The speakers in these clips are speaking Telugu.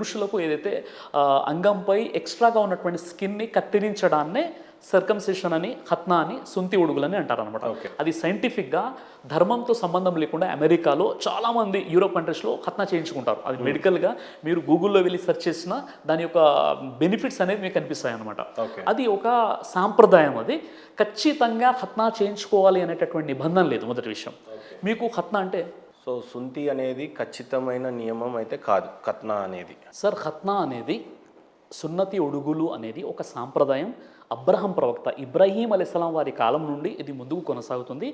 పురుషులకు ఏదైతే అంగంపై ఎక్స్ట్రాగా ఉన్నటువంటి స్కిన్ని కత్తిరించడాన్నే సర్కంసిషన్ అని, ఖత్నా అని, సుంతి ఉడుగులని అంటారు అనమాట. అది సైంటిఫిక్గా ధర్మంతో సంబంధం లేకుండా అమెరికాలో చాలామంది యూరోప్ కంట్రీస్లో ఖత్నా చేయించుకుంటారు. అది మెడికల్గా మీరు గూగుల్లో వెళ్ళి సెర్చ్ చేసినా దాని యొక్క బెనిఫిట్స్ అనేది మీకు కనిపిస్తాయి అనమాట. అది ఒక సాంప్రదాయం. అది ఖచ్చితంగా ఖత్నా చేయించుకోవాలి అనేటటువంటి నిబంధన లేదు. మొదటి విషయం, మీకు ఖత్నా అంటే సో సుంతి అనేది ఖచ్చితమైన నియమం అయితే కాదు. ఖత్నా అనేది సార్, ఖత్నా అనేది సున్నతి ఉడుగులు అనేది ఒక సాంప్రదాయం. అబ్రహం ప్రవక్త ఇబ్రాహీం అలైహిస్సలాం వారి కాలం నుండి ఇది ముందుకు కొనసాగుతుంది.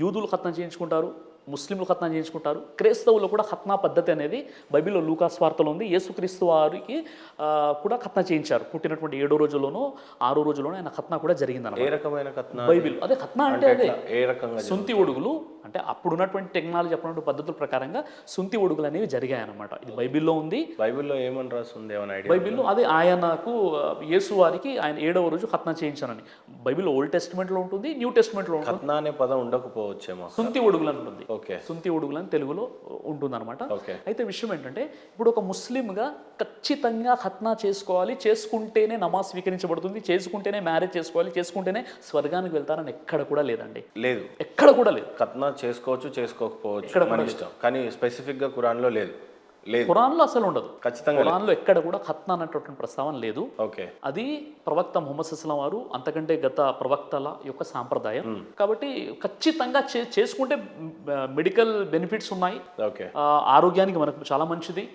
యూదులు ఖత్నా చేయించుకుంటారు, ముస్లింలు ఖత్నా చేయించుకుంటారు, క్రైస్తవులు కూడా ఖత్నా పద్ధతి అనేది బైబిల్లో లూకాస్ వార్తలో ఉంది. యేసుక్రీస్తు వారికి కూడా ఖత్నా చేయించారు. పుట్టినటువంటి 7వ రోజులోనో 6వ రోజులోనో ఆయన ఖత్నా కూడా జరిగిందన్నమాట. ఏ రకమైన ఖత్నా? బైబిల్ అదే ఖత్నా అంటే అదే ఏ రకంగా సుంతి ఉడుగులు అంటే అప్పుడున్నటువంటి టెక్నాలజీ, అప్పుడున్నటువంటి పద్ధతుల ప్రకారంగా సుంతి ఉడుగులు అనేవి జరిగాయి అన్నమాట. ఇది బైబిల్లో ఉంది. బైబిల్లో ఏమని రాస్తుంది? ఏమైనా ఐడియా? బైబిల్లో అదే ఆయనకు యేసు వారికి ఆయన 7వ రోజు ఖత్నా చేయించానని బైబిల్లో ఓల్డ్ టెస్టిమెంట్లో ఉంటుంది, న్యూ టెస్టిమెంట్లో ఉంటుంది. ఖత్నా అనే పదం ఉండకపోవచ్చేమో. సుంతి ఉడుగులు అని ఉంటుంది. ఓకే, సుంతి ఉడుగులు అని తెలుగులో ఉంటుందన్నమాట. ఓకే. అయితే విషయం ఏంటంటే ఇప్పుడు ఒక ముస్లింగా ఖచ్చితంగా ఖత్నా చేసుకోవాలి, చేసుకుంటేనే నమాజ్ స్వీకరించబడుతుంది, చేసుకుంటేనే మ్యారేజ్ చేసుకోవాలి, చేసుకుంటేనే స్వర్గానికి వెళ్తారని ఎక్కడ కూడా లేదండి. లేదు, ఎక్కడ కూడా లేదు. ఖత్నా చేసుకోవచ్చు, చేసుకోకపోవచ్చు, మన ఇష్టం. కానీ స్పెసిఫిక్గా ఖురాన్లో లేదు. లేదు, ఖురాన్లో అసలు ఉండదు. ఖచ్చితంగా ఖురాన్లో ఎక్కడ కూడా ఖత్నా అన్నటువంటి ప్రస్తావన లేదు. ఓకే. అది ప్రవక్త ముహమ్మద్ సల్లం వారు అంతకంటే గత ప్రవక్తల యొక్క సాంప్రదాయం. కాబట్టి ఖచ్చితంగా చేసుకుంటే మెడికల్ బెనిఫిట్స్ ఉన్నాయి. ఓకే. ఆరోగ్యానికి మనకు చాలా మంచిది.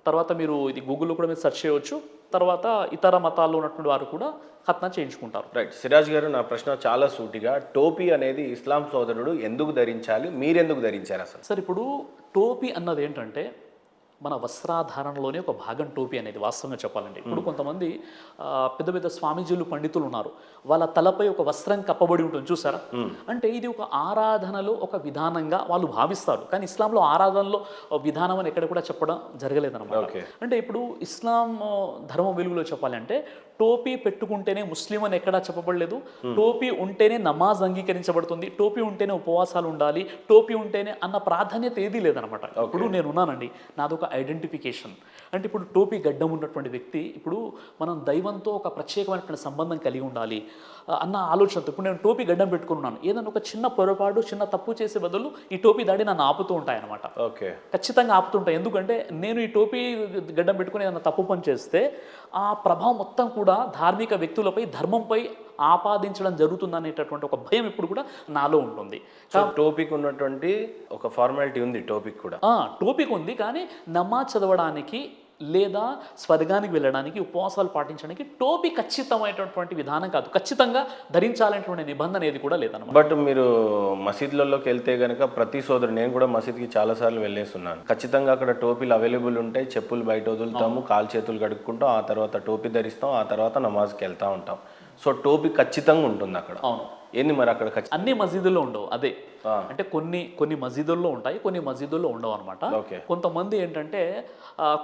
తర్వాత మీరు ఇది గూగుల్లో కూడా మీరు సెర్చ్ చేయవచ్చు. తర్వాత ఇతర మతాల్లో ఉన్నటువంటి వారు కూడా ఖత్నా చేయించుకుంటారు. రైట్. సిరాజ్ గారు, నా ప్రశ్న చాలా సూటిగా, టోపీ అనేది ఇస్లాం సోదరుడు ఎందుకు ధరించాలి, మీరెందుకు ధరించారు అసలు? సార్, ఇప్పుడు టోపీ అన్నది ఏంటంటే మన వస్త్రాధారణలోనే ఒక భాగం టోపీ అనేది, వాస్తవంగా చెప్పాలంటే. ఇప్పుడు కొంతమంది పెద్ద పెద్ద స్వామీజీలు, పండితులు ఉన్నారు, వాళ్ళ తలపై ఒక వస్త్రం కప్పబడి ఉంటుంది, చూసారా? అంటే ఇది ఒక ఆరాధనలో ఒక విధానంగా వాళ్ళు భావిస్తారు. కానీ ఇస్లాంలో ఆరాధనలో విధానం అని ఎక్కడ కూడా చెప్పడం జరగలేదన్నమాట. అంటే ఇప్పుడు ఇస్లాం ధర్మం వెలుగులో చెప్పాలంటే టోపీ పెట్టుకుంటేనే ముస్లిం అని ఎక్కడా చెప్పబడలేదు. టోపీ ఉంటేనే నమాజ్ అంగీకరించబడుతుంది, టోపీ ఉంటేనే ఉపవాసాలు ఉండాలి, టోపీ ఉంటేనే అన్న ప్రాధాన్యత ఏదీ లేదనమాట. ఇప్పుడు నేను ఉన్నానండి, నాదొక ఐడెంటిఫికేషన్. అంటే ఇప్పుడు టోపీ గడ్డం ఉన్నటువంటి వ్యక్తి, ఇప్పుడు మనం దైవంతో ఒక ప్రత్యేకమైనటువంటి సంబంధం కలిగి ఉండాలి అన్న ఆలోచనతో ఇప్పుడు నేను టోపీ గడ్డం పెట్టుకున్నాను. ఏదైనా ఒక చిన్న పొరపాటు, చిన్న తప్పు చేసే బదులు ఈ టోపీ దాడి నన్ను ఆపుతూ ఉంటాయన్నమాట. ఓకే, ఖచ్చితంగా ఆపుతుంటాయి. ఎందుకంటే నేను ఈ టోపీ గడ్డం పెట్టుకుని ఏదైనా తప్పు పని చేస్తే ఆ ప్రభావం మొత్తం కూడా ధార్మిక వ్యక్తులపై, ధర్మంపై ఆపాదించడం జరుగుతుంది అనేటటువంటి ఒక భయం ఇప్పుడు కూడా నాలో ఉంటుంది. టోపీకి ఉన్నటువంటి ఒక ఫార్మాలిటీ ఉంది, టోపీకి కూడా. టోపీకి ఉంది, కానీ నమాజ్ చదవడానికి లేదా స్వర్గానికి వెళ్ళడానికి, ఉపవాసాలు పాటించడానికి టోపీ ఖచ్చితమైనటువంటి విధానం కాదు. ఖచ్చితంగా ధరించాలనేటువంటి నిబంధన ఏది కూడా లేదన్నమాట. బట్ మీరు మసీద్లలోకి వెళ్తే కనుక ప్రతి సోదరు, నేను కూడా మసీద్కి చాలాసార్లు వెళ్ళేస్తున్నాను, ఖచ్చితంగా అక్కడ టోపీలు అవైలబుల్ ఉంటాయి. చెప్పులు బయట వదులుతాము, కాలు చేతులు కడుక్కుంటాం, ఆ తర్వాత టోపీ ధరిస్తాం, ఆ తర్వాత నమాజ్కి వెళ్తూ ఉంటాం. సో టోపీ ఖచ్చితంగా ఉంటుంది అక్కడ. అవును. ఏంది మరి అక్కడ అన్ని మసీదుల్లో ఉండవు. అదే అంటే కొన్ని మసీదుల్లో ఉంటాయి, కొన్ని మసీదుల్లో ఉండవు అనమాట. కొంతమంది ఏంటంటే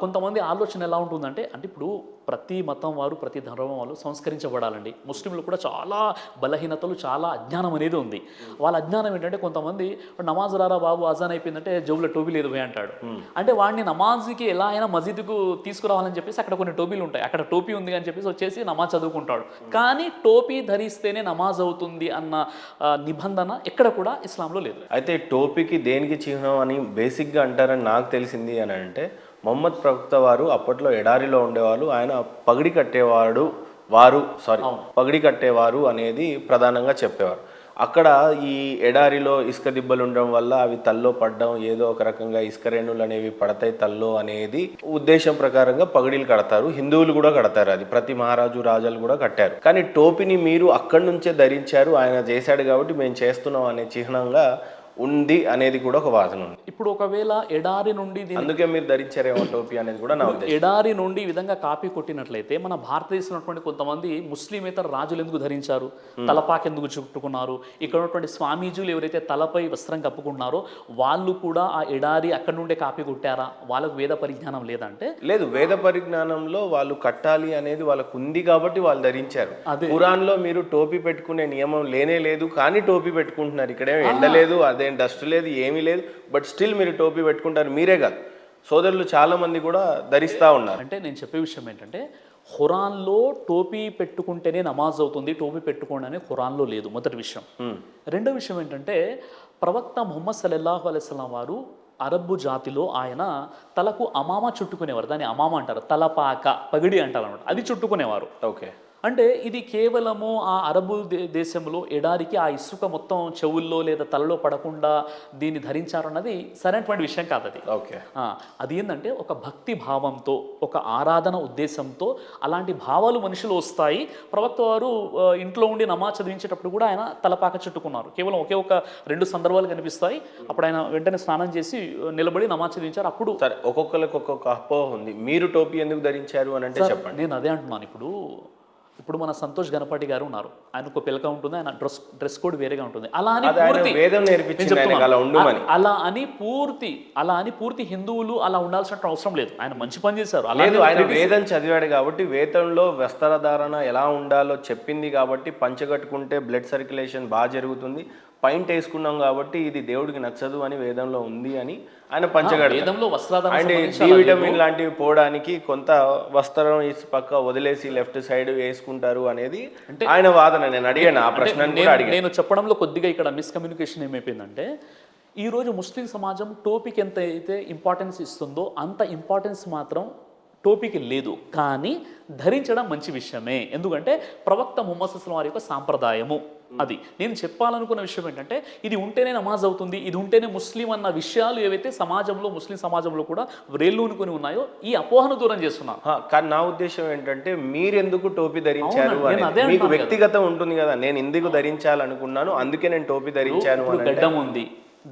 కొంతమంది ఆలోచన ఎలా ఉంటుందంటే, అంటే ఇప్పుడు ప్రతి మతం వారు, ప్రతి ధర్మం వాళ్ళు సంస్కరించబడాలండి. ముస్లింలు కూడా చాలా బలహీనతలు, చాలా అజ్ఞానం అనేది ఉంది. వాళ్ళ అజ్ఞానం ఏంటంటే, కొంతమంది నమాజ్ రారా బాబు, అజాన్ అయిపోయిందంటే జోబులో టోపీ లేదు పోయి అంటాడు. అంటే వాడిని నమాజ్కి ఎలా అయినా మసీదుకు తీసుకురావాలని చెప్పేసి అక్కడ కొన్ని టోపీలు ఉంటాయి, అక్కడ టోపీ ఉంది అని చెప్పేసి వచ్చేసి నమాజ్ చదువుకుంటాడు. కానీ టోపీ ధరిస్తేనే నమాజ్ అవుతుంది అన్న నిబంధన ఎక్కడ కూడా ఇస్లాంలో లేదు. అయితే టోపీకి దేనికి చిహ్నం అని బేసిక్గా అంటారని నాకు తెలిసింది అని అంటే, మొహమ్మద్ ప్రవక్త వారు అప్పట్లో ఎడారిలో ఉండేవాళ్ళు, ఆయన పగిడి కట్టేవారు అనేది ప్రధానంగా చెప్పేవారు. అక్కడ ఈ ఎడారిలో ఇసుక దిబ్బలు ఉండడం వల్ల అవి తల్లో పడడం, ఏదో ఒక రకంగా ఇసుక రేణులు అనేవి పడతాయి తల్లో అనేది ఉద్దేశం ప్రకారంగా పగిడీలు కడతారు. హిందువులు కూడా కడతారు, అది ప్రతి మహారాజు రాజాలు కూడా కట్టారు. కానీ టోపీని మీరు అక్కడి నుంచే ధరించారు, ఆయన చేశాడు కాబట్టి మేము చేస్తున్నాం అనే చిహ్నంగా ఉంది అనేది కూడా ఒక వాదన ఉంది. ఇప్పుడు ఒకవేళ ఎడారి నుండి, అందుకే మీరు ధరించారేమో టోపీ అనేది కూడా నా ఉద్దేశం. ఎడారి నుండి ఈ విధంగా కాపీ కొట్టినట్లయితే మన భారతదేశంలో కొంతమంది ముస్లిమేతర రాజులు ఎందుకు ధరించారు, తలపాకి ఎందుకు చుట్టుకున్నారు? ఇక్కడ ఉన్నటువంటి స్వామీజీలు ఎవరైతే తలపై వస్త్రం కప్పుకున్నారో వాళ్ళు కూడా ఆ ఎడారి అక్కడి నుండే కాపీ కొట్టారా? వాళ్ళకు వేద పరిజ్ఞానం లేదంటే లేదు, వేద పరిజ్ఞానంలో వాళ్ళు కట్టాలి అనేది వాళ్ళకు ఉంది కాబట్టి వాళ్ళు ధరించారు. ఖురాన్లో మీరు టోపీ పెట్టుకునే నియమం లేనే లేదు, కానీ టోపీ పెట్టుకుంటున్నారు. ఇక్కడేమో ఎండ లేదు, అదే డస్ట్ లేదు, ఏమీ లేదు, బట్ స్టిల్ మీరు టోపీ పెట్టుకుంటారు. మీరే కాదు, సోదరులు చాలా మంది కూడా ధరిస్తూ ఉన్నారు. అంటే నేను చెప్పే విషయం ఏంటంటే ఖురాన్లో టోపీ పెట్టుకుంటేనే నమాజ్ అవుతుంది, టోపీ పెట్టుకోండి అని ఖురాన్లో లేదు, మొదటి విషయం. రెండో విషయం ఏంటంటే ప్రవక్త ముహమ్మద్ సల్లల్లాహు అలైహి వసల్లం వారు అరబ్బు జాతిలో ఆయన తలకు అమామా చుట్టుకునేవారు. దాన్ని అమామా అంటారు, తలపాక పగిడి అంటారు అనమాట, అది చుట్టుకునేవారు. ఓకే. అంటే ఇది కేవలము ఆ అరబు దేశంలో ఎడారికి ఆ ఇసుక మొత్తం చెవుల్లో లేదా తలలో పడకుండా దీన్ని ధరించారు అన్నది సరైనటువంటి విషయం కాదు అది. ఓకే. అది ఏంటంటే ఒక భక్తి భావంతో, ఒక ఆరాధన ఉద్దేశంతో అలాంటి భావాలు మనుషులు వస్తాయి. ప్రవక్త వారు ఇంట్లో ఉండి నమాజ్ చదివించేటప్పుడు కూడా ఆయన తలపాక చుట్టుకున్నారు. కేవలం ఒకే ఒక 2 సందర్భాలు కనిపిస్తాయి. అప్పుడు ఆయన వెంటనే స్నానం చేసి నిలబడి నమాజ్ చదివించారు. అప్పుడు సరే, ఒక్కొక్కరికి ఒక్కొక్క అపోహ ఉంది. మీరు టోపీ ఎందుకు ధరించారు అని అంటే చెప్పండి. నేను అదే అంటున్నాను. ఇప్పుడు మన సంతోష్ గణపతి గారు ఉన్నారు, ఆయన ఒక పిలక ఉంటుంది, ఆయన డ్రెస్ కోడ్ వేరేగా ఉంటుంది. అలా అని పూర్తి హిందువులు అలా ఉండాల్సిన అవసరం లేదు. ఆయన మంచి పని చేశారు. లేదు, ఆయన వేదం చదివాడు కాబట్టి వేదంలో వస్త్రధారణ ఎలా ఉండాలో చెప్పింది కాబట్టి పంచగట్టుకుంటే బ్లడ్ సర్క్యులేషన్ బాగా జరుగుతుంది, పైంట్ వేసుకున్నాం కాబట్టి ఇది దేవుడికి నచ్చదు అని వేదంలో ఉంది అని ఆయన పంచగడతాడు. అండ్ డి విటమిన్ లాంటివి పోవడానికి కొంత వస్త్రం పక్క వదిలేసి లెఫ్ట్ సైడ్ వేసుకుంటారు అనేది ఆయన వాదన. నేను అడిగాను ఆ ప్రశ్న. నేను చెప్పడంలో కొద్దిగా ఇక్కడ మిస్కమ్యూనికేషన్ ఏమైపోయిందంటే, ఈరోజు ముస్లిం సమాజం టోపీకి ఎంత అయితే ఇంపార్టెన్స్ ఇస్తుందో అంత ఇంపార్టెన్స్ మాత్రం టోపీకి లేదు. కానీ ధరించడం మంచి విషయమే, ఎందుకంటే ప్రవక్త ముహమ్మద్ సల్లల్లాహు అలైహి వసల్లం వారి యొక్క సాంప్రదాయము అది. నేను చెప్పాలనుకున్న విషయం ఏంటంటే ఇది ఉంటేనే నమాజ్ అవుతుంది, ఇది ఉంటేనే ముస్లిం అన్న విషయాలు ఏవైతే సమాజంలో ముస్లిం సమాజంలో కూడా వ్రేళ్ళూనుకొని ఉన్నాయో ఈ అపోహను దూరం చేస్తున్నాను. కానీ నా ఉద్దేశం ఏంటంటే మీరెందుకు టోపీ ధరించారు అనేది మీకు వ్యక్తిగతం ఉంటుంది కదా. నేను ఎందుకు ధరించాలనుకున్నాను, అందుకే నేను టోపీ ధరించాను. గడ్డం ఉంది,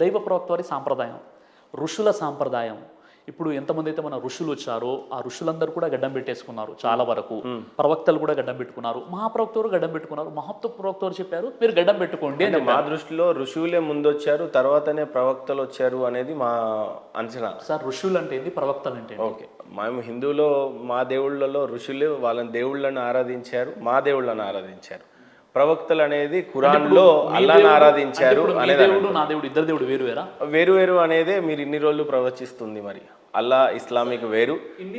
దైవ ప్రవక్త వారి సాంప్రదాయం, ఋషుల సాంప్రదాయం. ఇప్పుడు ఎంతమంది అయితే మన ఋషులు వచ్చారో ఆ ఋషులందరూ కూడా గడ్డం పెట్టేసుకున్నారు చాలా వరకు. ప్రవక్తలు కూడా గడ్డం పెట్టుకున్నారు, మహాప్రవక్తలు గడ్డం పెట్టుకున్నారు. ప్రవక్తలు చెప్పారు మీరు గడ్డం పెట్టుకోండి. మా దృష్టిలో ఋషులే ముందు వచ్చారు, తర్వాతనే ప్రవక్తలు వచ్చారు అనేది మా అంచనా. సార్ ఋషులు అంటే ఏంటి, ప్రవక్తలు అంటే? ఓకే, మేము హిందువులో మా దేవుళ్ళలో ఋషులు వాళ్ళని దేవుళ్ళని ఆరాధించారు, మా దేవుళ్ళని ఆరాధించారు. ప్రవక్తలు అనేది ఖురాన్లో అల్లాహ్ని ఆరాధించారు అనేది. దేవుడు నా దేవుడు ఇద్దరు దేవుడు వేరు వేరా? వేరు వేరు అనేదే మీరు ఇన్ని రోజులు ప్రవచిస్తుంది. మరి అల్లా ఇస్లామిక్ వేరు,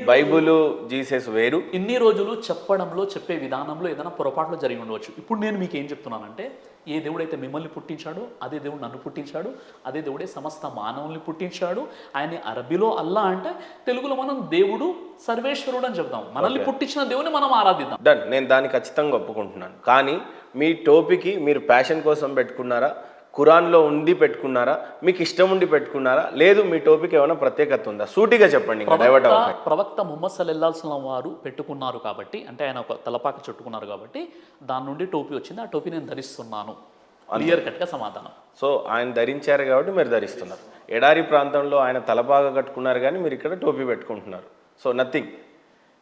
బైబుల్ జీసస్ వేరు. ఇన్ని రోజులు చెప్పడంలో చెప్పే విధానంలో ఏదైనా పొరపాట్లు జరిగి ఉండవచ్చు. ఇప్పుడు నేను మీకు ఏం చెప్తున్నానంటే, ఏ దేవుడైతే మిమ్మల్ని పుట్టించాడో అదే దేవుడు నన్ను పుట్టించాడు, అదే దేవుడే సమస్త మానవుల్ని పుట్టించాడు. ఆయన అరబీలో అల్లా అంటే, తెలుగులో మనం దేవుడు సర్వేశ్వరుడు అని చెప్తాం. మనల్ని పుట్టించిన దేవుని మనం ఆరాధిద్దాం. డన్, నేను దాన్ని ఖచ్చితంగా ఒప్పుకుంటున్నాను. కానీ మీ టోపీకి మీరు ప్యాషన్ కోసం పెట్టుకున్నారా, ఖురాన్లో ఉండి పెట్టుకున్నారా, మీకు ఇష్టం ఉండి పెట్టుకున్నారా, లేదు మీ టోపీకి ఏమైనా ప్రత్యేకత ఉందా? సూటిగా చెప్పండి. ప్రవక్త ముహమ్మద్ సల్లల్లాహు అలైహి వసల్లం వారు పెట్టుకున్నారు కాబట్టి, అంటే ఆయన ఒక తలపాక చుట్టుకున్నారు కాబట్టి దాని నుండి టోపీ వచ్చింది. ఆ టోపీ నేను ధరిస్తున్నాను, క్లియర్ కట్గా సమాధానం. సో ఆయన ధరించారు కాబట్టి మీరు ధరిస్తున్నారు. ఎడారి ప్రాంతంలో ఆయన తలపాక కట్టుకున్నారు కానీ మీరు ఇక్కడ టోపీ పెట్టుకుంటున్నారు. So nothing.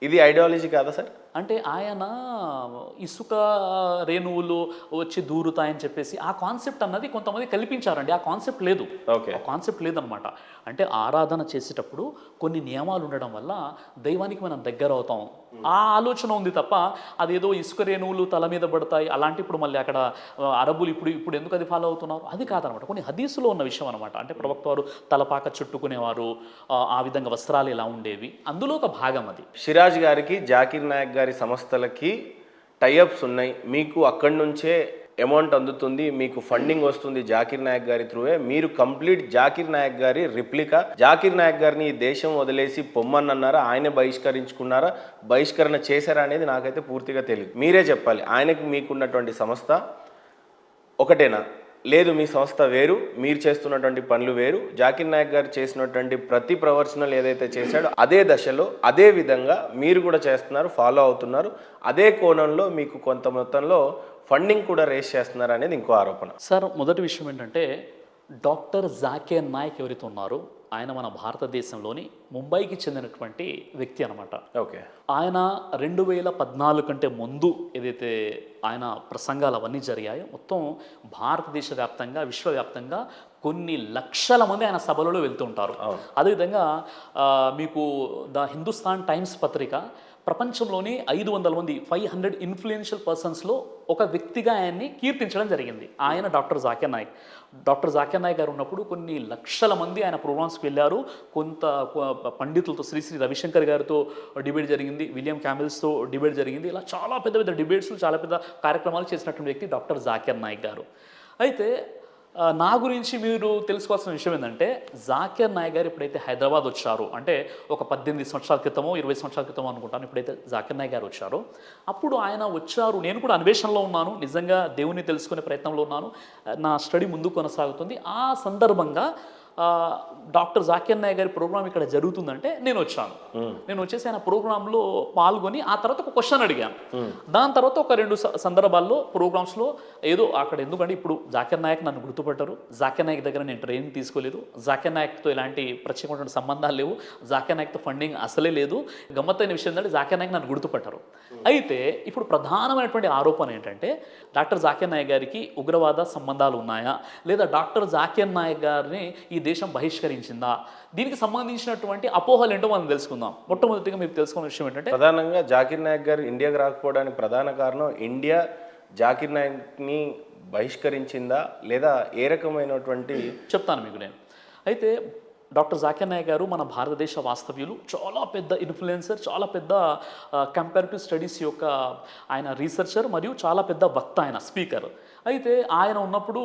ఇది ఐడియాలజీ కాదా సార్? అంటే ఆయన ఇసుక రేణువులు వచ్చి దూరుతాయని చెప్పేసి ఆ కాన్సెప్ట్ అన్నది కొంతమంది కల్పించారండి. ఆ కాన్సెప్ట్ లేదు, ఆ కాన్సెప్ట్ లేదనమాట. అంటే ఆరాధన చేసేటప్పుడు కొన్ని నియమాలు ఉండడం వల్ల దైవానికి మనం దగ్గర అవుతాం, ఆ ఆలోచన ఉంది తప్ప అదేదో ఇసుక రేణువులు తల మీద పడతాయి అలాంటి ఇప్పుడు మళ్ళీ అక్కడ అరబులు ఇప్పుడు ఎందుకు అది ఫాలో అవుతున్నారు అది కాదనమాట. కొన్ని హదీసులో ఉన్న విషయం అనమాట. అంటే ప్రవక్త వారు తలపాక చుట్టుకునేవారు, ఆ విధంగా వస్త్రాలు ఎలా ఉండేవి, అందులో ఒక భాగం అది. సిరాజ్ గారికి, జాకిర్ నాయక్ గారి సంస్థలకి టైఅప్స్ ఉన్నాయి. మీకు అక్కడి నుంచే అమౌంట్ అందుతుంది, మీకు ఫండింగ్ వస్తుంది జాకిర్ నాయక్ గారి త్రూవే. మీరు కంప్లీట్ జాకిర్ నాయక్ గారి రిప్లికా. జాకిర్ నాయక్ గారిని ఈ దేశం వదిలేసి పొమ్మన్నారా, ఆయనే బహిష్కరించుకున్నారా, బహిష్కరణ చేశారా అనేది నాకైతే పూర్తిగా తెలియదు. మీరే చెప్పాలి. ఆయనకు మీకున్నటువంటి సంస్థ ఒకటేనా, లేదు మీ సంస్థ వేరు, మీరు చేస్తున్నటువంటి పనులు వేరు. జాకిర్ నాయక్ గారు చేసినటువంటి ప్రతి ప్రవర్తనలు ఏదైతే చేశాడో అదే దశలో అదే విధంగా మీరు కూడా చేస్తున్నారు, ఫాలో అవుతున్నారు. అదే కోణంలో మీకు కొంత మొత్తంలో ఫండింగ్ కూడా రేస్ చేస్తున్నారు అనేది ఇంకో ఆరోపణ. సార్ మొదటి విషయం ఏంటంటే, డాక్టర్ జాకిర్ నాయక్ ఎవరైతే ఉన్నారో ఆయన మన భారతదేశంలోని ముంబైకి చెందినటువంటి వ్యక్తి అనమాట. ఓకే. ఆయన 2014 కంటే ముందు ఏదైతే ఆయన ప్రసంగాలు అవన్నీ జరిగాయో మొత్తం భారతదేశ వ్యాప్తంగా విశ్వవ్యాప్తంగా కొన్ని లక్షల మంది ఆయన సభలలో వెళ్తూ ఉంటారు. అదేవిధంగా మీకు ద హిందుస్థాన్ టైమ్స్ పత్రిక ప్రపంచంలోని 500 మంది 500 ఇన్ఫ్లుయెన్షియల్ పర్సన్స్లో ఒక వ్యక్తిగా ఆయన్ని కీర్తించడం జరిగింది. ఆయన డాక్టర్ జాకిర్ నాయక్. డాక్టర్ జాకిర్ నాయక్ గారు ఉన్నప్పుడు కొన్ని లక్షల మంది ఆయన ప్రోగ్రామ్స్కి వెళ్ళారు. పండితులతో శ్రీ రవిశంకర్ గారితో డిబేట్ జరిగింది, విలియం క్యామిల్స్తో డిబేట్ జరిగింది. ఇలా చాలా పెద్ద పెద్ద డిబేట్స్, చాలా పెద్ద కార్యక్రమాలు చేసినటువంటి వ్యక్తి డాక్టర్ జాకిర్ నాయక్ గారు. అయితే నా గురించి మీరు తెలుసుకోవాల్సిన విషయం ఏంటంటే, జాకిర్ నాయక్ గారు ఎప్పుడైతే హైదరాబాద్ వచ్చారో, అంటే ఒక 18 సంవత్సరాల క్రితమో 20 సంవత్సరాల క్రితమో అనుకుంటాను, ఎప్పుడైతే జాకిర్ నాయక్ గారు వచ్చారో అప్పుడు ఆయన వచ్చారు. నేను కూడా అన్వేషణలో ఉన్నాను, నిజంగా దేవుని తెలుసుకునే ప్రయత్నంలో ఉన్నాను, నా స్టడీ ముందుకు కొనసాగుతుంది. ఆ సందర్భంగా డాక్టర్ జాకిర్ నాయక్ గారి ప్రోగ్రామ్ ఇక్కడ జరుగుతుందంటే నేను వచ్చాను. నేను వచ్చేసి ఆయన ప్రోగ్రాంలో పాల్గొని ఆ తర్వాత ఒక క్వశ్చన్ అడిగాను. దాని తర్వాత ఒక 2 సందర్భాల్లో ప్రోగ్రామ్స్లో ఏదో అక్కడ, ఎందుకంటే ఇప్పుడు జాకిర్ నాయక్ నన్ను గుర్తుపట్టారు, జాకిర్ నాయక్ దగ్గర నేను ట్రైనింగ్ తీసుకోలేదు, జాకిర్ నాయక్తో ఎలాంటి ప్రత్యేకమైన సంబంధాలు లేవు, జాకిర్ నాయక్తో ఫండింగ్ అసలే లేదు. గమ్మత్తైన విషయం ఏంటంటే జాకిర్ నాయక్ నన్ను గుర్తుపట్టారు. అయితే ఇప్పుడు ప్రధానమైనటువంటి ఆరోపణ ఏంటంటే, డాక్టర్ జాకిర్ నాయక్ గారికి ఉగ్రవాద సంబంధాలు ఉన్నాయా, లేదా డాక్టర్ జాకిర్ నాయక్ గారిని ఈ దేశం బహిష్కరించిందా? దీనికి సంబంధించినటువంటి అపోహలు ఏంటో మనం తెలుసుకుందాం. మొట్టమొదటిగా మీరు తెలుసుకున్న విషయం ఏంటంటే, ప్రధానంగా జాకిర్ నాయక్ గారు ఇండియాకి రాకపోవడానికి ప్రధాన కారణం ఇండియా జాకిర్ నాయక్ని బహిష్కరించిందా, లేదా ఏ రకమైనటువంటి చెప్తాను మీకు నేను. అయితే డాక్టర్ జాకిర్ నాయక్ గారు మన భారతదేశ వాస్తవ్యులు, చాలా పెద్ద ఇన్ఫ్లుయెన్సర్, చాలా పెద్ద కంపారిటివ్ స్టడీస్ యొక్క ఆయన రీసెర్చర్, మరియు చాలా పెద్ద వక్త, ఆయన స్పీకర్. అయితే ఆయన ఉన్నప్పుడు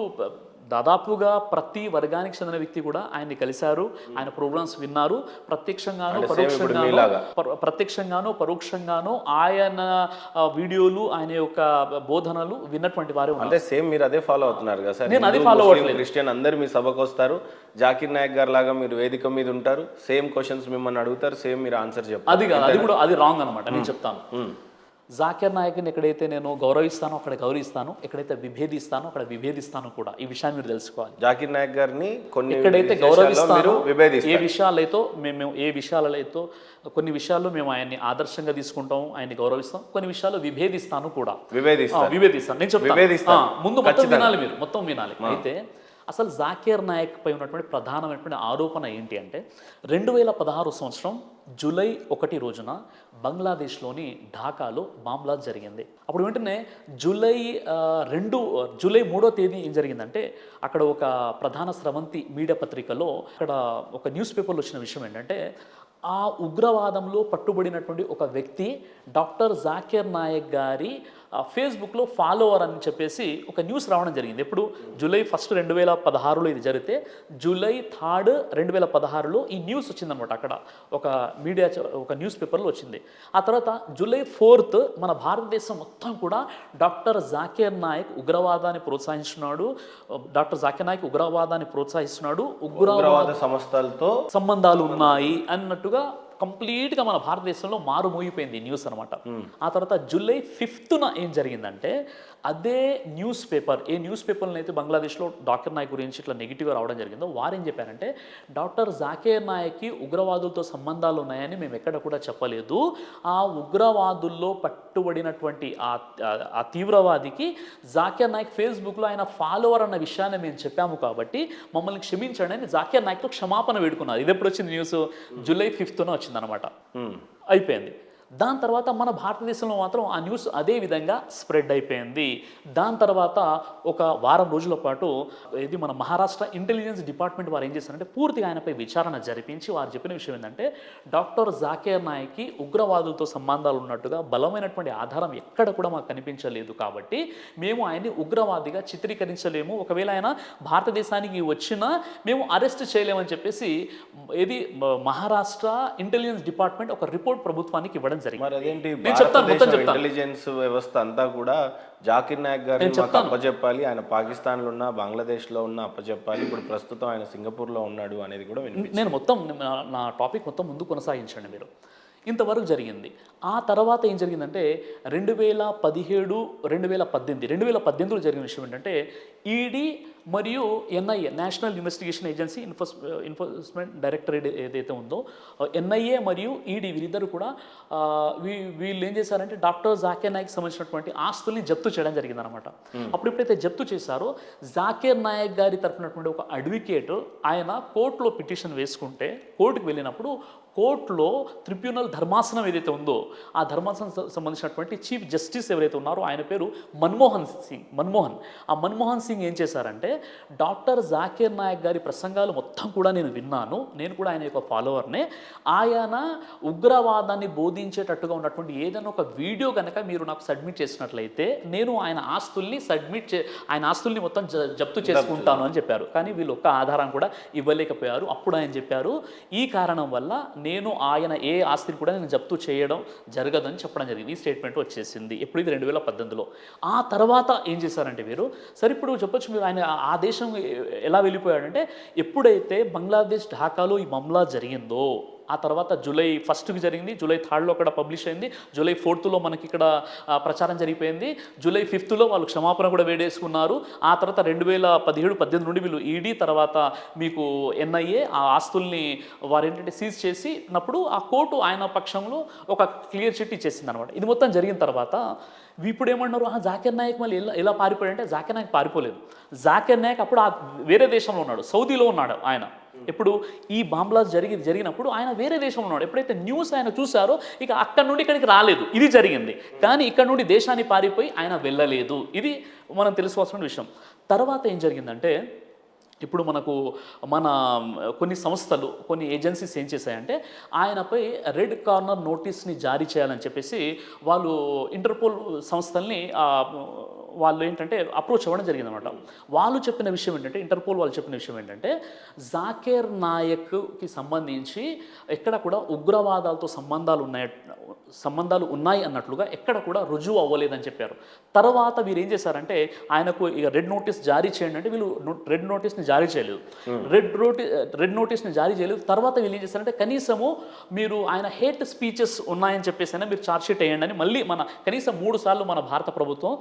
దాదాపుగా ప్రతి వర్గానికి చెందిన వ్యక్తి కూడా ఆయన్ని కలిశారు, ఆయన ప్రోగ్రామ్స్ విన్నారు. ప్రత్యక్షంగానో పరోక్షంగానో ఆయన వీడియోలు, ఆయన యొక్క బోధనలు విన్నటువంటి వారే ఉన్నారు. అంటే సేమ్ మీరు అదే ఫాలో అవుతున్నారు కదా సార్? నేను అదే ఫాలో అవ్వట్లేదు. క్రిస్టియన్ అందరు మీ సభకు వస్తారు, జాకిర్ నాయక్ గారు లాగా మీరు వేదిక మీద ఉంటారు, సేమ్ క్వశ్చన్స్ మిమ్మల్ని అడుగుతారు, సేమ్ మీరు ఆన్సర్ చెప్తారు. అది కాదు, అది కూడా అది రాంగ్ అనమాట. నేను చెప్తాను. జాకిర్ నాయక్ని ఎక్కడైతే నేను గౌరవిస్తానో అక్కడ గౌరవిస్తాను, ఎక్కడైతే విభేదిస్తానో అక్కడ విభేదిస్తాను కూడా. ఈ విషయాన్ని మీరు తెలుసుకోవాలి. జాకిర్ నాయక్ గారిని కొన్ని ఎక్కడైతే గౌరవిస్తానో, ఏ విషయాలైతే కొన్ని విషయాల్లో మేము ఆయన్ని ఆదర్శంగా తీసుకుంటాం, ఆయన్ని గౌరవిస్తాం, కొన్ని విషయాల్లో విభేదిస్తాను కూడా. విభేదిస్తాను నేను చెప్తాను. ముందు మొత్తం వినాలి, మీరు మొత్తం వినాలి. అయితే అసలు జాకిర్ నాయక్ పై ఉన్నటువంటి ప్రధానమైనటువంటి ఆరోపణ ఏంటి అంటే, 2016 సంవత్సరం జూలై 1 రోజున బంగ్లాదేశ్లోని ఢాకాలో బాంబ్లాస్ట్ జరిగింది. అప్పుడు వెంటనే జూలై 3వ తేదీ ఏం జరిగిందంటే, అక్కడ ఒక ప్రధాన స్రవంతి మీడియా పత్రికలో అక్కడ ఒక న్యూస్ పేపర్లో వచ్చిన విషయం ఏంటంటే, ఆ ఉగ్రవాదంలో పట్టుబడినటువంటి ఒక వ్యక్తి డాక్టర్ జాకిర్ నాయక్ గారి ఫేస్బుక్లో ఫాలోవర్ అని చెప్పేసి ఒక న్యూస్ రావడం జరిగింది. ఎప్పుడు జూలై 1, 2016లో ఇది జరిగితే, జూలై 3, 2016లో ఈ న్యూస్ వచ్చిందనమాట. అక్కడ ఒక న్యూస్ పేపర్లో వచ్చింది. ఆ తర్వాత జూలై 4 మన భారతదేశం మొత్తం కూడా డాక్టర్ జాకిర్ నాయక్ ఉగ్రవాదాన్ని ప్రోత్సహిస్తున్నాడు, ఉగ్రవాద సంస్థలతో సంబంధాలు ఉన్నాయి అన్నట్టుగా కంప్లీట్గా మన భారతదేశంలో మారుమోగిపోయింది న్యూస్ అనమాట. ఆ తర్వాత జూలై 5న ఏం జరిగిందంటే, అదే న్యూస్ పేపర్ని అయితే బంగ్లాదేశ్లో డాక్టర్ నాయక్ గురించి ఇట్లా నెగిటివ్గా రావడం జరిగిందో, వారేం చెప్పారంటే, డాక్టర్ జాకిర్ నాయక్కి ఉగ్రవాదులతో సంబంధాలు ఉన్నాయని మేము ఎక్కడ కూడా చెప్పలేదు, ఆ ఉగ్రవాదుల్లో పట్టుబడినటువంటి ఆ తీవ్రవాదికి జాకిర్ నాయక్ ఫేస్బుక్లో ఆయన ఫాలోవర్ అన్న విషయాన్ని మేము చెప్పాము, కాబట్టి మమ్మల్ని క్షమించండి అని జాకిర్ నాయక్తో క్షమాపణ వేడుకున్నారు. ఇది ఎప్పుడు వచ్చింది న్యూస్? జూలై 5న వచ్చిందనమాట. అయిపోయింది. దాని తర్వాత మన భారతదేశంలో మాత్రం ఆ న్యూస్ అదే విధంగా స్ప్రెడ్ అయిపోయింది. దాని తర్వాత ఒక వారం రోజుల పాటు ఇది మన మహారాష్ట్ర ఇంటెలిజెన్స్ డిపార్ట్మెంట్ వారు ఏం చేశారంటే, పూర్తిగా ఆయనపై విచారణ జరిపించి వారు చెప్పిన విషయం ఏంటంటే, డాక్టర్ జాకిర్ నాయక్కి ఉగ్రవాదులతో సంబంధాలు ఉన్నట్టుగా బలమైనటువంటి ఆధారం ఎక్కడ కూడా మాకు కనిపించలేదు, కాబట్టి మేము ఆయన్ని ఉగ్రవాదిగా చిత్రీకరించలేము, ఒకవేళ ఆయన భారతదేశానికి వచ్చినా మేము అరెస్ట్ చేయలేమని చెప్పేసి మహారాష్ట్ర ఇంటెలిజెన్స్ డిపార్ట్మెంట్ ఒక రిపోర్ట్ ప్రభుత్వానికి ఇవ్వడం జరిగింది. మరి అదేంటి, ఇంటెలిజెన్స్ వ్యవస్థ అంతా కూడా జాకిర్ నాయక్ గారిని అప్పచెప్పాలి, ఆయన పాకిస్తాన్లో ఉన్న, బంగ్లాదేశ్లో ఉన్న అప్పచెప్పాలి, ఇప్పుడు ప్రస్తుతం ఆయన సింగపూర్లో ఉన్నాడు అనేది కూడా నేను మొత్తం నా టాపిక్ మొత్తం ముందు కొనసాగించండి మీరు. ఇంతవరకు జరిగింది. ఆ తర్వాత ఏం జరిగిందంటే, 2017, 2018లో జరిగిన విషయం ఏంటంటే, ఈడీ మరియు NIA, national investigation agency, enforcement directorate ఏదైతే ఉందో, ఎన్ఐఏ మరియు ఈడీ వీరిద్దరు కూడా వీళ్ళు ఏం చేశారంటే, డాక్టర్ జాకిర్ నాయక్ సంబంధించినటువంటి ఆస్తుల్ని జప్తు చేయడం జరిగిందనమాట. అప్పుడు ఎప్పుడైతే జప్తు చేశారో, జాకిర్ నాయక్ గారి తరపునటువంటి ఒక అడ్వకేట్ ఆయన కోర్టులో పిటిషన్ వేసుకుంటే, కోర్టుకు వెళ్ళినప్పుడు కోర్టులో ట్రిబ్యునల్ ధర్మాసనం ఏదైతే ఉందో ఆ ధర్మాసనం సంబంధించినటువంటి చీఫ్ జస్టిస్ ఎవరైతే ఉన్నారో ఆయన పేరు మన్మోహన్ ఆ మన్మోహన్ సింగ్ ఏం చేశారంటే డాక్టర్ జాకీర్ నాయక్ గారి ప్రసంగాలు మొత్తం కూడా నేను విన్నాను, నేను కూడా ఆయన యొక్క ఫాలోవర్నే, ఆయన ఉగ్రవాదాన్ని బోధించేటట్టుగా ఉన్నటువంటి ఏదైనా ఒక వీడియో కనుక మీరు నాకు సబ్మిట్ చేసినట్లయితే నేను ఆయన ఆస్తుల్ని మొత్తం జప్తు చేసుకుంటాను అని చెప్పారు. కానీ వీళ్ళు ఒక్క ఆధారం కూడా ఇవ్వలేకపోయారు. అప్పుడు ఆయన చెప్పారు, ఈ కారణం వల్ల నేను ఆయన ఏ ఆస్తిని కూడా నేను జప్తు చేయడం జరగదని చెప్పడం జరిగింది. ఈ స్టేట్మెంట్ వచ్చేసింది. ఎప్పుడు ఇది 2018లో. ఆ తర్వాత ఏం చేశారంటే వీరు, సరే ఇప్పుడు చెప్పొచ్చు మీరు ఆయన ఆ దేశం ఎలా వెళ్ళిపోయాడంటే ఎప్పుడైతే బంగ్లాదేశ్ ఢాకాలో ఈ మామ్లా జరిగిందో ఆ తర్వాత July 1కి జరిగింది, July 3లో అక్కడ పబ్లిష్ అయింది, July 4లో మనకి ఇక్కడ ప్రచారం జరిగిపోయింది, July 5లో వాళ్ళు క్షమాపణ కూడా వేడేసుకున్నారు. ఆ తర్వాత 2017-18 నుండి వీళ్ళు ఈడీ తర్వాత మీకు NIA ఆ ఆస్తుల్ని వారు ఏంటంటే సీజ్ చేసినప్పుడు ఆ కోర్టు ఆయన పక్షంలో ఒక క్లియర్ చిట్ ఇచ్చేసింది అనమాట. ఇది మొత్తం జరిగిన తర్వాత ఇప్పుడు ఏమన్నారు, జాకీర్ నాయక్ మళ్ళీ ఎలా పారిపోయాడంటే జాకీర్ నాయక్ పారిపోలేదు. జాకీర్ నాయక్ అప్పుడు వేరే దేశంలో ఉన్నాడు, సౌదీలో ఉన్నాడు ఆయన. ఇప్పుడు ఈ బాంబ్లాస్ జరిగినప్పుడు ఆయన వేరే దేశంలో ఉన్నాడు. ఎప్పుడైతే న్యూస్ ఆయన చూసారో ఇక అక్కడ నుండి ఇక్కడికి రాలేదు, ఇది జరిగింది. కానీ ఇక్కడ నుండి దేశాన్ని పారిపోయి ఆయన వెళ్ళలేదు. ఇది మనం తెలుసుకోవాల్సిన విషయం. తర్వాత ఏం జరిగిందంటే ఇప్పుడు మన కొన్ని సంస్థలు కొన్ని ఏజెన్సీస్ ఏం చేశాయంటే ఆయనపై రెడ్ కార్నర్ నోటీస్ని జారీ చేయాలని చెప్పేసి వాళ్ళు ఇంటర్పోల్ సంస్థల్ని వాళ్ళు ఏంటంటే అప్రోచ్ అవ్వడం జరిగిందనమాట. వాళ్ళు చెప్పిన విషయం ఏంటంటే ఇంటర్పోల్ వాళ్ళు చెప్పిన విషయం ఏంటంటే జాకీర్ నాయక్కి సంబంధించి ఎక్కడ కూడా ఉగ్రవాదాలతో సంబంధాలు ఉన్నాయి అన్నట్లుగా ఎక్కడ కూడా రుజువు అవ్వలేదని చెప్పారు. తర్వాత వీరు ఏం చేశారంటే ఆయనకు ఇక రెడ్ నోటీస్ జారీ చేయండి అంటే వీళ్ళు రెడ్ నోటీస్ని జారీ చేయలేదు. రెడ్ నోటీస్ని జారీ చేయలేదు. తర్వాత వీళ్ళు ఏం చేశారంటే కనీసము మీరు ఆయన హేట్ స్పీచెస్ ఉన్నాయని చెప్పేసి అయినా మీరు ఛార్జ్షీట్ వేయండి అని మళ్ళీ కనీసం 3 సార్లు మన భారత ప్రభుత్వం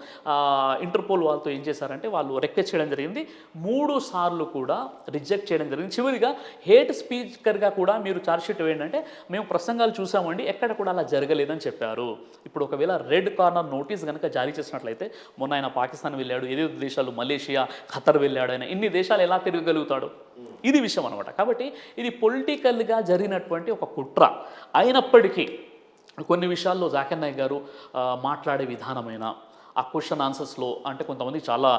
ఇంటర్పోల్ వాళ్ళతో ఏం చేశారంటే వాళ్ళు రిక్వెస్ట్ చేయడం జరిగింది. 3 సార్లు కూడా రిజెక్ట్ చేయడం జరిగింది. చివరిగా హేట్ స్పీకర్గా కూడా మీరు ఛార్జ్షీట్ వేయండి అంటే మేము ప్రసంగాలు చూసామండి, ఎక్కడ కూడా అలా జరగలేదని చెప్పారు. ఇప్పుడు ఒకవేళ రెడ్ కార్నర్ నోటీస్ కనుక జారీ చేసినట్లయితే మొన్న ఆయన పాకిస్తాన్ వెళ్ళాడు, ఏదో దేశాలు మలేషియా, ఖతర్ వెళ్ళాడు, ఆయన ఇన్ని దేశాలు ఎలా తిరగలుగుతాడు? ఇది విషయం అనమాట. కాబట్టి ఇది పొలిటికల్గా జరిగినటువంటి ఒక కుట్ర అయినప్పటికీ కొన్ని విషయాల్లో జాకీర్ నాయక్ గారు మాట్లాడే విధానమైన ఆ క్వశ్చన్ ఆన్సర్స్లో అంటే కొంతమంది చాలా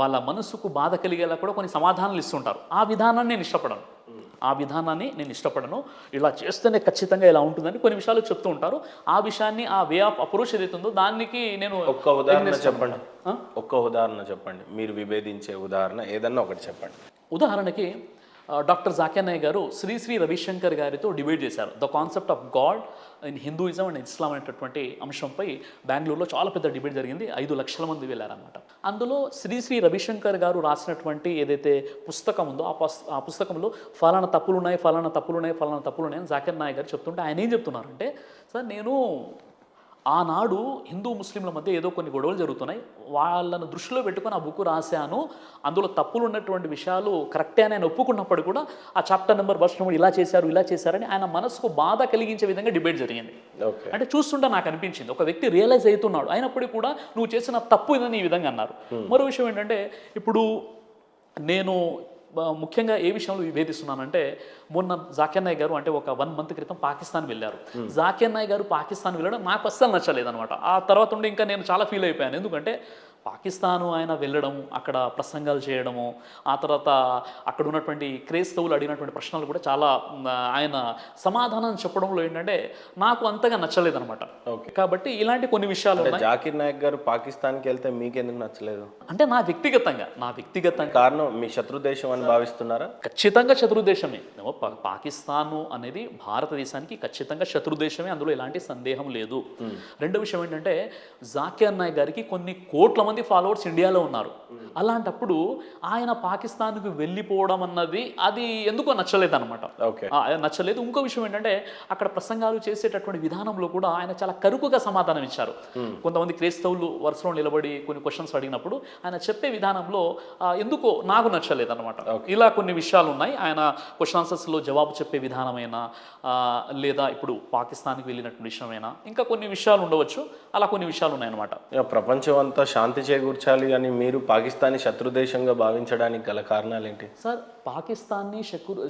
వాళ్ళ మనసుకు బాధ కలిగేలా కూడా కొన్ని సమాధానాలు ఇస్తుంటారు. ఆ విధానాన్ని నేను ఇష్టపడను. ఇలా చేస్తేనే ఖచ్చితంగా ఇలా ఉంటుందని కొన్ని విషయాలు చెప్తూ ఉంటారు. ఆ విషయాన్ని ఆ వే ఆఫ్ అప్రోచ్ ఏదైతే ఉందో దానికి నేను ఒక్క ఉదాహరణ చెప్పండి, మీరు విభేదించే ఉదాహరణ ఏదన్నా ఒకటి చెప్పండి. ఉదాహరణకి డాక్టర్ జాకీర్ నాయక్ గారు శ్రీ రవిశంకర్ గారితో డిబేట్ చేశారు. The concept of God in Hinduism and Islam అనేటటువంటి అంశంపై బెంగళూరులో చాలా పెద్ద డిబేట్ జరిగింది. 5 లక్షల మంది వెళ్ళారనమాట. అందులో శ్రీ రవిశంకర్ గారు రాసినటువంటి ఏదైతే పుస్తకం ఉందో ఆ పుస్తకంలో ఫలానా తప్పులు ఉన్నాయి అని జాకీర్ నాయక్ గారు చెప్తుంటే ఆయన ఏం చెప్తున్నారంటే, సార్ నేను ఆనాడు హిందూ ముస్లింల మధ్య ఏదో కొన్ని గొడవలు జరుగుతున్నాయి, వాళ్ళను దృష్టిలో పెట్టుకొని ఆ బుక్ రాశాను, అందులో తప్పులు ఉన్నటువంటి విషయాలు కరెక్టే అని ఆయన ఒప్పుకున్నప్పుడు కూడా ఆ చాప్టర్ నెంబర్ వర్స్ నెంబర్ ఇలా చేశారని ఆయన మనసుకు బాధ కలిగించే విధంగా డిబేట్ జరిగింది. అంటే చూస్తుంటే నాకు అనిపించింది ఒక వ్యక్తి రియలైజ్ అవుతున్నాడు, అయినప్పటికీ కూడా నువ్వు చేసిన తప్పు ఇదని ఈ విధంగా అన్నారు. మరో విషయం ఏంటంటే ఇప్పుడు నేను ముఖ్యంగా ఏ విషయంలో విభేదిస్తున్నానంటే మొన్న జాకీర్ నాయక్ గారు అంటే ఒక 1 మంత్ క్రితం పాకిస్తాన్ వెళ్ళారు. జాకీర్ నాయక్ గారు పాకిస్తాన్ వెళ్ళడం నాకు అస్సలు నచ్చలేదనమాట. ఆ తర్వాత ఉండి ఇంకా నేను చాలా ఫీల్ అయిపోయాను. ఎందుకంటే పాకిస్తాను ఆయన వెళ్ళడం, అక్కడ ప్రసంగాలు చేయడము, ఆ తర్వాత అక్కడ ఉన్నటువంటి క్రైస్తవులు అడిగినటువంటి ప్రశ్నలు కూడా చాలా ఆయన సమాధానం చెప్పడంలో ఏంటంటే నాకు అంతగా నచ్చలేదనమాట. కాబట్టి ఇలాంటి కొన్ని విషయాలు జాకీర్ నాయక్ గారు పాకిస్తాన్కి వెళ్తే మీకెందుకు నచ్చలేదు? అంటే నా వ్యక్తిగతంగా కారణం మీ శత్రు దేశం అని భావిస్తున్నారా? ఖచ్చితంగా శత్రు దేశమే. పాకిస్తాను అనేది భారతదేశానికి ఖచ్చితంగా శత్రు దేశమే, అందులో ఎలాంటి సందేహం లేదు. రెండో విషయం ఏంటంటే జాకీర్ నాయక్ గారికి కొన్ని కోట్ల మంది ఫాలోవర్స్ ఇండియాలో ఉన్నారు. అలాంటప్పుడు ఆయన పాకిస్తాన్కి వెళ్ళిపోవడం అన్నది అది ఎందుకో నచ్చలేదన్నమాట. నచ్చలేదు. ఇంకో విషయం ఏంటంటే అక్కడ ప్రసంగాలు చేసేటటువంటి విధానంలో కూడా ఆయన చాలా కరుకుగా సమాధానం ఇచ్చారు. కొంతమంది క్రైస్తవులు వరుసలో నిలబడి కొన్ని క్వశ్చన్స్ అడిగినప్పుడు ఆయన చెప్పే విధానంలో ఎందుకో నాకు నచ్చలేదన్నమాట. ఇలా కొన్ని విషయాలు ఉన్నాయి. ఆయన క్వశ్చన్ ఆన్సర్స్లో జవాబు చెప్పే విధానమైనా లేదా ఇప్పుడు పాకిస్తాన్కి వెళ్ళినటువంటి విషయమైనా ఇంకా కొన్ని విషయాలు ఉండవచ్చు. అలా కొన్ని విషయాలు ఉన్నాయన్నమాట. ప్రపంచం అంతా శాంతి శాంతి చేకూర్చాలి అని మీరు పాకిస్తాన్ని శత్రుదేశంగా భావించడానికి గల కారణాలు ఏంటి? సార్ పాకిస్తాన్ని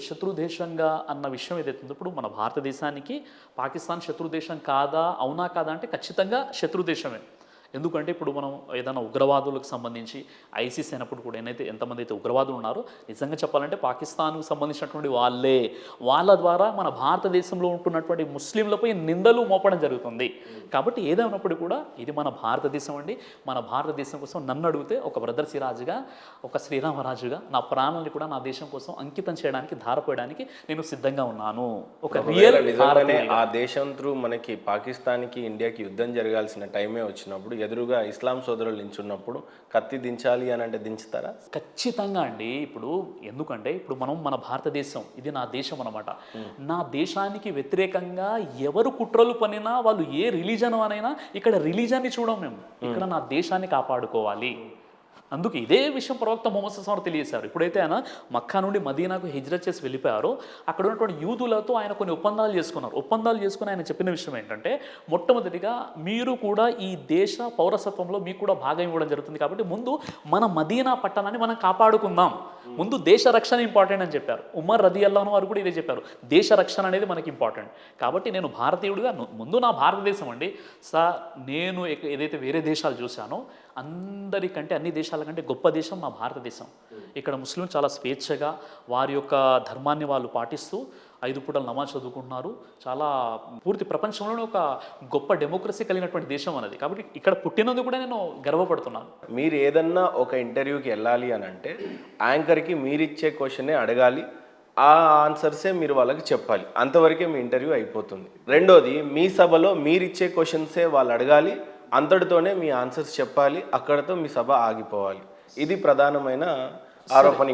శత్రు దేశంగా అన్న విషయం ఏదైతే ఉందో ఇప్పుడు మన భారతదేశానికి పాకిస్తాన్ శత్రు దేశం కాదా అవునా కాదా అంటే ఖచ్చితంగా శత్రు దేశమే. ఎందుకంటే ఇప్పుడు మనం ఏదైనా ఉగ్రవాదులకు సంబంధించి ఐసిస్ అయినప్పుడు కూడా ఎంతమంది అయితే ఉగ్రవాదులు ఉన్నారో నిజంగా చెప్పాలంటే పాకిస్తాన్కు సంబంధించినటువంటి వాళ్ళ ద్వారా మన భారతదేశంలో ఉంటున్నటువంటి ముస్లింలపై నిందలు మోపడం జరుగుతుంది. కాబట్టి ఏదైనప్పుడు కూడా ఇది మన భారతదేశం అండి. మన భారతదేశం కోసం నన్ను అడిగితే ఒక బ్రదర్ సిరాజ్గా, ఒక శ్రీరామరాజుగా నా ప్రాణాన్ని కూడా నా దేశం కోసం అంకితం చేయడానికి, ధారపోయడానికి నేను సిద్ధంగా ఉన్నాను. ఒక రియల్ నిజంగానే ఆ దేశం త్రూ మనకి పాకిస్తాన్కి ఇండియాకి యుద్ధం జరగాల్సిన టైమే వచ్చినప్పుడు ఎదురుగా ఇస్లాం సోదరులు నించున్నప్పుడు కత్తి దించాలి అని అంటే దించుతారా? ఖచ్చితంగా అండి. ఎందుకంటే ఇప్పుడు మనం మన భారతదేశం ఇది నా దేశం అనమాట. నా దేశానికి వ్యతిరేకంగా ఎవరు కుట్రలు పనినా వాళ్ళు ఏ రిలీజన్ అనైనా ఇక్కడ రిలీజన్ని చూడం మేము. ఇక్కడ నా దేశాన్ని కాపాడుకోవాలి. అందుకే ఇదే విషయం ప్రవక్త ముహమ్మద్ సల్లల్లాహు అలైహి వసల్లం తెలియజేశారు. ఎప్పుడైతే ఆయన మక్కా నుండి మదీనాకు హిజ్రత్ చేసి వెళ్ళిపోయారో అక్కడ ఉన్నటువంటి యూదులతో ఆయన కొన్ని ఒప్పందాలు చేసుకుని ఆయన చెప్పిన విషయం ఏంటంటే మొట్టమొదటిగా మీరు కూడా ఈ దేశ పౌరసత్వంలో మీకు కూడా భాగం ఇవ్వడం జరుగుతుంది. కాబట్టి ముందు మన మదీనా పట్టణాన్ని మనం కాపాడుకుందాం. ముందు దేశ రక్షణ ఇంపార్టెంట్ అని చెప్పారు. ఉమర్ రదియల్లాహు అన్హు వారు కూడా ఇదే చెప్పారు. దేశ రక్షణ అనేది మనకి ఇంపార్టెంట్. కాబట్టి నేను భారతీయుడిగా ముందు నా భారతదేశం అండి. నేను ఏదైతే వేరే దేశాలు చూశానో అందరికంటే అన్ని దేశాల కంటే గొప్ప దేశం మా భారతదేశం. ఇక్కడ ముస్లిం చాలా స్వేచ్ఛగా వారి యొక్క ధర్మాన్ని వాళ్ళు పాటిస్తూ 5 పూటలు నమాజ్ చదువుకుంటున్నారు. చాలా పూర్తి ప్రపంచంలోనే ఒక గొప్ప డెమోక్రసీ కలిగినటువంటి దేశం అనేది. కాబట్టి ఇక్కడ పుట్టినందుకు కూడా నేను గర్వపడుతున్నాను. మీరు ఏదన్నా ఒక ఇంటర్వ్యూకి వెళ్ళాలి అని అంటే యాంకర్కి మీరిచ్చే క్వశ్చనే అడగాలి, ఆ ఆన్సర్సే మీరు వాళ్ళకి చెప్పాలి. అంతవరకే మీ ఇంటర్వ్యూ అయిపోతుంది. రెండోది, మీ సభలో మీరిచ్చే క్వశ్చన్సే వాళ్ళు అడగాలి, అంతటితోనే మీ ఆన్సర్స్ చెప్పాలి, అక్కడతో మీ సభ ఆగిపోవాలి. ఇది ప్రధానమైన ఆరోపణ.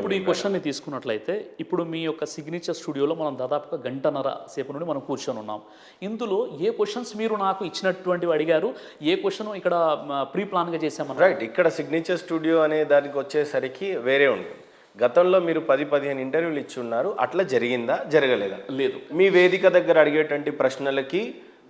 ఇప్పుడు ఈ క్వశ్చన్ని తీసుకున్నట్లయితే ఇప్పుడు మీ యొక్క సిగ్నేచర్ స్టూడియోలో మనం దాదాపుగా గంటన్నర సేపు నుండి మనం కూర్చొని ఉన్నాం. ఇందులో ఏ క్వశ్చన్స్ మీరు నాకు ఇచ్చినటువంటివి అడిగారు, ఏ క్వశ్చన్ ఇక్కడ ప్రీ ప్లాన్గా చేసామన్నారు? రైట్, ఇక్కడ సిగ్నేచర్ స్టూడియో అనే దానికి వచ్చేసరికి వేరే ఉంటుంది. గతంలో మీరు 10-15 ఇంటర్వ్యూలు ఇచ్చి ఉన్నారు. అట్లా జరిగిందా, జరగలేదా? లేదు. మీ వేదిక దగ్గర అడిగేటువంటి ప్రశ్నలకి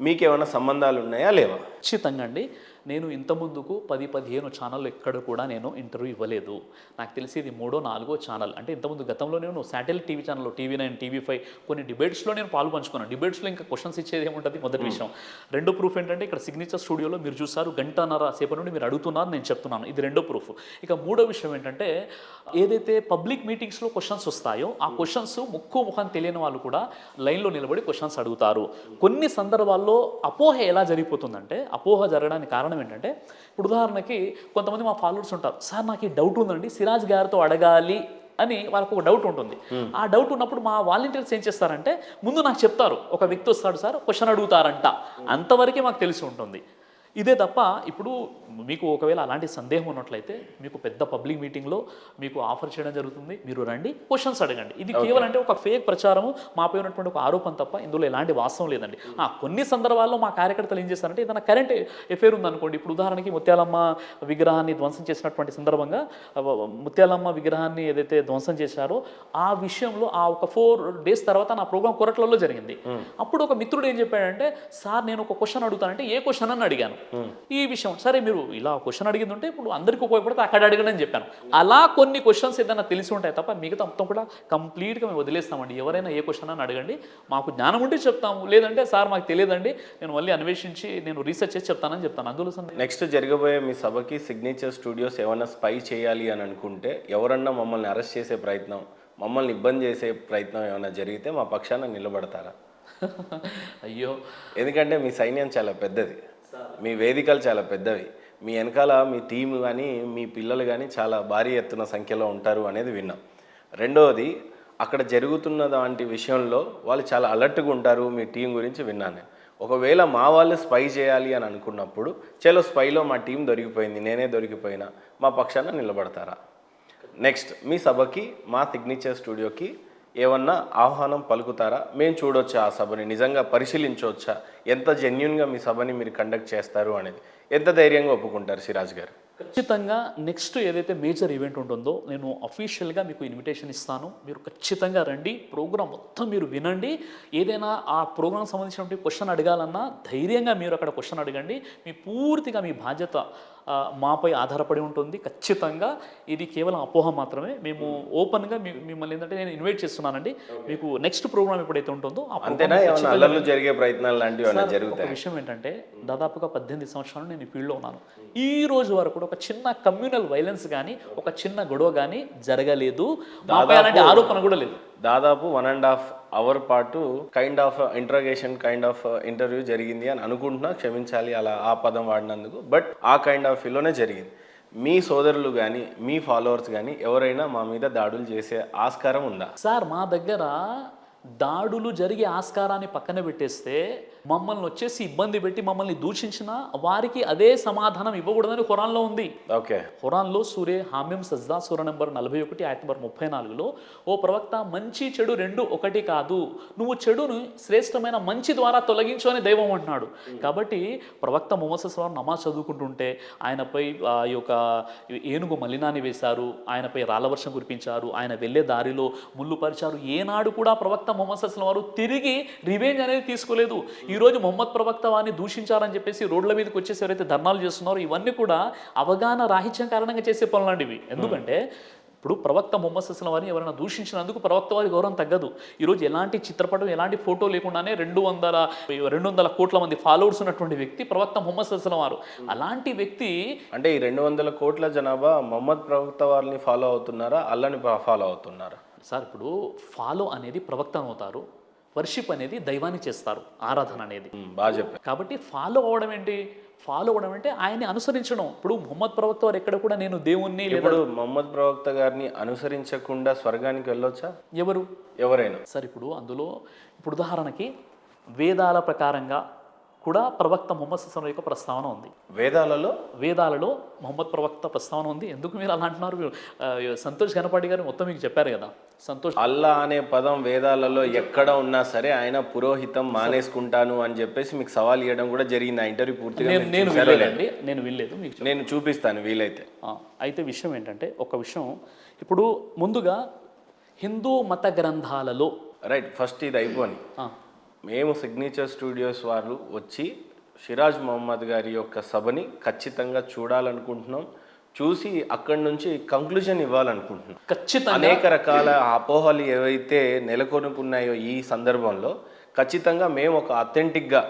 మీకేమైనా సంబంధాలు ఉన్నాయా, లేవా? ఖచ్చితంగా అండి. నేను ఇంతకుముందుకు 10-15 ఛానళ్ళు ఎక్కడ కూడా నేను ఇంటర్వ్యూ ఇవ్వలేదు. నాకు తెలిసి ఇది 3-4 ఛానల్. అంటే ఇంతకుముందు గతంలో నేను శాటిలైట్ టీవీ ఛానల్లో TV9, TV5 కొన్ని డిబేట్స్లో నేను పాలు పంచుకున్నాను. డిబేట్స్లో ఇంకా క్వశ్చన్స్ ఇచ్చేది ఏముంటుంది, మొదటి విషయం. రెండో ప్రూఫ్ ఏంటంటే ఇక్కడ సిగ్నేచర్ స్టూడియోలో మీరు చూసారు గంటన్నర సేపు నుండి మీరు అడుగుతున్నారు, నేను చెప్తున్నాను. ఇది రెండో ప్రూఫ్. ఇక మూడో విషయం ఏంటంటే ఏదైతే పబ్లిక్ మీటింగ్స్లో క్వశ్చన్స్ వస్తాయో ఆ క్వశ్చన్స్ ముఖం తెలియని వాళ్ళు కూడా లైన్లో నిలబడి క్వశ్చన్స్ అడుగుతారు. కొన్ని సందర్భాల్లో అపోహ ఎలా జరిగిపోతుందంటే, అపోహ జరగడానికి కారణం ఏంటంటే ఇప్పుడు ఉదాహరణకి కొంతమంది మా ఫాలోవర్స్ ఉంటారు, సార్ నాకు ఈ డౌట్ ఉందండి సిరాజ్ గారితో అడగాలి అని వాళ్ళకు ఒక డౌట్ ఉంటుంది. ఆ డౌట్ ఉన్నప్పుడు మా వాలంటీర్స్ ఏం చేస్తారంటే ముందు నాకు చెప్తారు, ఒక వ్యక్తి వస్తాడు సార్ క్వశ్చన్ అడుగుతారంట, అంతవరకే మాకు తెలిసి ఉంటుంది. ఇదే తప్ప ఇప్పుడు మీకు ఒకవేళ అలాంటి సందేహం ఉన్నట్లయితే మీకు పెద్ద పబ్లిక్ మీటింగ్లో మీకు ఆఫర్ చేయడం జరుగుతుంది, మీరు రండి క్వశ్చన్స్ అడగండి. ఇది కేవలం అంటే ఒక ఫేక్ ప్రచారము, మాపై ఉన్నటువంటి ఒక ఆరోపణ తప్ప ఇందులో ఎలాంటి వాస్తవం లేదండి. కొన్ని సందర్భాల్లో మా కార్యకర్తలు ఏం చేస్తారంటే ఏదైనా కరెంట్ ఎఫైర్ ఉందనుకోండి, ఇప్పుడు ఉదాహరణకి ముత్యాలమ్మ విగ్రహాన్ని ధ్వంసం చేసినటువంటి సందర్భంగా ముత్యాలమ్మ విగ్రహాన్ని ఏదైతే ధ్వంసం చేశారో ఆ విషయంలో ఆ ఒక 4 days తర్వాత నా ప్రోగ్రామ్ కొరట్లలో జరిగింది. అప్పుడు ఒక మిత్రుడు ఏం చెప్పాడంటే, సార్ నేను ఒక క్వశ్చన్ అడుగుతానంటే ఏ క్వశ్చన్ అని అడిగాను. ఈ విషయం సరే మీరు ఇలా క్వశ్చన్ అడిగింది ఉంటే ఇప్పుడు అందరికీ ఉపయోగపడితే అక్కడ అడగడం అని చెప్పాను. అలా కొన్ని క్వశ్చన్స్ ఏదైనా తెలిసి ఉంటాయి తప్ప మిగతా మొత్తం కూడా కంప్లీట్గా మేము వదిలేస్తామండి. ఎవరైనా ఏ క్వశ్చన్ అని అడగండి, మాకు జ్ఞానం ఉంటే చెప్తాము, లేదంటే సార్ మాకు తెలియదండి నేను మళ్ళీ అన్వేషించి నేను రీసెర్చ్ చేసి చెప్తానని చెప్తాను. అందులో నెక్స్ట్ జరగబోయే మీ సభకి సిగ్నేచర్ స్టూడియోస్ ఏమైనా స్పై చేయాలి అని అనుకుంటే, ఎవరన్నా మమ్మల్ని అరెస్ట్ చేసే ప్రయత్నం, మమ్మల్ని ఇబ్బంది చేసే ప్రయత్నం ఏమైనా జరిగితే మా పక్షాన నిలబడతారా? అయ్యో, ఎందుకంటే మీ సైన్యం చాలా పెద్దది, మీ వేదికలు చాలా పెద్దవి, మీ వెనకాల మీ టీం కానీ మీ పిల్లలు కానీ చాలా భారీ ఎత్తున సంఖ్యలో ఉంటారు అనేది విన్నాం. రెండవది, అక్కడ జరుగుతున్న దాంటి విషయంలో వాళ్ళు చాలా అలర్ట్గా ఉంటారు మీ టీం గురించి విన్నాను. ఒకవేళ మా వాళ్ళు స్పై చేయాలి అని అనుకున్నప్పుడు చలో స్పైలో మా టీం దొరికిపోయింది, నేనే దొరికిపోయినా, మా పక్షాన నిలబడతారా? నెక్స్ట్, మీ సభకి మా సిగ్నేచర్ స్టూడియోకి ఏమన్నా ఆహ్వానం పలుకుతారా? మేము చూడొచ్చా ఆ సభని, నిజంగా పరిశీలించవచ్చా, ఎంత జెన్యున్గా మీ సభని మీరు కండక్ట్ చేస్తారు అనేది, ఎంత ధైర్యంగా ఒప్పుకుంటారు సిరాజ్ గారు? ఖచ్చితంగా నెక్స్ట్ ఏదైతే మేజర్ ఈవెంట్ ఉంటుందో నేను అఫీషియల్గా మీకు ఇన్విటేషన్ ఇస్తాను. మీరు ఖచ్చితంగా రండి, ప్రోగ్రామ్ మొత్తం మీరు వినండి. ఏదైనా ఆ ప్రోగ్రామ్ సంబంధించినటువంటి క్వశ్చన్ అడగాలన్నా ధైర్యంగా మీరు అక్కడ క్వశ్చన్ అడగండి. మీ పూర్తిగా మీ బాధ్యత మాపై ఆధారపడి ఉంటుంది. ఖచ్చితంగా ఇది కేవలం అపోహ మాత్రమే. మేము ఓపెన్గా మిమ్మల్ని ఏంటంటే నేను ఇన్వైట్ చేస్తున్నానండి. మీకు నెక్స్ట్ ప్రోగ్రామ్ ఎప్పుడైతే ఉంటుందో ఆ అంతేనా, ఏమైనా అల్లర్లు జరిగే ప్రయత్నాలు లాంటివి ఏమైనా ఒక జరుగుతాయి? విషయం ఏంటంటే దాదాపుగా 18 సంవత్సరాలు నేను ఈ ఫీల్డ్లో ఉన్నాను. ఈ రోజు వరకు కూడా ఒక చిన్న కమ్యూనల్ వైలెన్స్ కానీ ఒక చిన్న గొడవ కానీ జరగలేదు. మాపై అలాంటి ఆరోపణ కూడా లేదు. దాదాపు 1.5 అవర్ పాటు kind of interrogation kind of interview జరిగింది అని అనుకుంటున్నా, క్షమించాలి అలా ఆ పదం వాడినందుకు. బట్ ఆ కైండ్ ఆఫ్ ఫీల్లోనే జరిగింది. మీ సోదరులు కానీ మీ ఫాలోవర్స్ కానీ ఎవరైనా మా మీద దాడులు చేసే ఆస్కారం ఉందా? సార్ మా దగ్గర దాడులు జరిగే ఆస్కారాన్ని పక్కన పెట్టేస్తే మమ్మల్ని వచ్చేసి ఇబ్బంది పెట్టి మమ్మల్ని దూషించిన వారికి అదే సమాధానం ఇవ్వకూడదని ఖురాన్లో ఉంది. ఓకే, ఖురాన్లో సూరే హామీం సజ్దా సూర నెంబర్ 41 ఆయత్ నెంబర్ 34లో ఓ ప్రవక్త మంచి చెడు రెండు ఒకటి కాదు, నువ్వు చెడును శ్రేష్టమైన మంచి ద్వారా తొలగించు అని దైవం అంటున్నాడు. కాబట్టి ప్రవక్త ముహమ్మద్ సల్లల్లాహు అలైహి వసల్లం నమాజ్ చదువుకుంటుంటే ఆయనపై ఈ యొక్క ఏనుగు మలినాన్ని వేశారు, ఆయనపై రాళ్ళవర్షం కురిపించారు, ఆయన వెళ్ళే దారిలో ముళ్ళు పరిచారు. ఏనాడు కూడా ప్రవక్త ముహమ్మద్ సల్లల్లాహు అలైహి వసల్లం వారు తిరిగి రివెంజ్ అనేది తీసుకోలేదు. ఈరోజు మొహమ్మద్ ప్రవక్త వారిని దూషించారని చెప్పేసి రోడ్ల మీదకి వచ్చేసి ఎవరైతే ధర్నాలు చేస్తున్నారో ఇవన్నీ కూడా అవగాహన రాహిత్యం కారణంగా చేసే పనులాంటివి. ఎందుకంటే ఇప్పుడు ప్రవక్త ముహమ్మద్ సల్లల్లాహు అలైహి వసల్లం వారిని ఎవరైనా దూషించినందుకు ప్రవక్త వారి గౌరవం తగ్గదు. ఈరోజు ఎలాంటి చిత్రపటం ఎలాంటి ఫోటో లేకుండానే 200 కోట్ల మంది ఫాలోవర్స్ ఉన్నటువంటి వ్యక్తి ప్రవక్త ముహమ్మద్ సల్లల్లాహు అలైహి వసల్లం వారు. అలాంటి వ్యక్తి అంటే ఈ 200 కోట్ల జనాభా మొహమ్మద్ ప్రవక్త వారిని ఫాలో అవుతున్నారా, అల్లాని ఫాలో అవుతున్నారా? సార్ ఇప్పుడు ఫాలో అనేది ప్రవక్త అవుతారు, వర్షిప్ అనేది దైవాన్ని చేస్తారు, ఆరాధన అనేది. బాగా చెప్పారు. కాబట్టి ఫాలో అవడం ఏంటి? ఫాలో అవడం అంటే ఆయన్ని అనుసరించడం. ఇప్పుడు ముహమ్మద్ ప్రవక్త వారు ఎక్కడ కూడా నేను దేవుణ్ణి ఇప్పుడు మొహమ్మద్ ప్రవక్త గారిని అనుసరించకుండా స్వర్గానికి వెళ్ళొచ్చా ఎవరైనా? సార్ ఇప్పుడు ఉదాహరణకి వేదాల ప్రకారంగా కూడా ప్రవక్త ముహమ్మద్ సల్లల్లాహు అలైహి వసల్లం యొక్క ప్రస్తావన ఉంది. వేదాలలో ముహమ్మద్ ప్రవక్త ప్రస్తావన ఉంది. ఎందుకు మీరు అలా అంటున్నారు? సంతోష్ గణపాటి గారు మొత్తం మీకు చెప్పారు కదా. సంతోష్ అల్లా అనే పదం వేదాలలో ఎక్కడ ఉన్నా సరే ఆయన పురోహితం మానేసుకుంటాను అని చెప్పేసి మీకు సవాల్ ఇవ్వడం కూడా జరిగింది. ఆ ఇంటర్వ్యూ పూర్తిగా నేను వినలేదు, మీకు నేను చూపిస్తాను వీలైతే. అయితే విషయం ఏంటంటే ఒక విషయం, ఇప్పుడు ముందుగా హిందూ మత గ్రంథాలలో రైట్, ఫస్ట్ ఇది అయిపోని మేము సిగ్నేచర్ స్టూడియోస్ వారు వచ్చి సిరాజ్ మహమ్మద్ గారి యొక్క సభని ఖచ్చితంగా చూడాలనుకుంటున్నాం. చూసి అక్కడి నుంచి కంక్లూజన్ ఇవ్వాలనుకుంటున్నాం. ఖచ్చితంగా అనేక రకాల అపోహలు ఏవైతే నెలకొనుకున్నాయో ఈ సందర్భంలో ఖచ్చితంగా మేము ఒక అథెంటిక్గా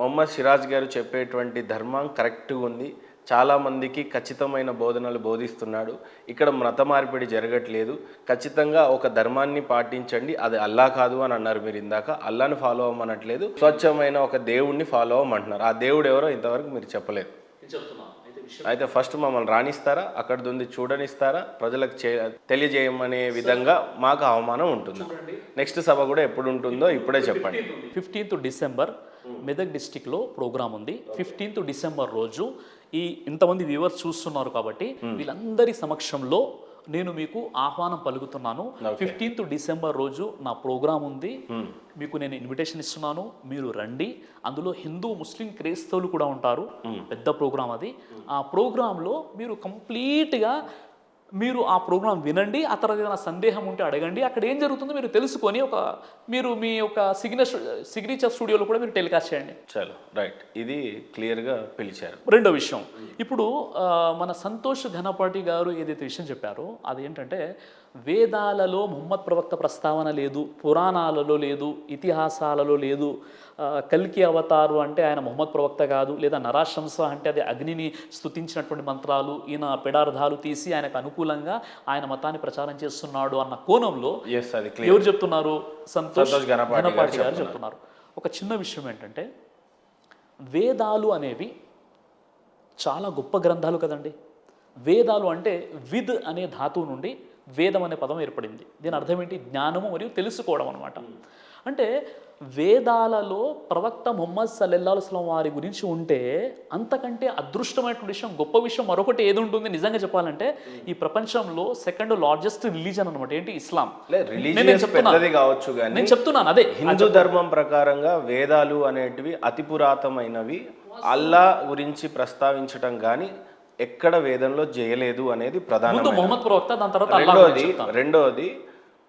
మొహమ్మద్ సిరాజ్ గారు చెప్పేటువంటి ధర్మం కరెక్ట్గా ఉంది, చాలామందికి ఖచ్చితమైన బోధనలు బోధిస్తున్నాడు, ఇక్కడ మత మార్పిడి జరగట్లేదు, ఖచ్చితంగా ఒక ధర్మాన్ని పాటించండి, అది అల్లా కాదు అని అన్నారు మీరు ఇందాక. అల్లాని ఫాలో అవ్వమనట్లేదు, స్వచ్ఛమైన ఒక దేవుణ్ణి ఫాలో అవ్వమంటున్నారు. ఆ దేవుడు ఎవరో ఇంతవరకు మీరు చెప్పలేదు. అయితే ఫస్ట్ మమ్మల్ని రాణిస్తారా, అక్కడ ఉంది చూడనిస్తారా, ప్రజలకు తెలియజేయమనే విధంగా మాకు అవమానం ఉంటుంది. నెక్స్ట్ సభ కూడా ఎప్పుడు ఉంటుందో ఇప్పుడే చెప్పండి. 15th డిసెంబర్ మెదక్ డిస్టిక్లో ప్రోగ్రామ్ ఉంది. 15th డిసెంబర్ రోజు ఇంతమంది వ్యూవర్స్ చూస్తున్నారు కాబట్టి వీళ్ళందరి సమక్షంలో నేను మీకు ఆహ్వానం పలుకుతున్నాను. 15th డిసెంబర్ రోజు నా ప్రోగ్రాం ఉంది, మీకు నేను ఇన్విటేషన్ ఇస్తున్నాను, మీరు రండి. అందులో హిందూ ముస్లిం క్రైస్తవులు కూడా ఉంటారు, పెద్ద ప్రోగ్రాం అది. ఆ ప్రోగ్రాంలో మీరు కంప్లీట్గా మీరు ఆ ప్రోగ్రాం వినండి. ఆ తర్వాత ఏదైనా సందేహం ఉంటే అడగండి. అక్కడ ఏం జరుగుతుందో మీరు తెలుసుకొని మీరు మీ యొక్క సిగ్నేచర్ స్టూడియోలో కూడా మీరు టెలికాస్ట్ చేయండి. చలో రైట్, ఇది క్లియర్గా పిలిచారు. రెండో విషయం, ఇప్పుడు మన సంతోష్ ఘనపాటి గారు ఏదైతే విషయం చెప్పారో అదేంటంటే వేదాలలో ముహమ్మద్ ప్రవక్త ప్రస్తావన లేదు, పురాణాలలో లేదు, ఇతిహాసాలలో లేదు. కల్కి అవతారు అంటే ఆయన ముహమ్మద్ ప్రవక్త కాదు, లేదా నరాశంస అంటే అది అగ్నిని స్తుతించినటువంటి మంత్రాలు, ఈయన పెడార్థాలు తీసి ఆయనకు అనుకూలంగా ఆయన మతాన్ని ప్రచారం చేస్తున్నాడు అన్న కోణంలో ఎవరు చెప్తున్నారు? సంతోష్ ఘనపాటి గారు చెప్తున్నారు. ఒక చిన్న విషయం ఏంటంటే వేదాలు అనేవి చాలా గొప్ప గ్రంథాలు కదండి. వేదాలు అంటే విద్ అనే ధాతువు నుండి వేదం అనే పదం ఏర్పడింది. దీని అర్థం ఏంటి? జ్ఞానము మరియు తెలుసుకోవడం అనమాట. అంటే వేదాలలో ప్రవక్త ముహమ్మద్ సల్లల్లాహు అలైహి వసల్లం వారి గురించి ఉంటే అంతకంటే అదృష్టమైనటువంటి విషయం, గొప్ప విషయం మరొకటి ఏది ఉంటుంది? నిజంగా చెప్పాలంటే ఈ ప్రపంచంలో సెకండ్ లార్జెస్ట్ రిలీజన్ అనమాట. ఏంటి? ఇస్లాం. నేను చెప్తున్నాను అదే హిందూ ధర్మం ప్రకారంగా వేదాలు అనేటివి అతి పురాతనమైనవి. అల్లా గురించి ప్రస్తావించటం కానీ ఎక్కడ వేదంలో చేయలేదు అనేది ముందు ప్రధానమైన. మొహమ్మద్ ప్రవక్త, దాని తర్వాత అల్లాహ్ గురించి చెప్తాను. రెండోది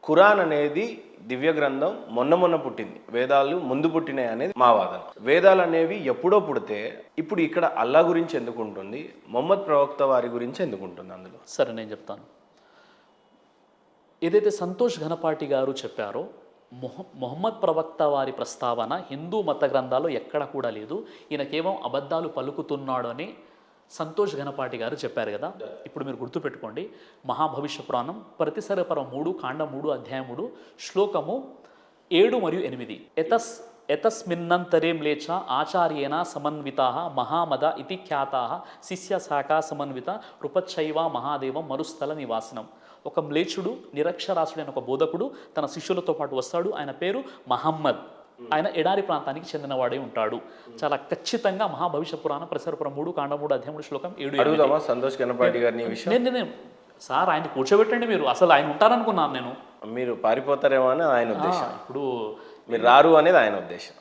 ఖురాన్ అనేది దివ్య గ్రంథం మొన్న పుట్టింది, వేదాలు ముందు పుట్టినాయి అనేది మా వాదన. వేదాలు అనేవి ఎప్పుడో పుడితే ఇప్పుడు ఇక్కడ అల్లా గురించి ఎందుకు ఉంటుంది, మొహమ్మద్ ప్రవక్త వారి గురించి ఎందుకు ఉంటుంది అందులో? సరే, నేను చెప్తాను. ఏదైతే సంతోష్ ఘనపాటి గారు చెప్పారో మొహమ్మద్ ప్రవక్త వారి ప్రస్తావన హిందూ మత గ్రంథాల్లో ఎక్కడ కూడా లేదు, ఈయన కేవలం అబద్ధాలు పలుకుతున్నాడు అని సంతోష్ ఘనపాటి గారు చెప్పారు కదా. ఇప్పుడు మీరు గుర్తుపెట్టుకోండి, మహాభవిష్య పురాణం ప్రతిసరపరం 3 కాండం 3 అధ్యాయం 3 శ్లోకము 7 మరియు 8. ఎతస్మిన్నంతరేం లేచ ఆచార్యేన సమన్వితా మహామద ఇతి ఖ్యాతా శిష్య శాఖా సమన్విత రూపచ్చైవ మహాదేవం మరుస్థల నివాసనం. ఒక మ్లేచ్చుడు నిరక్షరాసుడైన ఒక బోధకుడు తన శిష్యులతో పాటు వస్తాడు. ఆయన పేరు మహమ్మద్. ఆయన ఎడారి ప్రాంతానికి చెందినవాడే ఉంటాడు. చాలా ఖచ్చితంగా మహాభవిష్య పురాణం ప్రసరపురం 3 కాండం 3 అధ్యాయం 3 శ్లోకం 7. అడుగుదామా సంతోష్ ఘనపాటి గారిని విషయం? నేను సార్ ఆయన కూర్చోబెట్టండి, మీరు అసలు ఆయన ఉంటారనుకున్నాను నేను. మీరు పారిపోతారేమో అని ఆయన ఉద్దేశం, ఇప్పుడు మీరు రారు అనేది ఆయన ఉద్దేశం.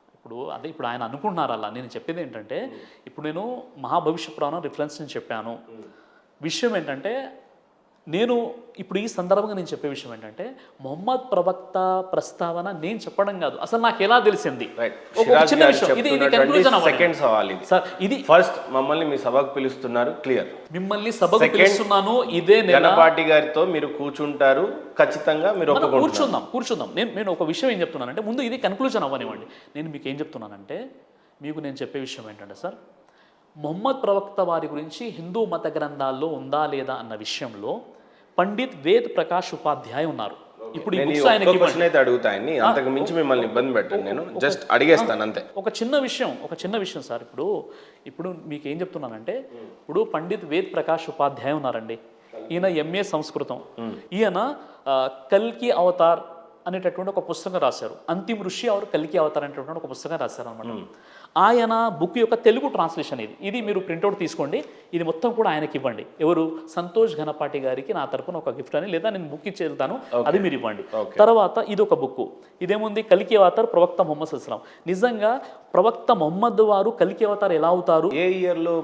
ఇప్పుడు ఆయన అనుకుంటున్నారు అలా. నేను చెప్పేది ఏంటంటే, ఇప్పుడు నేను మహాభవిష్య పురాణం రిఫరెన్స్ నేను చెప్పాను. విషయం ఏంటంటే, నేను ఇప్పుడు ఈ సందర్భంగా నేను చెప్పే విషయం ఏంటంటే, మొహమ్మద్ ప్రవక్త ప్రస్తావన నేను చెప్పడం కాదు, అసలు నాకు ఎలా తెలిసింది. ఒక చిన్న విషయం, ఇది కన్క్లూజన్ అవ్వాలి సార్. ఇది ఫస్ట్ మమ్మల్ని మీ సభకు పిలుస్తున్నారు, క్లియర్. మిమ్మల్ని సభకు పిలుస్తున్నాను. ఇదే ఘనపాటి గారితో మీరు కూర్చుంటారు, ఖచ్చితంగా మీరు కూర్చుందాం. నేను ఒక విషయం ఏం చెప్తున్నానంటే, ముందు ఇది కన్క్లూజన్ అవ్వనివ్వండి. నేను మీకు ఏం చెప్తున్నానంటే, మీకు నేను చెప్పే విషయం ఏంటంటే సార్, మొహమ్మద్ ప్రవక్త వారి గురించి హిందూ మత గ్రంథాల్లో ఉందా లేదా అన్న విషయంలో పండిత్ వేద్ ప్రకాష్ ఉపాధ్యాయ ఉన్నారు. ఇప్పుడు అయితే అడుగుతాయని అంతకు మించి మిమ్మల్ని ఇబ్బంది పెట్టండి, నేను జస్ట్ అడిగేస్తాను అంతే. ఒక చిన్న విషయం సార్. ఇప్పుడు మీకు ఏం చెప్తున్నానంటే, ఇప్పుడు పండిత్ వేద్ ప్రకాష్ ఉపాధ్యాయ ఉన్నారండి. ఈయన MA సంస్కృతం. ఈయన కల్కి అవతార్ అనేటటువంటి ఒక పుస్తకం రాశారు. అంతిమ ఋషి ఆర్ కల్కి అవతార్ అనేటటువంటి ఒక పుస్తకం రాశారు అనమాట. ఆయన బుక్ యొక్క తెలుగు ట్రాన్స్లేషన్ ఇది మీరు ప్రింట్అవుట్ తీసుకోండి. ఇది మొత్తం కూడా ఆయనకి ఇవ్వండి. ఎవరు? సంతోష్ ఘనపాటి గారికి నా తరపున ఒక గిఫ్ట్ అని, లేదా నేను బుక్ ఇచ్చి వెళ్తాను, అది మీరు ఇవ్వండి. తర్వాత ఇది ఒక బుక్. ఇదేముంది? కల్కి అవతార్ ప్రవక్త మొహమ్మద్ సల్లాం. నిజంగా ప్రవక్త మొహమ్మద్ వారు కల్కి అవతార్ ఎలా అవుతారు? ఏ ఇయర్ లో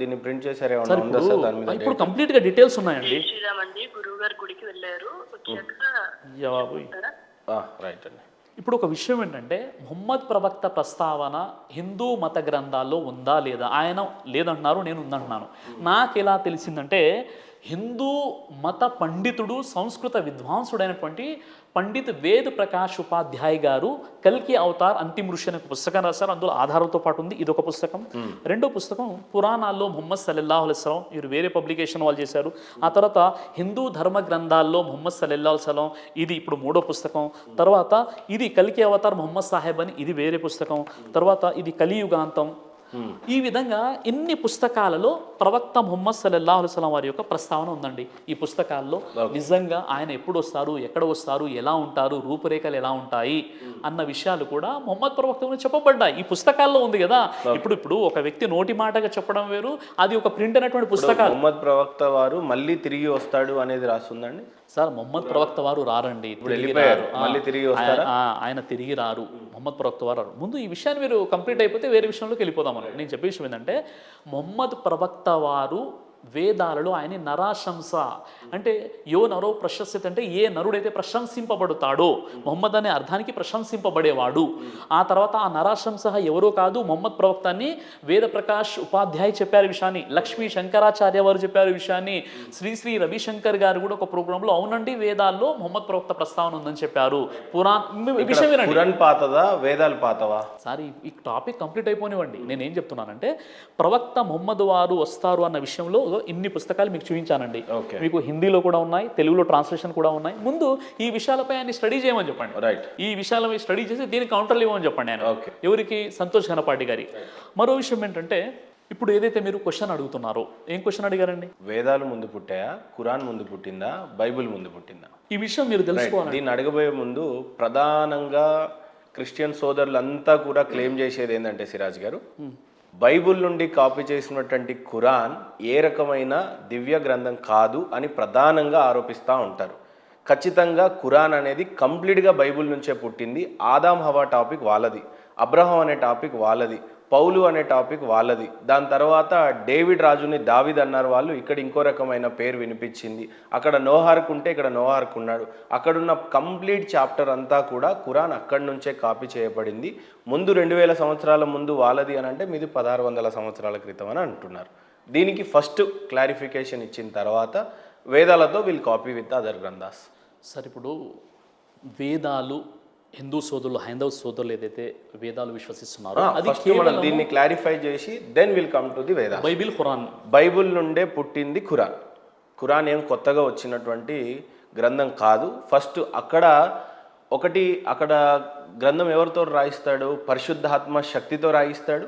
దీన్ని ప్రింట్ చేశారు? ఇప్పుడు కంప్లీట్ గా డీటెయిల్స్ ఉన్నాయండి. ఇప్పుడు ఒక విషయం ఏంటంటే, మొహమ్మద్ ప్రవక్త ప్రస్తావన హిందూ మత గ్రంథాల్లో ఉందా లేదా? ఆయన లేదంటున్నారు, నేను ఉందంటున్నాను. నాకు ఎలా తెలిసిందంటే, హిందూ మత పండితుడు సంస్కృత విద్వాంసుడైనటువంటి పండిత్ వేద్ ప్రకాష్ ఉపాధ్యాయ్ గారు కల్కి అవతార్ అంతిమ ఋషి అనే పుస్తకం రాశారు. అందులో ఆధారాలతో పాటు ఉంది. ఇదొక పుస్తకం. రెండో పుస్తకం పురాణాల్లో ముహమ్మద్ సల్లల్లాహు అలైహి వసల్లం, ఇవి వేరే పబ్లికేషన్ వాళ్ళు చేశారు. ఆ తర్వాత హిందూ ధర్మ గ్రంథాల్లో ముహమ్మద్ సల్లల్లాహు అలైహి వసల్లం, ఇది ఇప్పుడు మూడో పుస్తకం. తర్వాత ఇది కల్కి అవతార్ ముహమ్మద్ సాహెబ్ అని, ఇది వేరే పుస్తకం. తర్వాత ఇది కలియుగాంతం. ఈ విధంగా ఇన్ని పుస్తకాలలో ప్రవక్త ముహమ్మద్ సల్లల్లాహు అలైహి వసల్లం వారి యొక్క ప్రస్తావన ఉందండి. ఈ పుస్తకాల్లో నిజంగా ఆయన ఎప్పుడు వస్తారు, ఎక్కడ వస్తారు, ఎలా ఉంటారు, రూపురేఖలు ఎలా ఉంటాయి అన్న విషయాలు కూడా మొహమ్మద్ ప్రవక్త గురించి చెప్పబడ్డాయి. ఈ పుస్తకాల్లో ఉంది కదా. ఇప్పుడు ఒక వ్యక్తి నోటి మాటగా చెప్పడం వేరు, అది ఒక ప్రింట్ అయినటువంటి పుస్తకాలు. మొహమ్మద్ ప్రవక్త వారు మళ్ళీ తిరిగి వస్తాడు అనేది రాస్తుందండి సార్. మొహమ్మద్ ప్రవక్త వారు రారండి, ఆయన తిరిగి రారు. మొహమ్మద్ ప్రవక్త వారు రారు. ముందు ఈ విషయాన్ని మీరు కంప్లీట్ అయిపోతే వేరే విషయంలోకి వెళ్ళిపోదాం. నేను చెప్పే విషయం ఏంటంటే, మొహమ్మద్ ప్రవక్త వారు వేదాలలో ఆయన నరాశంస అంటే యో నరో ప్రశస్యత అంటే ఏ నరుడైతే ప్రశంసింపబడతాడో, మొహమ్మద్ అనే అర్థానికి ప్రశంసింపబడేవాడు. ఆ తర్వాత ఆ నరాశంస ఎవరో కాదు, మొహమ్మద్ ప్రవక్తాన్ని వేద ప్రకాష్ ఉపాధ్యాయ చెప్పారు విషయాన్ని, లక్ష్మీ శంకరాచార్య వారు చెప్పారు విషయాన్ని, శ్రీ రవిశంకర్ గారు కూడా ఒక ప్రోగ్రాంలో అవునండి వేదాల్లో మొహమ్మద్ ప్రవక్త ప్రస్తావన ఉందని చెప్పారు. పురాణం పాతదా వేదాలు పాతవా? సార్ ఈ టాపిక్ కంప్లీట్ అయిపోనివ్వండి. నేనేం చెప్తున్నానంటే, ప్రవక్త మొహమ్మద్ వారు వస్తారు అన్న విషయంలో ఇన్ని పుస్తకాలు మీకు చూపించానండి. మీకు హిందీలో కూడా ఉన్నాయి, తెలుగులో ట్రాన్స్లేషన్ కూడా ఉన్నాయి. ముందు ఈ విషయాలపై ఆయన స్టడీ చేయమని చెప్పండి. ఈ విషయాలపై స్టడీ చేసి దీనికి కౌంటర్లు ఇవ్వమని చెప్పండి ఆయన. ఎవరికి? సంతోష్ ఘనపాటి గారి. మరో విషయం ఏంటంటే, ఇప్పుడు ఏదైతే మీరు క్వశ్చన్ అడుగుతున్నారో, ఏం క్వశ్చన్ అడిగారండి? వేదాలు ముందు పుట్టాయా, ఖురాన్ ముందు పుట్టిందా, బైబిల్ ముందు పుట్టిందా? ఈ విషయం మీరు తెలుసుకోవాలి. దీన్ని అడగబోయే ముందు ప్రధానంగా క్రిస్టియన్ సోదరులంతా కూడా క్లెయిమ్ చేసేది ఏంటంటే, సిరాజ్ గారు, బైబుల్ నుండి కాపీ చేసినటువంటి ఖురాన్ ఏ రకమైన దివ్య గ్రంథం కాదు అని ప్రధానంగా ఆరోపిస్తూ ఉంటారు. ఖచ్చితంగా ఖురాన్ అనేది కంప్లీట్గా బైబుల్ నుంచే పుట్టింది. ఆదాం హవా టాపిక్ వాళ్ళది, అబ్రహాం అనే టాపిక్ వాళ్ళది, పౌలు అనే టాపిక్ వాళ్ళది. దాని తర్వాత డేవిడ్ రాజుని దావీద్ అన్నారు వాళ్ళు. ఇక్కడ ఇంకో రకమైన పేరు వినిపించింది. అక్కడ నోహార్క్ ఉంటే ఇక్కడ నోహార్క్ ఉన్నాడు. అక్కడున్న కంప్లీట్ చాప్టర్ అంతా కూడా ఖురాన్ అక్కడి నుంచే కాపీ చేయబడింది. ముందు 2000 సంవత్సరాల ముందు వాళ్ళది అని అంటే మీది 1600 సంవత్సరాల క్రితం అని అంటున్నారు. దీనికి ఫస్ట్ క్లారిఫికేషన్ ఇచ్చిన తర్వాత వేదాలతో వీల్ కాపీ విత్ అదర్ గ్రంథాస్. సార్ ఇప్పుడు వేదాలు హిందూ సోదరులు హైందవ సోదరులు ఏదైతే వేదాలు విశ్వసిస్తున్నారో అది ఫస్ట్ మనం దీన్ని క్లారిఫై చేసి then will come to the Veda. Bible Quran, Bible నుండే పుట్టింది ఖురాన్. ఖురాన్ ఏం కొత్తగా వచ్చినటువంటి గ్రంథం కాదు. ఫస్ట్ అక్కడ గ్రంథం ఎవరితో రాయిస్తాడు? పరిశుద్ధాత్మ శక్తితో రాయిస్తాడు,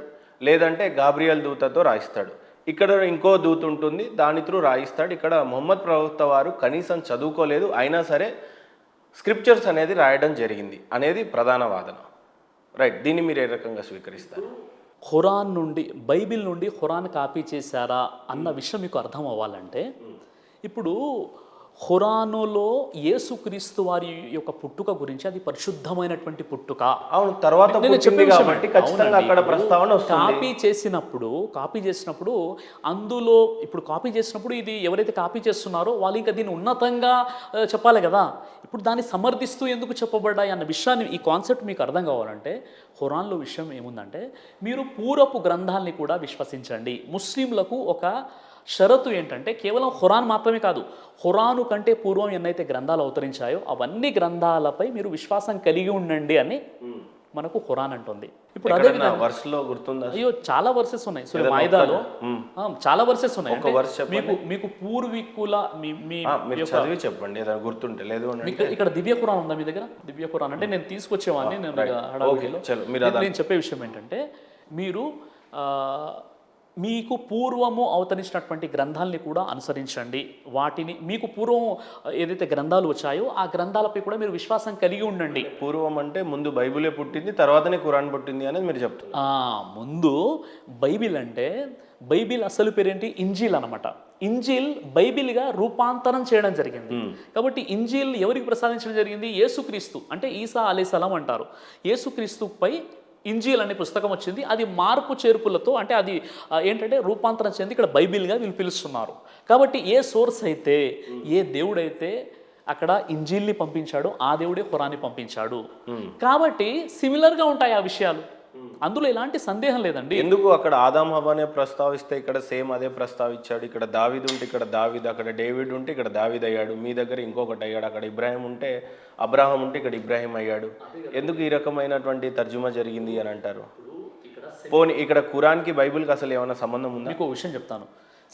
లేదంటే గాబ్రియల్ దూతతో రాయిస్తాడు. ఇక్కడ ఇంకో దూత ఉంటుంది, దాని త్రూ రాయిస్తాడు. ఇక్కడ మొహమ్మద్ ప్రవక్త వారు కనీసం చదువుకోలేదు, అయినా సరే స్క్రిప్చర్స్ అనేది రాయడం జరిగింది అనేది ప్రధాన వాదన. రైట్, దీన్ని మీరు ఏ రకంగా స్వీకరిస్తారు? ఖురాన్ నుండి, బైబిల్ నుండి ఖురాన్ కాపీ చేశారా అన్న విషయం మీకు అర్థం అవ్వాలంటే, ఇప్పుడు ఖురానులో యేసుక్రీస్తు వారి యొక్క పుట్టుక గురించి అది పరిశుద్ధమైనటువంటి పుట్టుక. అవును, తర్వాత పుట్టింది కాబట్టి ఖచ్చితంగా అక్కడ ప్రస్తావన వస్తుంది. కాపీ చేసినప్పుడు అందులో ఇప్పుడు కాపీ చేసినప్పుడు ఇది ఎవరైతే కాపీ చేస్తున్నారో వాళ్ళు ఇంకా దీన్ని ఉన్నతంగా చెప్పాలి కదా. ఇప్పుడు దాన్ని సమర్థిస్తూ ఎందుకు చెప్పబడ్డాయి అన్న విషయాన్ని, ఈ కాన్సెప్ట్ మీకు అర్థం కావాలంటే ఖురాన్లో విషయం ఏముందంటే, మీరు పూర్వపు గ్రంథాలని కూడా విశ్వసించండి. ముస్లింలకు ఒక షరతు ఏంటంటే కేవలం ఖురాన్ మాత్రమే కాదు, ఖురాను కంటే పూర్వం ఎన్నైతే గ్రంథాలు అవతరించాయో అవన్నీ గ్రంథాలపై మీరు విశ్వాసం కలిగి ఉండండి అని మనకు ఖురాన్ అంటుంది. ఇప్పుడు అదే వర్స్లో గుర్తుందా? అయ్యో చాలా వర్సెస్ ఉన్నాయి. సో మాయిదాలో చాలా వర్సెస్ ఉన్నాయి. మీకు పూర్వీకుల చదివి చెప్పండి ఏదైనా గుర్తుంటే. లేదు ఇక్కడ దివ్య ఖురాన్ ఉందా మీ దగ్గర? దివ్య ఖురాన్ అంటే నేను తీసుకొచ్చేవాడిని. నేను చెప్పే విషయం ఏంటంటే, మీరు మీకు పూర్వము అవతరించినటువంటి గ్రంథాలని కూడా అనుసరించండి. వాటిని మీకు పూర్వం ఏదైతే గ్రంథాలు వచ్చాయో ఆ గ్రంథాలపై కూడా మీరు విశ్వాసం కలిగి ఉండండి. పూర్వం అంటే ముందు బైబిలే పుట్టింది, తర్వాతనే ఖురాన్ పుట్టింది అనేది మీరు చెప్తారు. ముందు బైబిల్ అంటే, బైబిల్ అసలు పేరేంటి? ఇంజీల్ అనమాట. ఇంజీల్ బైబిల్గా రూపాంతరం చేయడం జరిగింది. కాబట్టి ఇంజీల్ ఎవరికి ప్రసాదించడం జరిగింది? యేసుక్రీస్తు, అంటే ఈసా అలైహిస్సలాం అంటారు. యేసుక్రీస్తుపై ఇంజీల్ అనే పుస్తకం వచ్చింది. అది మార్పు చేర్పులతో, అంటే అది ఏంటంటే రూపాంతరం చెంది ఇక్కడ బైబిల్గా వీళ్ళు పిలుస్తున్నారు. కాబట్టి ఏ సోర్స్ అయితే, ఏ దేవుడైతే అక్కడ ఇంజీల్ని పంపించాడో ఆ దేవుడే ఖురాన్ని పంపించాడు. కాబట్టి సిమిలర్గా ఉంటాయి ఆ విషయాలు, అందులో ఎలాంటి సందేహం లేదండి. ఎందుకు అక్కడ ఆదాం హవ్వనే ప్రస్తావిస్తే ఇక్కడ సేమ్ అదే ప్రస్తావించాడు. ఇక్కడ దావీద్ ఉంటే ఇక్కడ దావీద్, అక్కడ డేవిడ్ ఉంటే ఇక్కడ దావీద్ అయ్యాడు, మీ దగ్గర ఇంకొకటి అయ్యాడు. అక్కడ ఇబ్రాహిం ఉంటే అబ్రాహం ఉంటే ఇక్కడ ఇబ్రాహిం అయ్యాడు. ఎందుకు ఈ రకమైనటువంటి తర్జుమా జరిగింది అని అంటారు? పోనీ ఇక్కడ ఖురాన్కి బైబిల్కి అసలు ఏమైనా సంబంధం ఉందా? మీకు విషయం చెప్తాను.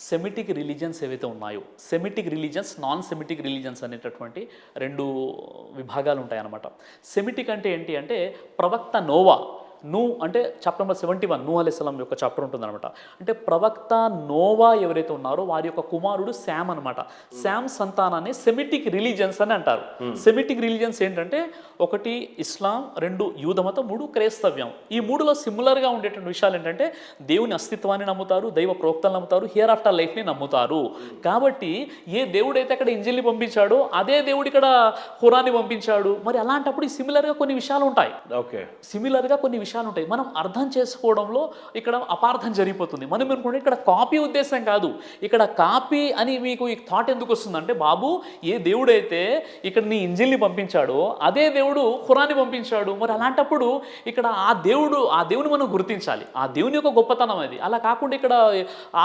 సెమిటిక్ రిలీజియన్స్ ఏవైతే ఉన్నాయో, Semitic religions, non Semitic religions అనేటటువంటి రెండు విభాగాలు ఉంటాయన్నమాట. సెమిటిక్ అంటే ఏంటి అంటే, ప్రవక్త నోవా, అంటే చాప్టర్ నెంబర్ 71 నూహ్ అలైహిస్సలాం యొక్క చాప్టర్ ఉంటుంది అనమాట. అంటే ప్రవక్త నోవా ఎవరైతే ఉన్నారో వారి యొక్క కుమారుడు శామ్ అనమాట. శామ్ సంతానాన్ని సెమిటిక్ రిలీజియన్స్ అని అంటారు. సెమిటిక్ రిలీజియన్స్ ఏంటంటే, 1 ఇస్లాం, 2 యూదమతం, 3 క్రైస్తవ్యం. ఈ 3లో సిమిలర్గా ఉండేటువంటి విషయాలు ఏంటంటే, దేవుని అస్తిత్వాన్ని నమ్ముతారు, దైవ ప్రవక్తలు నమ్ముతారు, హియర్ ఆఫ్టర్ లైఫ్ని నమ్ముతారు. కాబట్టి ఏ దేవుడైతే అక్కడ ఇంజిల్ని పంపించాడో అదే దేవుడు ఇక్కడ ఖురాన్ని పంపించాడు. మరి అలాంటప్పుడు సిమిలర్గా కొన్ని విషయాలు ఉంటాయి. సిమిలర్గా కొన్ని విషయాలు ఉంటాయి. మనం అర్థం చేసుకోవడంలో ఇక్కడ అపార్థం జరిగిపోతుంది. మనం అనుకుంటే ఇక్కడ కాపీ ఉద్దేశం కాదు. ఇక్కడ కాపీ అని మీకు ఈ థాట్ ఎందుకు వస్తుందంటే, బాబు ఏ దేవుడైతే ఇక్కడ నీ ఇంజిల్ని పంపించాడో అదే దేవుడు ఖురాన్ని పంపించాడు. మరి అలాంటప్పుడు ఇక్కడ ఆ దేవుని మనం గుర్తించాలి. ఆ దేవుని యొక్క గొప్పతనం అది. అలా కాకుండా ఇక్కడ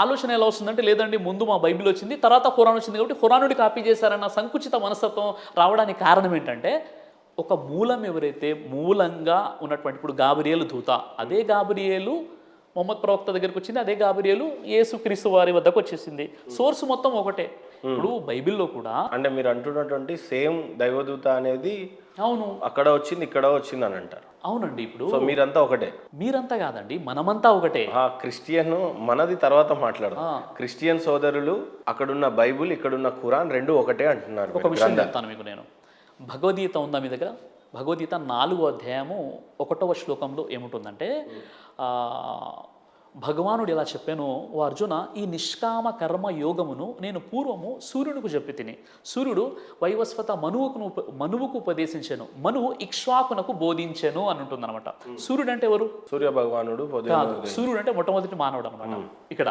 ఆలోచన ఎలా వస్తుందంటే, లేదండి ముందు మా బైబిల్ వచ్చింది, తర్వాత ఖురాన్ వచ్చింది కాబట్టి ఖురానుడి కాపీ చేశారన్న సంకుచిత మనస్తత్వం రావడానికి కారణం ఏంటంటే, ఒక మూలం ఎవరైతే మూలంగా ఉన్నటువంటి, ఇప్పుడు గాబ్రియేలు దూత, అదే గాబ్రియేలు మొహమ్మద్ ప్రవక్త దగ్గరికి వచ్చింది, అదే గాబ్రియేలు యేసుక్రీస్తు వారి వద్దకు వచ్చేసింది. సోర్స్ మొత్తం ఒకటే. ఇప్పుడు బైబిల్లో కూడా అంటే మీరు అంటున్నటువంటి సేమ్ దైవదూత అనేది అవును అక్కడ వచ్చింది ఇక్కడ వచ్చింది అని అంటారు. అవునండి. ఇప్పుడు మీరంతా ఒకటే. మీరంతా కాదండి, మనమంతా ఒకటే. క్రిస్టియన్ మనది తర్వాత మాట్లాడదాం. క్రిస్టియన్ సోదరులు అక్కడున్న బైబుల్ ఇక్కడున్న ఖురాన్ రెండు ఒకటే అంటున్నారు. ఒక విషయం చెప్తాను మీకు నేను. భగవద్గీత ఉందా మీ దగ్గర? భగవద్గీత 4వ అధ్యాయము 1వ శ్లోకంలో ఏముంటుందంటే, భగవానుడు ఇలా చెప్పాను, ఓ అర్జున, ఈ నిష్కామ కర్మ యోగమును నేను పూర్వము సూర్యునికి చెప్పి తిని, సూర్యుడు వైవస్వత మనువుకు ఉపదేశించాను, మనువు ఇక్ష్వాకునకు బోధించాను అని ఉంటుంది అనమాట. సూర్యుడు అంటే ఎవరు? సూర్య భగవానుడు కాదు, సూర్యుడు అంటే మొట్టమొదటి మానవుడు అనమాట. ఇక్కడ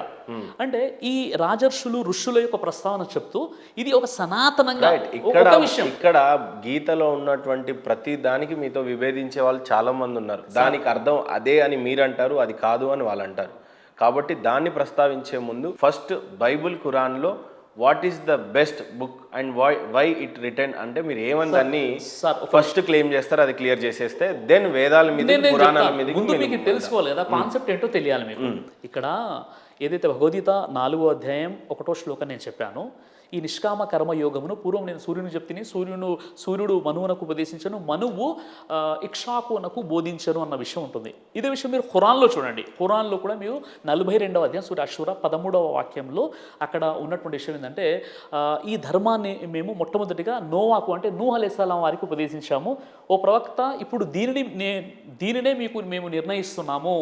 అంటే ఈ రాజర్షులు ఋషుల యొక్క ప్రస్తావన చెప్తూ ఇది ఒక సనాతనంగా ఒక విషయం. ఇక్కడ గీతలో ఉన్నటువంటి ప్రతి దానికి మీతో విభేదించే వాళ్ళు చాలా మంది ఉన్నారు. దానికి అర్థం అదే అని మీరు అంటారు, అది కాదు అని వాళ్ళు అంటారు. కాబట్టి దాన్ని ప్రస్తావించే ముందు ఫస్ట్ బైబుల్ ఖురాన్లో what is the best book and why it return అంటే మీరు ఏమని దాన్ని ఫస్ట్ క్లెయిమ్ చేస్తారు, అది క్లియర్ చేసేస్తే దెన్ వేదాల మీద పురాణాల మీద ముందు మీకు తెలుసుకోవాలి కదా, కాన్సెప్ట్ ఏంటో తెలియాలి మీకు. ఇక్కడ ఏదైతే భగవద్గీత 4వ అధ్యాయం 1వ శ్లోకం నేను చెప్పాను, ఈ నిష్కామ కర్మయోగమును పూర్వం నేను సూర్యుని చెప్తిని, సూర్యుడు మనువునకు ఉపదేశించను, మనువు ఇక్ష్వాకునకు బోధించను అన్న విషయం ఉంటుంది. ఇదే విషయం మీరు ఖురాన్లో చూడండి. ఖురాన్లో కూడా మీరు 42వ అధ్యాయం సూర అషూరా 13వ వాక్యంలో అక్కడ ఉన్నటువంటి విషయం ఏంటంటే, ఈ ధర్మాన్ని మేము మొట్టమొదటిగా నోవాకు అంటే నూహ్ అలైహిస్సలాం వారికి ఉపదేశించాము. ఓ ప్రవక్త, ఇప్పుడు దీనినే మేము నిర్ణయిస్తున్నాము.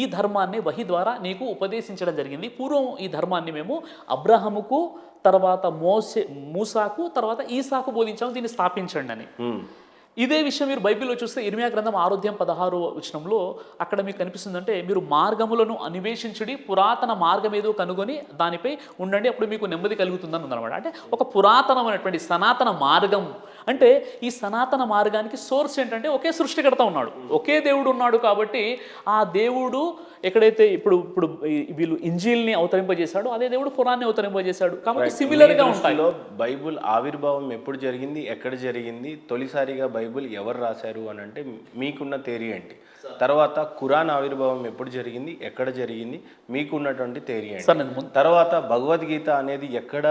ఈ ధర్మాన్ని వహీ ద్వారా నీకు ఉపదేశించడం జరిగింది. పూర్వం ఈ ధర్మాన్ని మేము అబ్రహముకు, తర్వాత మూసాకు, తర్వాత ఈసాకు బోధించాము, దీన్ని స్థాపించండి అని. ఇదే విషయం మీరు బైబిల్లో చూస్తే ఇర్మియా గ్రంథం 6వ వచనంలో అక్కడ మీకు కనిపిస్తుందంటే, మీరు మార్గములను అన్వేషించుడి, పురాతన మార్గం ఏదో కనుగొని దానిపై ఉండండి, అప్పుడు మీకు నెమ్మది కలుగుతుందని ఉందన్నమాట. అంటే ఒక పురాతనమైనటువంటి సనాతన మార్గం. అంటే ఈ సనాతన మార్గానికి సోర్స్ ఏంటంటే ఒకే సృష్టికర్త ఉన్నాడు, ఒకే దేవుడు ఉన్నాడు. కాబట్టి ఆ దేవుడు ఎక్కడైతే ఇప్పుడు వీళ్ళు ఇంజీల్ని అవతరింపజేశాడు, అదే దేవుడు ఖురాన్ని అవతరింపజేశాడు. కాబట్టి సిమిలర్గా ఉంటాయి. బైబుల్ ఆవిర్భావం ఎప్పుడు జరిగింది, ఎక్కడ జరిగింది, తొలిసారిగా బైబుల్ ఎవరు రాశారు అని అంటే మీకున్న థియరీ ఏంటి? తర్వాత ఖురాన్ ఆవిర్భావం ఎప్పుడు జరిగింది, ఎక్కడ జరిగింది, మీకున్నటువంటి థియరీ ఏంటి? తర్వాత భగవద్గీత అనేది ఎక్కడ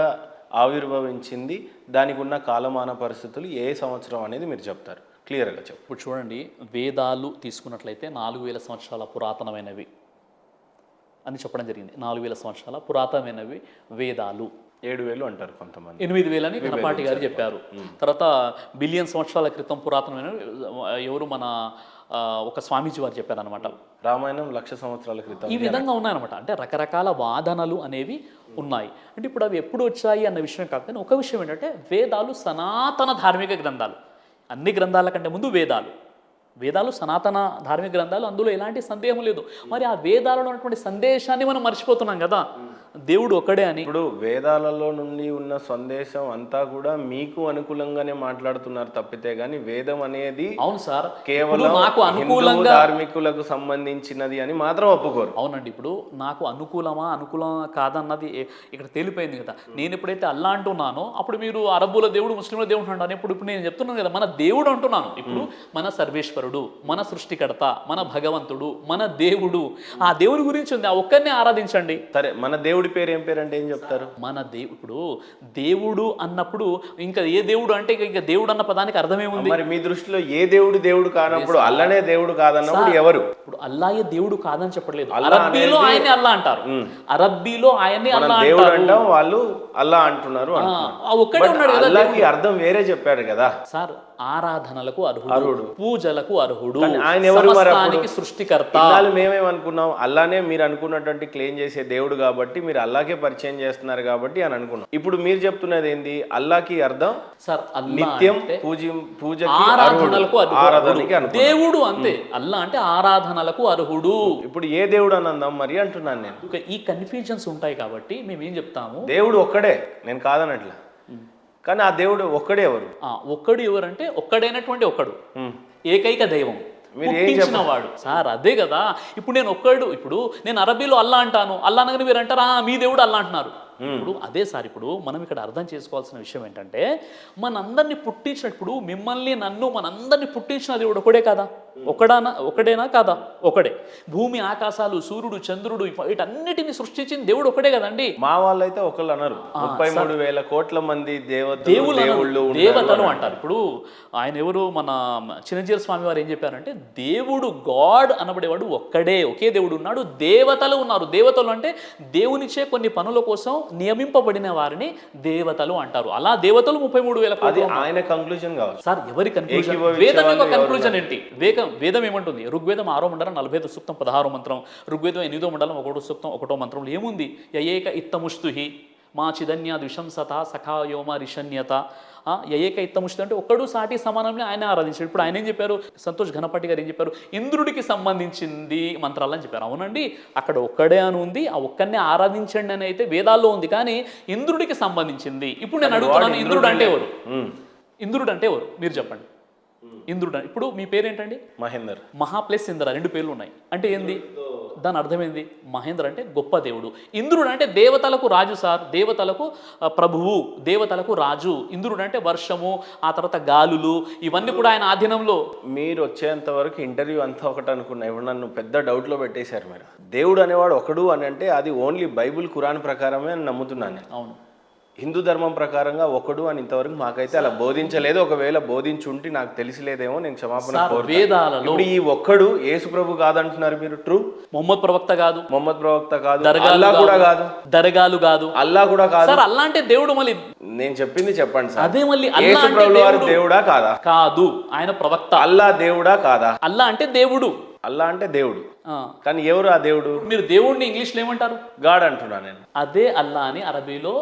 ఆవిర్భవించింది, దానికి ఉన్న కాలమాన పరిస్థితులు ఏ సంవత్సరం అనేది మీరు చెప్తారు, క్లియర్గా చెప్పు. ఇప్పుడు చూడండి, వేదాలు తీసుకున్నట్లయితే 4000 సంవత్సరాల పురాతనమైనవి అని చెప్పడం జరిగింది. 4000 సంవత్సరాల పురాతనమైనవి వేదాలు. 7000 అంటారు కొంతమంది, 8000 అని ఘనపాటి గారు చెప్పారు. తర్వాత బిలియన్ సంవత్సరాల క్రితం పురాతనమైన ఎవరు మన ఒక స్వామీజీ వారు చెప్పారనమాట. రామాయణం 1,00,000 సంవత్సరాల క్రితం. ఈ విధంగా ఉన్నాయన్నమాట. అంటే రకరకాల వాదనలు అనేవి ఉన్నాయి. అంటే ఇప్పుడు అవి ఎప్పుడు వచ్చాయి అన్న విషయం కాకపోతే ఒక విషయం ఏంటంటే, వేదాలు సనాతన ధార్మిక గ్రంథాలు. అన్ని గ్రంథాల కంటే ముందు వేదాలు సనాతన ధార్మిక గ్రంథాలు, అందులో ఎలాంటి సందేహం లేదు. మరి ఆ వేదాలలో ఉన్నటువంటి సందేశాన్ని మనం మర్చిపోతున్నాం కదా, దేవుడు ఒక్కడే అని. ఇప్పుడు వేదాలలో నుండి ఉన్న సందేశం అంతా కూడా మీకు అనుకూలంగానే మాట్లాడుతున్నారు తప్పితే గానీ వేదం అనేది అవును సార్ కేవలం నాకు అనుకూలంగా ధార్మికులకు సంబంధించినది అని మాత్రం ఒప్పుకోరు. అవునండి, ఇప్పుడు నాకు అనుకూలం కాదన్నది ఇక్కడ తేలిపోయింది కదా. నేను ఎప్పుడైతే అల్లా అంటున్నానో అప్పుడు మీరు అరబ్బుల దేవుడు, ముస్లింల దేవుడు అంటాను. ఇప్పుడు నేను చెప్తున్నాను కదా, మన దేవుడు అంటున్నాను. ఇప్పుడు మన సర్వేశ్వరుడు, మన సృష్టికర్త, మన భగవంతుడు, మన దేవుడు, ఆ దేవుడి గురించి ఉంది, ఆ ఒక్కరిని ఆరాధించండి. సరే, మన దేవుడి పేరు ఏం పేరు అంటే ఏం చెప్తారు? మన ఇప్పుడు దేవుడు అన్నప్పుడు ఇంకా ఏ దేవుడు అంటే ఇంకా దేవుడు అన్న పదానికి అర్థమేముంది? మరి మీ దృష్టిలో ఏ దేవుడు కానప్పుడు అల్లనే దేవుడు కాదన్నప్పుడు ఎవరు? ఇప్పుడు అల్లాయే దేవుడు కాదని చెప్పట్లేదు. అరబ్బీలో ఆయన్ని అల్లా అంటారు, అరబ్బీలో ఆయన్ని అల్లా దేవుడు అంటాం, వాళ్ళు అల్లా అంటున్నారు. ఒక్కడే ఉన్నాడు కదా. అల్లాకి అర్థం వేరే చెప్పారు కదా సార్. ఆరాధనలకు అర్హుడు, పూజలకు అర్హుడు, ఆయన ఎవరు? సమస్తానికి సృష్టికర్త. మేమేమనుకున్నాం, అల్లానే మీరు అనుకున్నటువంటి క్లెయిమ్ చేసే దేవుడు కాబట్టి మీరు అల్లాకే పరిచయం చేస్తున్నారు కాబట్టి అని అనుకున్నాం. ఇప్పుడు మీరు చెప్తున్నది ఏంది? అల్లాకి అర్థం సార్ నిత్యం పూజకి, ఆరాధనలకు దేవుడు అంతే. అల్లా అంటే ఆరాధనలకు అర్హుడు. ఇప్పుడు ఏ దేవుడు అని అందాం మరి అంటున్నాను నేను. ఈ కన్ఫ్యూజన్స్ ఉంటాయి కాబట్టి మేమేం చెప్తాము, దేవుడు ఒక్కడే, నేను కాదనట్లా, కానీ ఆ దేవుడు ఒక్కడే. ఒక్కడు ఎవరంటే ఒక్కడైనటువంటి ఒక్కడు, ఏకైక దైవం, పుట్టించినవాడు. సార్ అదే కదా. ఇప్పుడు నేను ఇప్పుడు నేను అరబీలో అల్లా అంటాను, అల్లా అనగానే మీరు అంటారా మీ దేవుడు అల్లా అంటున్నారు. ఇప్పుడు అదే సార్, ఇప్పుడు మనం ఇక్కడ అర్థం చేసుకోవాల్సిన విషయం ఏంటంటే, మనందరినీ పుట్టించినప్పుడు మిమ్మల్ని నన్ను మనందరినీ పుట్టించిన దేవుడు ఒకడే కదా, ఒకడేనా కాదా? ఒకడే. భూమి ఆకాశాలు, సూర్యుడు చంద్రుడు, వీటన్నిటిని సృష్టించిన దేవుడు ఒకటే కదండి. మా వాళ్ళైతే ఒకళ్ళు అన్నారు, 33,000 కోట్ల మంది దేవతలు అంటారు. ఇప్పుడు ఆయన ఎవరు, మన చిరంజీవి స్వామి వారు ఏం చెప్పారంటే, దేవుడు గాడ్ అనబడేవాడు ఒక్కడే, ఒకే దేవుడు ఉన్నాడు, దేవతలు ఉన్నారు. దేవతలు అంటే దేవునిచే కొన్ని పనుల కోసం నియమింపబడిన వారిని దేవతలు అంటారు. అలా దేవతలు 33,000 కోట్లు. ఆయన కంక్లూజన్ కావాలి సార్. ఎవరి కన్క్లూజన్? వేదం యొక్క కన్క్లూజన్ ఏంటి? వేదం ఏమంటుంది? ఋగ్వేదం 6వ మండలం 45 సూక్తం 16వ మంత్రం, ఋగ్వేదం 8వ మండలం 1వ సూక్తం 1వ మంత్రంలో ఏముంది? యయేక ఇత్తముష్తుహి మా చిదన్య ద్విషంసత సఖాయోమ రిషన్యత. యయేక ఇత్తముష్తు అంటే ఒక్కడు సాటి సమానంలో ఆయన ఆరాధించాడు. ఇప్పుడు ఆయన ఏం చెప్పారు? సంతోష్ ఘనపాటి గారు ఏం చెప్పారు? ఇంద్రుడికి సంబంధించింది మంత్రాలని చెప్పారు. అవునండి, అక్కడ ఒక్కడే అని ఉంది, ఆ ఒక్కడినే ఆరాధించండి అని అయితే వేదాల్లో ఉంది, కానీ ఇంద్రుడికి సంబంధించింది. ఇప్పుడు నేను అడుగుతున్నాను, ఇంద్రుడు అంటే ఎవరు? ఇంద్రుడు అంటే ఎవరు మీరు చెప్పండి. ఇంద్రుడు ఇప్పుడు మీ పేరేంటండి? మహేందర్. మహా ప్లస్ ఇంద్ర 2 పేర్లు ఉన్నాయి అంటే ఏంది? దాని అర్థమైంది? మహేంద్ర అంటే గొప్ప దేవుడు, ఇంద్రుడు అంటే దేవతలకు రాజు సార్, దేవతలకు ప్రభువు, దేవతలకు రాజు. ఇంద్రుడు అంటే వర్షము, ఆ తర్వాత గాలులు, ఇవన్నీ కూడా ఆయన ఆధీనంలో. మీరు వచ్చేంత వరకు ఇంటర్వ్యూ అంతా ఒకటి అనుకున్నా, ఇప్పుడు నన్ను పెద్ద డౌట్లో పెట్టేశారు మీరు. దేవుడు అనేవాడు ఒకడు అని అంటే అది ఓన్లీ బైబిల్ ఖురాన్ ప్రకారమే అని నమ్ముతున్నాను. అవును, హిందూ ధర్మం ప్రకారంగా ఒకడు అని ఇంతవరకు మాకైతే అలా బోధించలేదు. ఒకవేళ బోధించుంటే నాకు తెలిసిలేదేమో, నేను క్షమాపణ కోరుతాను. వేదాలలో ఇప్పుడు ఈ ఒక్కడు యేసు ప్రభు కాదంటున్నారు మీరు. ట్రూ. మొహమ్మద్ ప్రవక్త కాదు, మొహమ్మద్ ప్రవక్త కాదు, అల్లా కూడా కాదు, దర్గాలు కాదు, అల్లా కూడా కాదు సార్. అల్లా అంటే దేవుడు మళ్ళీ నేను చెప్పింది చెప్పండి సార్. అదే మళ్ళీ యేసు ప్రభువు వారు దేవుడా కాదా? కాదు, ఆయన ప్రవక్త. అల్లా దేవుడా కాదా? అల్లా అంటే దేవుడు. అల్లా అంటే దేవుడు, కానీ ఎవరు ఆ దేవుడు? మీరు దేవుడిని ఇంగ్లీష్లో ఏమంటారు? గాడ్ అంటున్నా నేను. అదే అల్లా అని అరబీలో,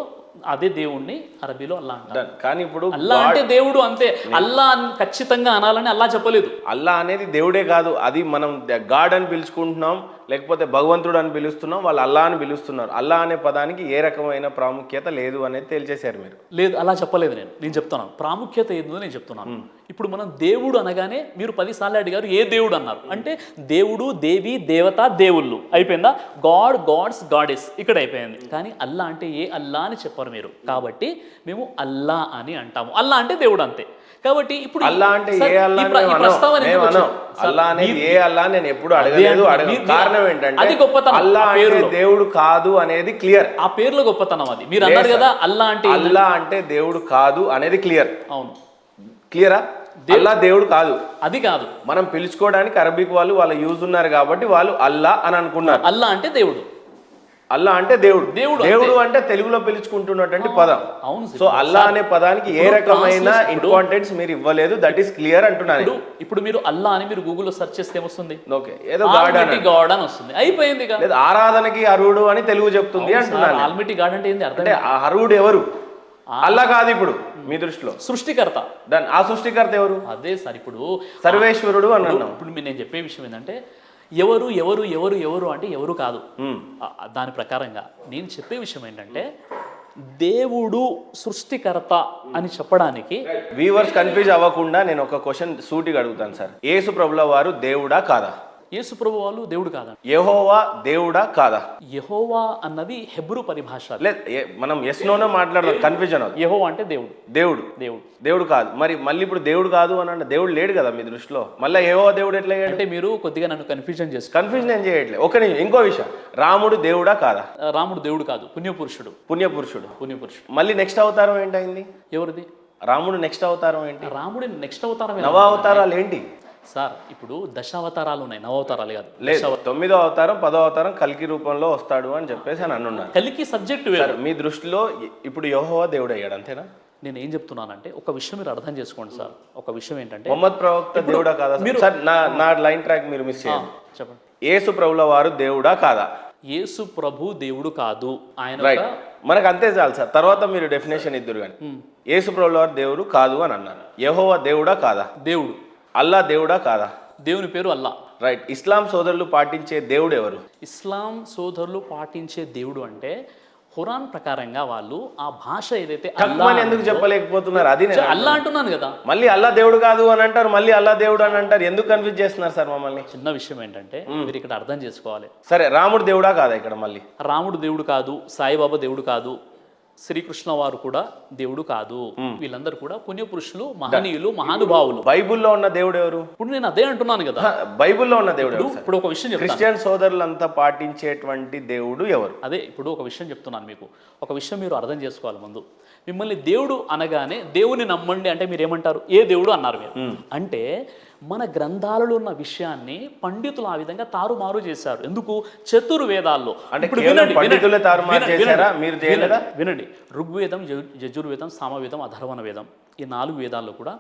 అదే దేవుణ్ణి అరబీలో అల్లా అంటారు. కానీ ఇప్పుడు అల్లా అంటే దేవుడు అంతే. అల్లా ఖచ్చితంగా అనాలని అల్లా చెప్పలేదు. అల్లా అనేది దేవుడే కాదు, అది మనం గాడ్ అని పిలుచుకుంటున్నాం, లేకపోతే భగవంతుడు అని పిలుస్తున్నాం, వాళ్ళు అల్లా అని పిలుస్తున్నారు. అల్లా అనే పదానికి ఏ రకమైన ప్రాముఖ్యత లేదు అనేది తేల్చేశారు మీరు. లేదు, అలా చెప్పలేదు. నేను చెప్తున్నాను ప్రాముఖ్యత ఏందో నేను చెప్తున్నాను. ఇప్పుడు మనం దేవుడు అనగానే మీరు 10 సార్లు అడిగారు ఏ దేవుడు అన్నారు. అంటే దేవుడు, దేవి, దేవత, దేవుళ్ళు అయిపోయిందా? గాడ్, గాడ్స్, గాడెస్ ఇక్కడ అయిపోయింది. కానీ అల్లా అంటే ఏ అల్లా అని చెప్పారు మీరు, కాబట్టి మేము అల్లా అని అంటాము. అల్లా అంటే దేవుడు అంతే. కాబట్టి ఇప్పుడు అల్లా అంటే ఏ అల్లా అల్లా అనేది ఏ అల్లా నేను ఎప్పుడు అడగలేదు. కారణం ఏంటంటే అది గొప్పతనం. అల్లా అంటే దేవుడు కాదు అనేది క్లియర్. ఆ పేర్లో గొప్పతనం అది. మీరు అన్నారు కదా అల్లా అంటే, అల్లా అంటే దేవుడు కాదు అనేది క్లియర్. అవును, క్లియరా? అల్లా దేవుడు కాదు, అది కాదు. మనం పిలుచుకోవడానికి అరబిక్ వాళ్ళు వాళ్ళ యూజ్ ఉన్నారు కాబట్టి వాళ్ళు అల్లా అని అనుకున్నారు. అల్లా అంటే దేవుడు, అల్లా అంటే దేవుడు. దేవుడు దేవుడు అంటే తెలుగులో పిలుచుకుంటున్నటువంటి పదం. అవును. సో అల్లా అనే పదానికి ఏ రకమైన ఇంపార్టెన్స్ మీరు ఇవ్వలేదు, దట్ ఈస్ క్లియర్ అంటున్నాను. ఇప్పుడు మీరు అల్లా అని మీరు గూగుల్లో సెర్చ్ చేస్తే ఏమొస్తుంది? ఓకే, ఏదో గాడ్ అని వస్తుంది, అయిపోయింది. లేదా ఆరాధనకి అర్హుడు అని తెలుగు చెప్తుంది అంటున్నాను. ఆల్మిటీ గాడ్ అంటే ఏంది? అంటే అర్హుడు ఎవరు? అల్లా కాదు ఇప్పుడు మీ దృష్టిలో సృష్టికర్త. దాని ఆ సృష్టికర్త ఎవరు? అదే సార్, ఇప్పుడు సర్వేశ్వరుడు అన్నాను. ఇప్పుడు నేను చెప్పే విషయం ఏంటంటే ఎవరు ఎవరు ఎవరు ఎవరు అంటే ఎవరు కాదు. దాని ప్రకారంగా నేను చెప్పే విషయం ఏంటంటే దేవుడు సృష్టికర్త అని చెప్పడానికి వ్యూవర్స్ కన్ఫ్యూజ్ అవ్వకుండా నేను ఒక క్వశ్చన్ సూటిగా అడుగుతాను సార్. యేసు ప్రభుల వారు దేవుడా కాదా? యేసు ప్రభు వాళ్ళు దేవుడు కాదా? యెహోవా దేవుడా కాదా? యెహోవా అన్నది హెబ్రూ పరిభాష. మనం ఎస్ నోనే మాట్లాడదాం, కన్ఫ్యూజన్ అవుతుంది. యెహోవా అంటే దేవుడు, దేవుడు దేవుడు దేవుడు కాదు. మళ్ళీ ఇప్పుడు దేవుడు కాదు అని అంటే దేవుడు లేడు కదా మీ దృష్టిలో. మళ్ళీ యెహోవా దేవుడు ఎట్లా? అంటే మీరు కొద్దిగా నన్ను కన్ఫ్యూజన్ చేస్తారు. కన్ఫ్యూజన్ ఏం చేయట్లేదు. ఒక నిమిషం, ఇంకో విషయం, రాముడు దేవుడా కాదా? రాముడు దేవుడు కాదు, పుణ్యపురుషుడు. పుణ్యపురుషుడు. మళ్ళీ నెక్స్ట్ అవతారం ఏంటైంది? ఎవరిది? రాముడు నెక్స్ట్ అవతారం ఏంటి? రాముడి నెక్స్ట్ అవతారం నవ అవతారాలు ఏంటి సార్? ఇప్పుడు దశావతారాలు ఉన్నాయి, నవవతారాలు కాదు. లేదు, 9వ అవతారం 10వ అవతారం కల్కి రూపంలో వస్తాడు అని చెప్పేసి అని అన్నాను. కల్కి సబ్జెక్ట్ వేరు. మీ దృష్టిలో ఇప్పుడు యెహోవా దేవుడు అయ్యాడు అంతేనా? నేను ఏం చెప్తున్నానంటే ఒక విషయం మీరు అర్థం చేసుకోండి సార్. ఒక విషయం ఏంటంటే మొహమ్మద్ ప్రవక్త దేవుడా కాదా? సార్ నా లైన్ ట్రాక్ మీరు మిస్ చేయండి. చెప్పండి. యేసు ప్రభుల వారు దేవుడా కాదా? యేసు ప్రభు దేవుడు కాదు, ఆయన రైట్. మనకు అంతే చాలు సార్, తర్వాత మీరు డెఫినేషన్ ఇద్దరు. కానీ యేసు ప్రభుల వారు దేవుడు కాదు అని అన్నారు. యెహోవా దేవుడా కాదా? దేవుడు. అల్లా దేవుడా కాదా? దేవుని పేరు అల్లా. రైట్. ఇస్లాం సోదరులు పాటించే దేవుడు ఎవరు? ఇస్లాం సోదరులు పాటించే దేవుడు అంటే ఖురాన్ ప్రకారంగా వాళ్ళు ఆ భాష ఏదైతే ఎందుకు చెప్పలేకపోతున్నారు? అది అల్లా అంటున్నాను కదా. మళ్ళీ అల్లా దేవుడు కాదు అని అంటారు, మళ్ళీ అల్లా దేవుడు అని అంటారు. ఎందుకు కన్ఫ్యూజ్ చేస్తున్నారు సార్ మమ్మల్ని? చిన్న విషయం ఏంటంటే మీరు ఇక్కడ అర్థం చేసుకోవాలి. సరే, రాముడు దేవుడా కాదా? ఇక్కడ మళ్ళీ రాముడు దేవుడు కాదు, సాయిబాబా దేవుడు కాదు, శ్రీకృష్ణ వారు కూడా దేవుడు కాదు. వీళ్ళందరూ కూడా పుణ్యపురుషులు, మహనీయులు, మహానుభావులు. బైబుల్లో ఉన్న దేవుడు ఎవరు? ఇప్పుడు నేను అదే అంటున్నాను కదా, బైబుల్లో ఉన్న దేవుడు. ఇప్పుడు ఒక విషయం చెప్తాను, క్రిస్టియన్ సోదరులంతా పాటించేటువంటి దేవుడు ఎవరు? అదే ఇప్పుడు ఒక విషయం చెప్తున్నాను మీకు. ఒక విషయం మీరు అర్థం చేసుకోవాలి. ముందు మిమ్మల్ని దేవుడు అనగానే దేవుని నమ్మండి అంటే మీరు ఏమంటారు? ఏ దేవుడు అన్నారు మీరు. అంటే మన గ్రంథాలలో ఉన్న విషయాన్ని పండితులు ఆ విధంగా తారుమారు చేశారు. ఎందుకు? చతుర్వేదాల్లో. వినండి, ఋగ్వేదం, యజుర్వేదం, సామవేదం, అథర్వణ వేదం, ఈ 4 వేదాల్లో కూడా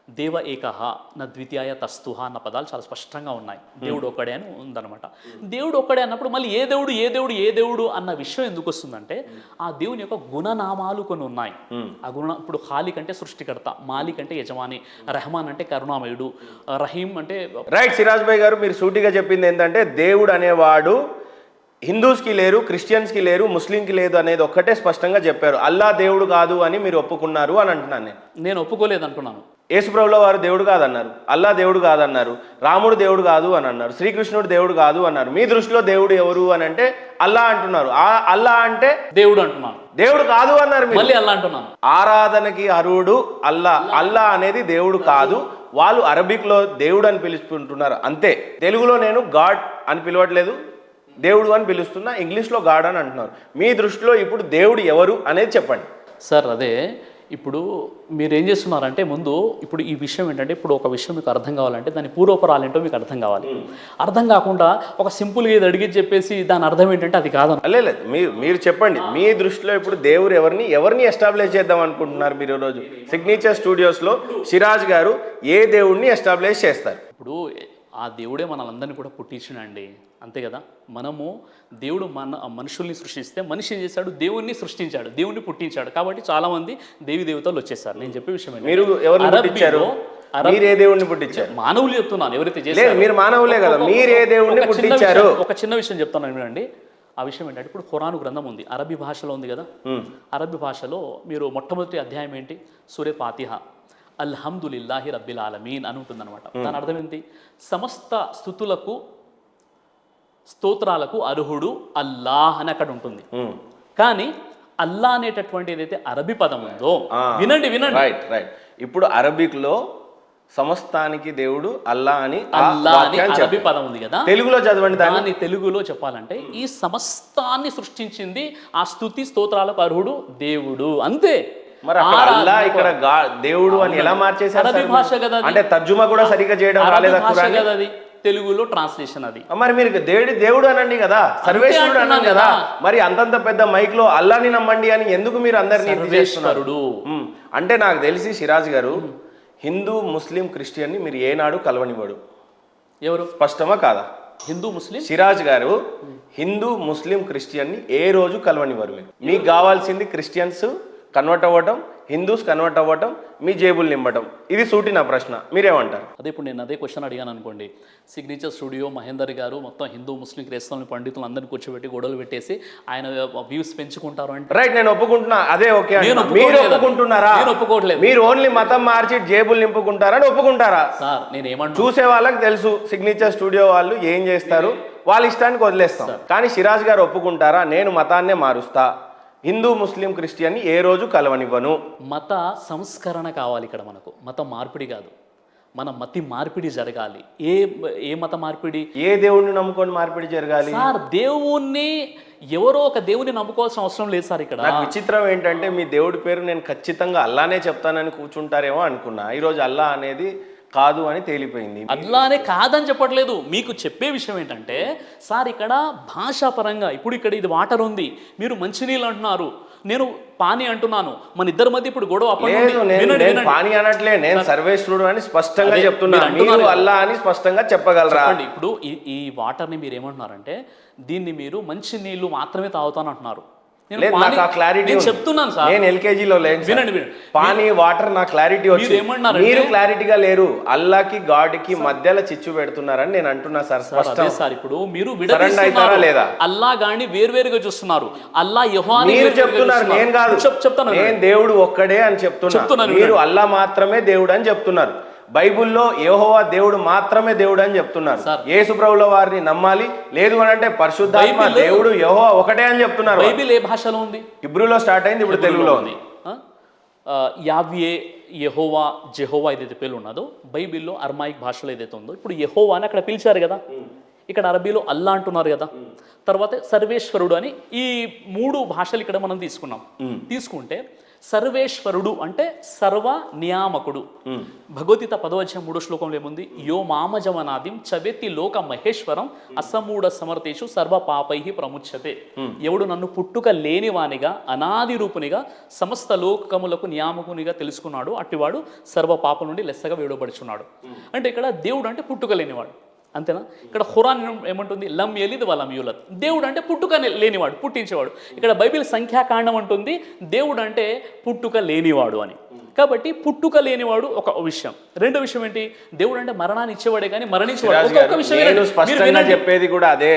దేవ ఏకహ నా ద్వితీయ తస్తుహ అన్న పదాలు చాలా స్పష్టంగా ఉన్నాయి. దేవుడు ఒక్కడే అని ఉందన్నమాట. దేవుడు ఒక్కడే అన్నప్పుడు మళ్ళీ ఏ దేవుడు అన్న విషయం ఎందుకు వస్తుందంటే ఆ దేవుని యొక్క గుణనామాలు కొన్ని ఉన్నాయి. ఆ ఇప్పుడు ఖాలిక్ అంటే సృష్టికర్త, మాలిక్ అంటే యజమాని, రెహమాన్ అంటే కరుణామయుడు, రహీం అంటే రైట్. సిరాజ్ భాయ్ గారు మీరు సూటిగా చెప్పింది ఏంటంటే దేవుడు అనేవాడు హిందూస్కి లేరు, క్రిస్టియన్స్కి లేరు, ముస్లింకి లేదు అనేది ఒక్కటే స్పష్టంగా చెప్పారు. అల్లా దేవుడు కాదు అని మీరు ఒప్పుకున్నారు అని అంటున్నాను నేను ఒప్పుకోలేదు అంటున్నాను. యేసుప్రభుల వారు దేవుడు కాదన్నారు, అల్లా దేవుడు కాదన్నారు, రాముడు దేవుడు కాదు అని అన్నారు, శ్రీకృష్ణుడు దేవుడు కాదు అన్నారు. మీ దృష్టిలో దేవుడు ఎవరు అని అంటే అల్లా అంటున్నారు. అల్లా అంటే దేవుడు అంటున్నాను, దేవుడు కాదు అన్నారు. మళ్ళీ అల్లా అంటున్నాను. ఆరాధనకి అర్హుడు అల్లా. అల్లా అనేది దేవుడు కాదు. వాళ్ళు అరబిక్లో దేవుడు అని పిలుచుకుంటున్నారు అంతే. తెలుగులో నేను గాడ్ అని పిలవట్లేదు, దేవుడు అని పిలుస్తున్నా, ఇంగ్లీష్లో గాడ్ అని అంటున్నారు. మీ దృష్టిలో ఇప్పుడు దేవుడు ఎవరు అనేది చెప్పండి సార్. అదే ఇప్పుడు మీరు ఏం చేస్తున్నారంటే ముందు ఇప్పుడు ఈ విషయం ఏంటంటే ఇప్పుడు ఒక విషయం మీకు అర్థం కావాలంటే దాని పూర్వపరాలు ఏంటో మీకు అర్థం కావాలి. అర్థం కాకుండా ఒక సింపుల్గా ఇది అడిగి చెప్పేసి దాని అర్థం ఏంటంటే అది కాదు. లేదు మీరు చెప్పండి. మీ దృష్టిలో ఇప్పుడు దేవుడు ఎవరిని ఎస్టాబ్లిష్ చేద్దాం అనుకుంటున్నారు మీరు? ఈరోజు సిగ్నేచర్ స్టూడియోస్లో సిరాజ్ గారు ఏ దేవుడిని ఎస్టాబ్లిష్ చేస్తారు? ఇప్పుడు ఆ దేవుడే మనలందరినీ కూడా పుట్టించినండి, అంతే కదా. మనము దేవుడు మనుషుల్ని సృష్టిస్తే మనిషి ఏం చేశాడు? దేవుణ్ణి సృష్టించాడు, దేవుణ్ణి పుట్టించాడు. కాబట్టి చాలా మంది దేవి దేవతలు వచ్చేసారు. నేను చెప్పే విషయం మీరు ఎవరిని పుట్టించారు? మీరు ఏ దేవుడిని పుట్టించారు? మానవులు చెప్తున్నాను, ఎవరైతే చేశారు. మీరు మానవులే కదా, మీరు ఏ దేవుడిని పుట్టించారు? ఒక చిన్న విషయం చెప్తాను వినండి. ఆ విషయం ఏంటంటే ఇప్పుడు ఖురాను గ్రంథం ఉంది, అరబీ భాషలో ఉంది కదా. అరబీ భాషలో మీరు మొట్టమొదటి అధ్యాయం ఏంటి? సూరే ఫాతిహ, అల్హమ్దులిల్లాహి రబ్బిల్ ఆలమీన్ అని ఉంటుందన్నమాట. దాని అర్థం ఏంటి? సమస్త స్థుతులకు స్తోత్రాలకు అర్హుడు అల్లాహ్ అని అక్కడ ఉంటుంది. కానీ అల్లా అనేటటువంటి ఏదైతే అరబీ పదం ఉందో, వినండి రైట్. ఇప్పుడు అరబిక్లో సమస్తానికి దేవుడు అల్లా అని అరబీ పదం ఉంది కదా, తెలుగులో చదవండి. దాన్ని తెలుగులో చెప్పాలంటే ఈ సమస్తాన్ని సృష్టించింది ఆ స్తుతి స్తోత్రాలకు అర్హుడు దేవుడు, అంతే. మరి అల్లా ఇక్కడ దేవుడు అని ఎలా మార్చేశారు? అరబీ భాష కదా, అంటే తర్జుమా కూడా సరిగ్గా చేయడం రాలేదా? అది తెలుగులో ట్రాన్స్లేషన్ అది. మరి మీరు దేవుడు అనండి కదా, సర్వేశ్వరుడు అనండి కదా. మరి అంతంత పెద్ద మైక్ లో అల్లాని నమ్మండి అని ఎందుకు మీరు అందరినీ చేస్తున్నారు? అంటే నాకు తెలిసి సిరాజ్ గారు హిందూ ముస్లిం క్రిస్టియన్ని మీరు ఏనాడు కలవనివ్వడు. ఎవరు? స్పష్టమా కాదా? హిందూ ముస్లిం సిరాజ్ గారు హిందూ ముస్లిం క్రిస్టియన్ని ఏ రోజు కలవనివ్వరు. మీకు కావాల్సింది క్రిస్టియన్స్ కన్వర్ట్ అవ్వటం, హిందూస్ కన్వర్ట్ అవ్వటం, మీ జేబులు నింపటం. ఇది సూటి నా ప్రశ్న, మీరేమంటారు? అదే ఇప్పుడు నేను అదే క్వశ్చన్ అడిగాను అనుకోండి. సిగ్నేచర్ స్టూడియో మహేందర్ గారు మొత్తం హిందూ ముస్లిం క్రైస్తవులను పండితులు అందరినీ కూర్చోబెట్టి గొడవలు పెట్టేసి ఆయన వ్యూస్ పెంచుకుంటారు అంటే రైట్, నేను ఒప్పుకుంటున్నా. అదే ఓకే. మీరు ఒప్పుకుంటున్నారా? నేను ఒప్పుకోవట్లేదు. మీరు ఓన్లీ మతం మార్చి జేబులు నింపుకుంటారని ఒప్పుకుంటారా? సార్ నేను ఏమంటా, చూసే వాళ్ళకి తెలుసు సిగ్నేచర్ స్టూడియో వాళ్ళు ఏం చేస్తారు, వాళ్ళ ఇష్టానికి వదిలేస్తాం. కానీ సిరాజ్ గారు ఒప్పుకుంటారా? నేను మతాన్నే మారుస్తా, హిందూ ముస్లిం క్రిస్టియన్ని ఏ రోజు కలవనివ్వను. మత సంస్కరణ కావాలి ఇక్కడ మనకు, మత మార్పిడి కాదు. మన మతి మార్పిడి జరగాలి. ఏ మత మార్పిడి? ఏ దేవుణ్ణి నమ్ముకొని మార్పిడి జరగాలి? సార్ దేవుణ్ణి ఎవరో ఒక దేవుని నమ్ముకోవాల్సిన అవసరం లేదు సార్. ఇక్కడ నాకు విచిత్రం ఏంటంటే మీ దేవుడి పేరు నేను ఖచ్చితంగా అల్లానే చెప్తానని కూర్చుంటారేమో అనుకున్నా. ఈరోజు అల్లా అనేది కాదు అని తేలిపోయింది. అట్లానే కాదని చెప్పట్లేదు, మీకు చెప్పే విషయం ఏంటంటే సార్ ఇక్కడ భాషాపరంగా ఇప్పుడు ఇక్కడ ఇది వాటర్ ఉంది, మీరు మంచినీళ్ళు అంటున్నారు, నేను పానీ అంటున్నాను. మన ఇద్దరి మధ్య ఇప్పుడు గొడవ. పానీ అనట్లే, నేను సర్వేశ్వరుడు అని స్పష్టంగా చెప్తున్నాను. మీరు అల్లా అని స్పష్టంగా చెప్పగలరా? ఇప్పుడు ఈ వాటర్ని మీరు ఏమంటున్నారంటే దీన్ని మీరు మంచి నీళ్లు మాత్రమే తాగుతాను అంటున్నారు. చెప్తున్నాను సార్, నేను ఎల్కేజీలో లేను. పానీ వాటర్ నా క్లారిటీ వచ్చి మీరు క్లారిటీగా లేరు. అల్లాకి గాడ్కి మధ్యలో చిచ్చు పెడుతున్నారని నేను అంటున్నా సార్. సార్ ఇప్పుడు మీరు అవుతారా లేదా? అల్లా గాని వేరువేరుగా చూస్తున్నారు. అల్లా మీరు చెప్తున్నారు, నేను కాదు చెప్తాను. నేను దేవుడు ఒక్కడే అని చెప్తున్నా, మీరు అల్లా మాత్రమే దేవుడు అని చెప్తున్నారు. బైబుల్లో యెహోవా దేవుడు మాత్రమే దేవుడు అని చెప్తున్నారు. యేసు ప్రభుల వారిని నమ్మాలి, లేదు అని అంటే పరిశుద్ధాత్మ దేవుడు యెహోవా ఒకటే అని చెప్తున్నారు. బైబిల్ ఏ భాషలో ఉంది? హిబ్రూలో స్టార్ట్ అయింది, ఇప్పుడు తెలుగులో ఉంది. యావ్యే, యెహోవా, జెహోవా ఏదైతే పేర్లు ఉన్నదో బైబిల్లో అర్మాయిక్ భాషలో ఏదైతే ఉందో ఇప్పుడు యెహోవా అని అక్కడ పిలిచారు కదా, ఇక్కడ అరబీలో అల్లా అంటున్నారు కదా, తర్వాత సర్వేశ్వరుడు అని ఈ 3 భాషలు ఇక్కడ మనం తీసుకున్నాం. తీసుకుంటే సర్వేశ్వరుడు అంటే సర్వ నియామకుడు. భగవద్గీత 10వ 3 ఏముంది? యో మామజమనాదిం చవేతి లోక మహేశ్వరం అసమూఢ సమర్థేషు సర్వ పాపై ప్రముచ్యతే. ఎవడు నన్ను పుట్టుక లేనివానిగా అనాది రూపునిగా సమస్త లోకములకు నియామకునిగా తెలుసుకున్నాడు అట్టివాడు సర్వ పాపం నుండి లెస్సగా వేయబడుచున్నాడు. అంటే ఇక్కడ దేవుడు అంటే పుట్టుక లేనివాడు, అంతేనా? ఇక్కడ ఖురాన్ ఏమంటుంది? లం యలిద్ వలం యూలద్. దేవుడు అంటే పుట్టుక లేనివాడు, పుట్టించేవాడు. ఇక్కడ బైబిల్ సంఖ్యాకాండం అంటుంది దేవుడు అంటే పుట్టుక లేనివాడు అని. కాబట్టి పుట్టుక లేనివాడు ఒక విషయం. రెండో విషయం ఏంటి? దేవుడు అంటే మరణాన్ని ఇచ్చేవాడే కానీ మరణించేవాడు. ఒక్క విషయం నేను స్పష్టంగా చెప్పేది కూడా అదే.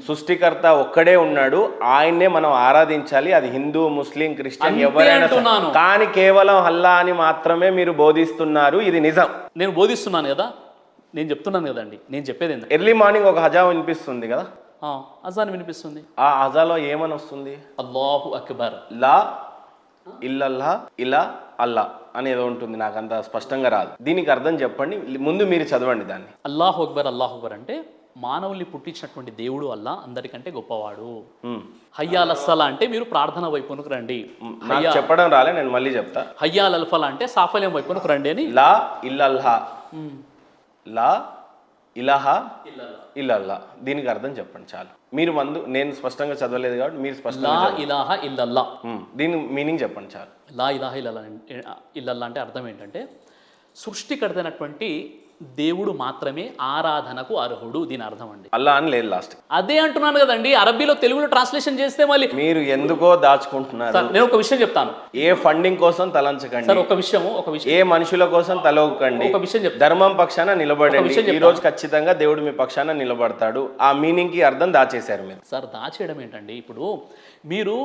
సృష్టికర్త ఒక్కడే ఉన్నాడు, ఆయన్నే మనం ఆరాధించాలి. అది హిందూ, ముస్లిం, క్రిస్టియన్ ఎవరైనా. కానీ కేవలం అల్లా అని మాత్రమే మీరు బోధిస్తున్నారు, ఇది నిజం. నేను బోధిస్తున్నాను కదా, నేను చెప్తున్నాను కదండి. నేను చెప్పేది ఏంటంటే ఎర్లీ మార్నింగ్ ఒక హజా వినిపిస్తుంది కదా, అజాన్ వినిపిస్తుంది. ఆ హజాలో ఏమని వస్తుంది? అల్లాహు అక్బర్, లా ఇల్లల్లా ఇలా అల్లా అనేది ఉంటుంది. నాకు అంత స్పష్టంగా రాదు. దీనికి అర్థం చెప్పండి, ముందు మీరు చదవండి దాన్ని. అల్లాహు అక్బర్, అల్లాహు అక్బర్ అంటే మానవుల్ని పుట్టించినటువంటి దేవుడు అల్లా అందరికంటే గొప్పవాడు. హయ్యాల్ అస్సలా అంటే మీరు ప్రార్థన వైపునకు రండి. నాకు చెప్పడం రాలే, నేను మళ్ళీ చెప్తా. హయ్యాల్ అల్ఫలా అంటే సాఫల్యం వైపునకు రండి అని. లా ఇల్లల్హా, లా ఇలహా ఇల్లల్లా, దీనికి అర్థం చెప్పండి చాలు. మీరు నేను స్పష్టంగా చదవలేదు కాబట్టి మీరు స్పష్టంగా లా ఇలాహా ఇల్లల్లా, దీని మీనింగ్ చెప్పండి చాలు. లా ఇలాహా ఇల్లల్లా అంటే అర్థం ఏంటంటే సృష్టికర్తైనటువంటి దేవుడు మాత్రమే ఆరాధనకు అర్హుడు. దీని అర్థం అండి. అల్లా అని లేదు లాస్ట్. అదే అంటున్నాను కదండి. అరబీలో తెలుగులో ట్రాన్స్లేషన్ చేస్తే మళ్ళీ మీరు ఎందుకో దాచుకుంటున్నారు. నేను ఒక విషయం చెప్తాను. ఏ ఫండింగ్ కోసం తలంచకండి. సార్ ఒక విషయం ఏ మనుషుల కోసం తలవకండి. ఒక విషయం చెప్తాను. ధర్మం పక్షాన నిలబడండి. ఈ రోజు ఖచ్చితంగా దేవుడు మీ పక్షాన నిలబడతాడు. ఆ మీనింగ్ కి అర్థం దాచేశారు మీరు. సార్ దాచేయడం ఏంటండి? ఇప్పుడు మీరు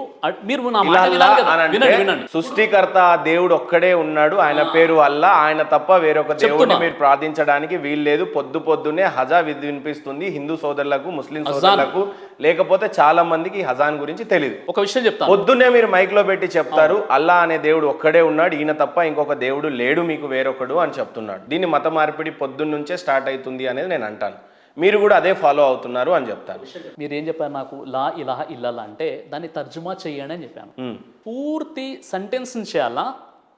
నా మాట వినాలి కదా. వినండి. సృష్టికర్త దేవుడు ఒక్కడే ఉన్నాడు, ఆయన పేరు అల్లా. ఆయన తప్ప వేరొక దేవుడిని మీరు ప్రార్థించడానికి వీల్లేదు. పొద్దున్నే హజా వినిపిస్తుంది హిందూ సోదరులకు, ముస్లిం సోదరులకు. లేకపోతే చాలా మందికి హజాన్ గురించి తెలియదు. ఒక విషయం చెప్తాను. పొద్దున్నే మీరు మైక్ లో పెట్టి చెప్తారు అల్లా అనే దేవుడు ఒక్కడే ఉన్నాడు, ఈయన తప్ప ఇంకొక దేవుడు లేడు మీకు వేరొకడు అని చెప్తున్నాడు. దీన్ని మత మార్పిడి పొద్దున్నుంచే స్టార్ట్ అవుతుంది అనేది నేను అంటాను. మీరు కూడా అదే ఫాలో అవుతున్నారు అని చెప్తాను. మీరు ఏం చెప్పారు నాకు? లా ఇలాహ ఇల్లల్లా అంటే దాన్ని తర్జుమా చేయండి అని చెప్పాను. పూర్తి సెంటెన్స్ చేయాలా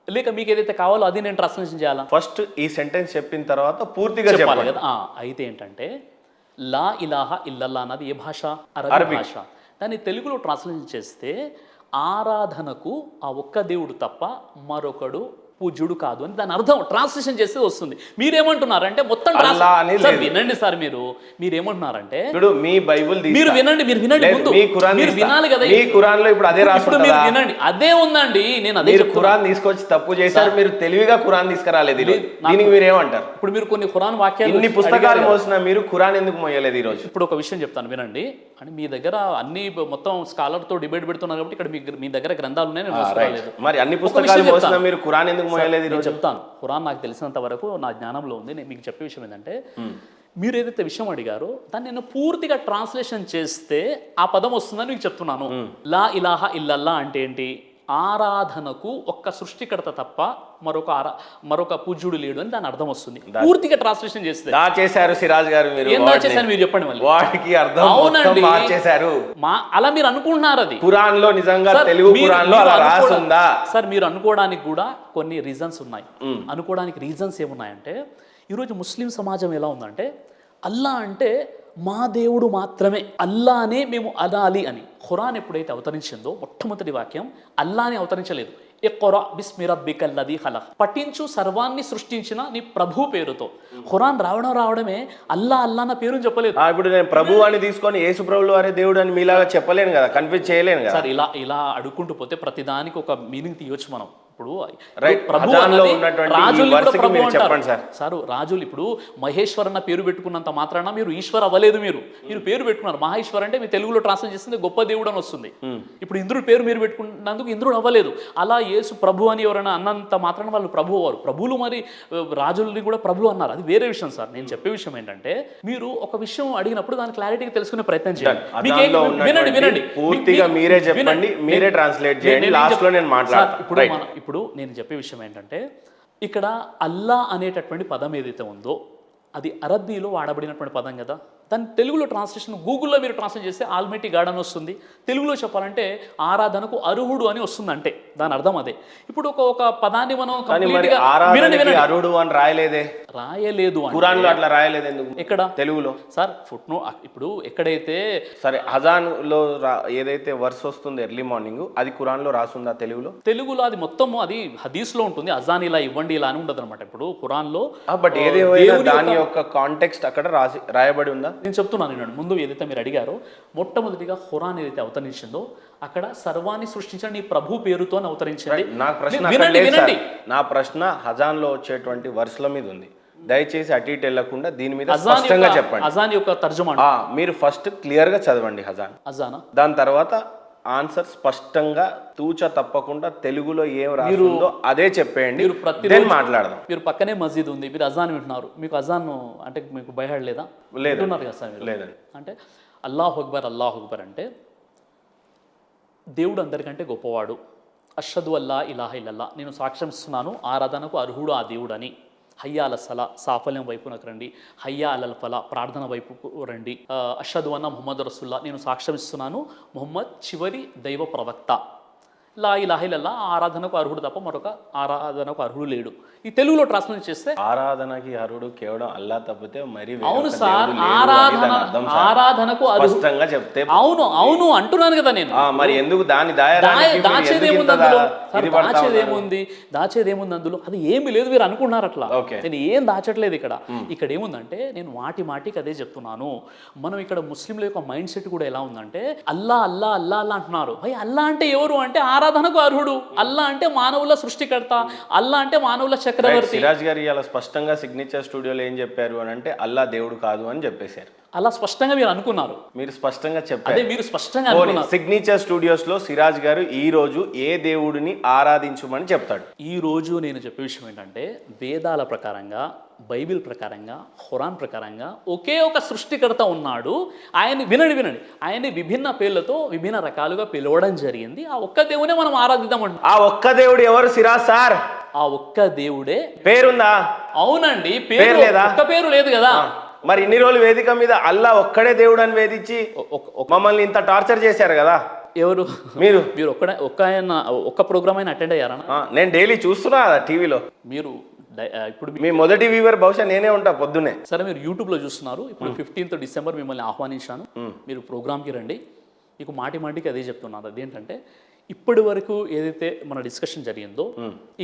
లేక మీకు ఏదైతే కావాలో అది నేను ట్రాన్స్లేషన్ చేయాలా? ఫస్ట్ ఈ సెంటెన్స్ చెప్పిన తర్వాత పూర్తిగా చెప్పాలి కదా. అయితే ఏంటంటే లా ఇలాహ ఇల్లల్లా అన్నది ఏ భాష? అరబీ భాష. దాన్ని తెలుగులో ట్రాన్స్లేషన్ చేస్తే ఆరాధనకు ఆ ఒక్క దేవుడు తప్ప మరొకడు పూజ్యుడు కాదు అని దాని అర్థం ట్రాన్స్లేషన్ చేస్తే వస్తుంది. మీరేమంటున్నారంటే మొత్తం వినండి సార్, మీరేమంటున్నారంటే మీ బైబిల్ మీరు వినండి ముందు మీరు వినాలి కదా. మీ ఖురాన్ లో ఇప్పుడు అదే రాస్తుంది. మీరు వినండి, అదే ఉందండి. నేను అదే ఖురాన్ తీసుకొచ్చి తప్పు చేశారు. మీరు తెలివిగా ఖురాన్ తీసుకురాలేదు. దీనికి మీరు ఏమంటారు? ఇప్పుడు మీరు కొన్ని ఖురాన్ వాక్యాలు, ఇన్ని పుస్తకాలు మోసిన మీరు ఖురాన్ ఎందుకు మోయలేదు ఈ రోజు? ఇప్పుడు ఒక విషయం చెప్తాను వినండి. అని మీ దగ్గర అన్ని మొత్తం స్కాలర్ తో డిబేట్ పెడుతున్నారు కాబట్టి ఇక్కడ మీ దగ్గర గ్రంథాలు ఉన్నాయి. మరి అన్ని పుస్తకాలు మోసిన మీరు ఖురాన్ ఎందుకు నేను చెప్తాను. ఖురాన్ నాకు తెలిసినంత వరకు నా జ్ఞానంలో ఉంది. నేను మీకు చెప్పే విషయం ఏంటంటే మీరు ఏదైతే విషయం అడిగారో దాన్ని నేను పూర్తిగా ట్రాన్స్లేషన్ చేస్తే ఆ పదం వస్తుందని మీకు చెప్తున్నాను. లా ఇలాహ ఇల్లల్లా అంటే ఏంటి? ఆరాధనకు ఒక్క సృష్టికర్త తప్ప మరొక పూజ్యుడు లేడు అని దాని అర్థం వస్తుంది. పూర్తిగా ట్రాన్స్లేషన్ చేస్తే చేశారు సిరాజ్ గారు. మీరు ఏం చేశారు మీరు చెప్పండి మళ్ళీ. వాటికి అర్థం అవునండి మార్చేశారు. అలా మీరు అనుకుంటున్నారు. అది ఖురాన్ లో నిజంగా తెలుగు ఖురాన్ లో అలా రాసుందా? సార్ మీరు అనుకోవడానికి కూడా కొన్ని రీజన్స్ ఉన్నాయి. అనుకోవడానికి రీజన్స్ ఏమున్నాయంటే ఈరోజు ముస్లిం సమాజం ఎలా ఉందంటే అల్లా అంటే మా దేవుడు మాత్రమే, అల్లానే మేము అనాలి అని. ఖురాన్ ఎప్పుడైతే అవతరించిందో మొట్టమొదటి వాక్యం అల్లాని అవతరించలేదు. ఇఖ్రా బిస్మి రబ్బికల్ లదీ ఖలక్, పఠించు సర్వాన్ని సృష్టించిన నీ ప్రభు పేరుతో. ఖురాన్ రావడమే అల్లా అన్న పేరుని చెప్పలేదు. ఇప్పుడు నేను ప్రభు అని తీసుకొని యేసు ప్రభువు వారే దేవుడు అని మీలాగా చెప్పలేను కదా, కన్ఫ్యూజ్ చేయలేను కదా. సార్ ఇలా అడుక్కుంటూ పోతే ప్రతిదానికి ఒక మీనింగ్ తీయొచ్చు మనం. ఇప్పుడు రాజులు ఇప్పుడు మహేశ్వర్ అన్న పేరు పెట్టుకున్నంత మాత్రాన మీరు ఈశ్వర్ అవ్వలేదు. మీరు పేరు పెట్టుకున్నారు మహేశ్వర్ అంటే మీ తెలుగులో ట్రాన్స్లేట్ చేస్తుంది గొప్ప దేవుడు అని వస్తుంది. ఇప్పుడు ఇంద్రుడు పేరు మీరు పెట్టుకున్నందుకు ఇంద్రుడు అవ్వలేదు. అలా యేసు ప్రభు అని ఎవరైనా అన్నంత మాత్రాన వాళ్ళు ప్రభు అవ్వరు. ప్రభువులు మరి రాజుల్ని కూడా ప్రభులు అన్నారు, అది వేరే విషయం సార్. నేను చెప్పే విషయం ఏంటంటే మీరు ఒక విషయం అడిగినప్పుడు దాని క్లారిటీగా తెలుసుకునే ప్రయత్నం చేయండి. వినండి పూర్తిగా మీరే చెప్పండి, మీరే ట్రాన్స్లేట్ చేయండి. లాస్ట్ లో నేను మాట్లాడతాను. ఇప్పుడు నేను చెప్పే విషయం ఏంటంటే ఇక్కడ అల్లా అనేటటువంటి పదం ఏదైతే ఉందో అది అరబ్బీలో వాడబడినటువంటి పదం కదా. దాన్ని తెలుగులో ట్రాన్స్లేషన్ గూగుల్లో మీరు ట్రాన్స్లేట్ చేస్తే ఆల్మైటీ గాడ్ అని వస్తుంది. తెలుగులో చెప్పాలంటే ఆరాధనకు అర్హుడు అని వస్తుంది. అంటే దాని అర్థం అదే. ఇప్పుడు ఒక పదాన్ని మనం కంప్లీట్గా అర్హుడు అని రాయలేదే, రాయలేదు ఖురాన్లో అట్లా రాయలేదు ఎందుకు ఎక్కడ తెలుగులో సార్? ఫుట్నో ఇప్పుడు ఎక్కడైతే సరే అజాన్లో ఏదైతే వర్స్ వస్తుంది ఎర్లీ మార్నింగ్ అది ఖురాన్లో రాసుందా తెలుగులో అది మొత్తం అది హదీస్లో ఉంటుంది. అజాన్ ఇలా ఇవ్వండి ఇలా అని ఉండదు అనమాట. ఇప్పుడు ఖురాన్లో బట్ ఏదేమైనా దాని యొక్క కాంటెక్స్ట్ అక్కడ రాయబడి ఉందా? నేను చెప్తున్నాను నేను ముందు ఏదైతే మీరు అడిగారో, మొట్టమొదటిగా ఖురాన్ ఏదైతే అవతరించిందో అక్కడ సర్వాన్ని సృష్టించిన నీ ప్రభు పేరుతో అవతరించింది. నా ప్రశ్న హజాన్లో వచ్చేటువంటి వర్స్ల మీద ఉంది. దయచేసి అటు ఇటు వెళ్లకుండా దీని మీద స్పష్టంగా చెప్పండి. అజాన్ యొక్క తర్జుమా మీరు ఫస్ట్ క్లియర్ గా చదవండి అజానా, దాని తర్వాత ఆన్సర్ స్పష్టంగా తూచ తప్పకుండా తెలుగులో ఏం రాస్తుందో అదే చెప్పేయండి. మీరు ప్రతిరోజు మాట్లాడదాం. మీరు పక్కనే మస్జిద్ ఉంది, మీరు అజాన్ వింటున్నారు, మీకు అజాన్ అంటే మీకు భయపడ లేదా? లేదన్నారు కదా సార్. లేదండి. అంటే అల్లాహు అక్బర్ అంటే దేవుడు అందరికంటే గొప్పవాడు. అష్హదు అల్లా ఇలాహ ఇల్లల్లా, నేను సాక్ష్యం ఇస్తున్నాను ఆరాధనకు అర్హుడు ఆ దేవుడు అని. హయ్యా అల సలా, సాఫల్యం వైపునకు రండి. హయ్యా అలల్ ఫలా, ప్రార్థన వైపుకు రండి. అష్హదు అన్న ముహమ్మద్ రసూల్లా, నేను సాక్ష్యం ఇస్తున్నాను ముహమ్మద్ చివరి దైవ ప్రవక్త. లా ఇలాహ ఇల్లల్లా, ఆరాధనకు అర్హుడు తప్ప మరొక ఆరాధనకు అర్హుడు లేడు. ఈ తెలుగులో ట్రాన్స్లేట్ చేస్తే ఆరాధనకి అర్హుడు కేవలం అల్లా తప్పితే మరి అవును సార్, ఆరాధనకు స్పష్టంగా చెప్తే అవును అంటున్నాను కదా నేను. మరి ఎందుకు దాని దాచేదేముంది అందులో? దాచేదేముంది అందులో? అది ఏమి లేదు, మీరు అనుకున్నారు అట్లా. నేను ఏం దాచట్లేదు ఇక్కడ. ఇక్కడ ఏముందంటే నేను మాటికి అదే చెప్తున్నాను. మనం ఇక్కడ ముస్లింల యొక్క మైండ్ సెట్ కూడా ఎలా ఉందంటే అల్లా అల్లా అల్లా అల్లా అంటున్నారు. అల్లా అంటే ఎవరు అంటే ఆరాధనకు అర్హుడు. అల్లా అంటే మానవుల సృష్టికర్త. అల్లా అంటే మానవుల చక్రవర్తి. సిరాజ్ గారు ఇలా స్పష్టంగా సిగ్నేచర్ స్టూడియోలో ఏం చెప్పారు అని అంటే అల్లా దేవుడు కాదు అని చెప్పేశారు. అలా స్పష్టంగా మీరు అనుకున్నారు. మీరు స్పష్టంగా చెప్పారు. అదే మీరు స్పష్టంగా అనుకున్నారు. సిగ్నేచర్ స్టూడియోస్ లో సిరాజ్ గారు ఈ రోజు ఏ దేవుడిని ఆరాధించమని చెప్తాడు? ఈ రోజు నేను చెప్పే విషయం ఏంటంటే వేదాల ప్రకారంగా, బైబిల్ ప్రకారంగా, ఖురాన్ ప్రకారంగా ఒకే ఒక సృష్టికర్త ఉన్నాడు. వినండి ఆయన్ని విభిన్న పేర్లతో విభిన్న రకాలుగా పిలవడం జరిగింది. ఆ ఒక్క దేవునే మనం ఆరాధిద్దామంట. ఆ ఒక్క దేవుడు ఎవరు సిరాజ్ సార్? ఆ ఒక్క దేవుడే పేరుందా? అవునండి, పేరు లేదా? ఒక్క పేరు లేదు కదా. మరి ఇన్ని రోజులు వేదిక మీద అల్లా ఒక్కడే దేవుడు అని వేధించి మమ్మల్ని ఇంత టార్చర్ చేశారు కదా. ఎవరు? మీరు ఒక్క ప్రోగ్రామ్ అయినా అటెండ్ అయ్యారా? నేను డైలీ చూస్తున్నా టీవీలో. మీరు ఇప్పుడు మీ మొదటి వ్యూవర్ బహుశా నేనే ఉంటా పొద్దున్నే. సరే, మీరు యూట్యూబ్లో చూస్తున్నారు. ఇప్పుడు 15th డిసెంబర్ మిమ్మల్ని ఆహ్వానించాను. మీరు ప్రోగ్రామ్కి రండి. మీకు మాటికి అదే చెప్తున్నాను. అదేంటంటే ఇప్పటి వరకు ఏదైతే మన డిస్కషన్ జరిగిందో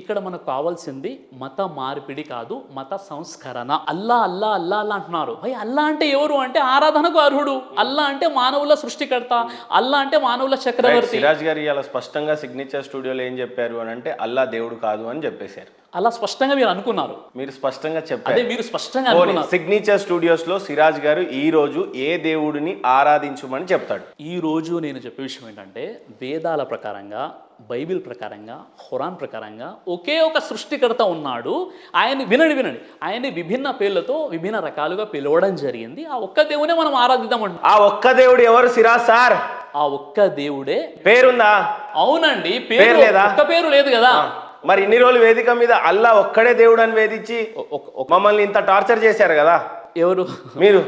ఇక్కడ మనకు కావాల్సింది మత మార్పిడి కాదు, మత సంస్కరణ. అల్లా అల్లా అల్లా అల్లా అంటున్నారు. అల్లా అంటే ఎవరు అంటే ఆరాధనకు అర్హుడు. అల్లా అంటే మానవుల సృష్టికర్త. అల్లా అంటే మానవుల చక్రవర్తి. సిరాజ్ గారు ఇలా స్పష్టంగా సిగ్నేచర్ స్టూడియోలో ఏం చెప్పారు అని అంటే అల్లా దేవుడు కాదు అని చెప్పేశారు. అలా స్పష్టంగా మీరు అనుకున్నారు. మీరు స్పష్టంగా చెప్పారు. అదే మీరు స్పష్టంగా అనుకున్నారు. సిగ్నేచర్ స్టూడియోస్ లో సిరాజ్ గారు ఈ రోజు ఏ దేవుడిని ఆరాధించమని చెప్తాడు? ఈ రోజు నేను చెప్పే విషయం ఏంటంటే వేదాల ప్రకారంగా, బైబిల్ ప్రకారంగా, ఖురాన్ ప్రకారంగా ఒకే ఒక సృష్టికర్త ఉన్నాడు. వినండి ఆయన్ని విభిన్న పేర్లతో విభిన్న రకాలుగా పిలవడం జరిగింది. ఆ ఒక్క దేవునే మనం ఆరాధిద్దామంట. ఆ ఒక్క దేవుడు ఎవరు సిరాజ్ సార్? ఆ ఒక్క దేవుడే. పేరుందా? అవునండి, పేరు లేదా? ఒక్క పేరు లేదు కదా. మరి ఇన్ని రోజులు వేదిక మీద అల్లా ఒక్కడే దేవుడు అని వేధించి మమ్మల్ని ఇంత టార్చర్ చేశారు కదా. ఎవరు? మీరు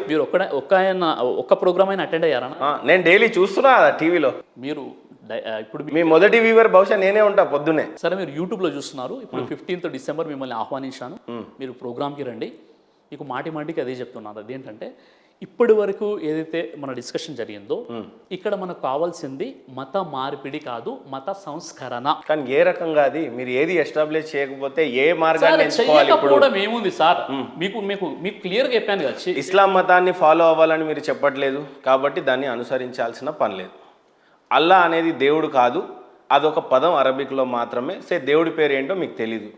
ఒక్క ప్రోగ్రామ్ అయినా అటెండ్ అయ్యారా? నేను డైలీ చూస్తున్నా టీవీలో. మీరు ఇప్పుడు మీ మొదటి వ్యూవర్ బహుశా నేనే ఉంటా పొద్దున్నే. సరే, మీరు యూట్యూబ్లో చూస్తున్నారు. ఇప్పుడు 15th డిసెంబర్ మిమ్మల్ని ఆహ్వానించాను. మీరు ప్రోగ్రామ్కి రండి. మీకు మాటికి అదే చెప్తున్నాను. అదేంటంటే ఇప్పటి వరకు ఏదైతే మన డిస్కషన్ జరిగిందో ఇక్కడ మనకు కావాల్సింది మత మార్పిడి కాదు, మత సంస్కరణ. కానీ ఏ రకంగా అది మీరు ఏది ఎస్టాబ్లిష్ చేయకపోతే ఏ మార్గాన్ని ఎంచుకోవాలి? ఇప్పుడు ఏముంది సార్, మీకు క్లియర్గా చెప్పాను కదా. ఇస్లాం మతాన్ని ఫాలో అవ్వాలని మీరు చెప్పట్లేదు కాబట్టి దాన్ని అనుసరించాల్సిన పని లేదు. అల్లా అనేది దేవుడు కాదు, అదొక పదం అరబిక్లో మాత్రమే. దేవుడి పేరు ఏంటో మీకు తెలీదు.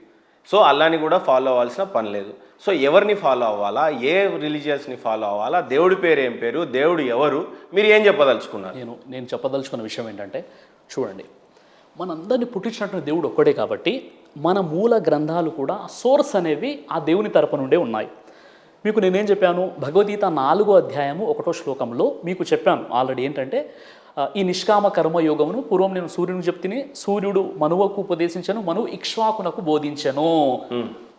సో అల్లాని కూడా ఫాలో అవ్వాల్సిన పని లేదు. సో ఎవరిని ఫాలో అవ్వాలా, ఏ రిలీజియస్ని ఫాలో అవ్వాలా, దేవుడి పేరు ఏం పేరు, దేవుడు ఎవరు, మీరు ఏం చెప్పదలుచుకున్నారు? నేను చెప్పదలుచుకున్న విషయం ఏంటంటే చూడండి, మనందరినీ పుట్టించినటువంటి దేవుడు ఒక్కడే కాబట్టి మన మూల గ్రంథాలు కూడా సోర్స్ అనేవి ఆ దేవుని తరపు నుండే ఉన్నాయి. మీకు నేనేం చెప్పాను? భగవద్గీత 4వ అధ్యాయము 1వ శ్లోకంలో మీకు చెప్పాను ఆల్రెడీ. ఏంటంటే ఈ నిష్కామ కర్మయోగమును పూర్వం నేను సూర్యుని చెప్తిని, సూర్యుడు మనువకు ఉపదేశించను, మనువు ఇక్ష్వాకునకు బోధించను.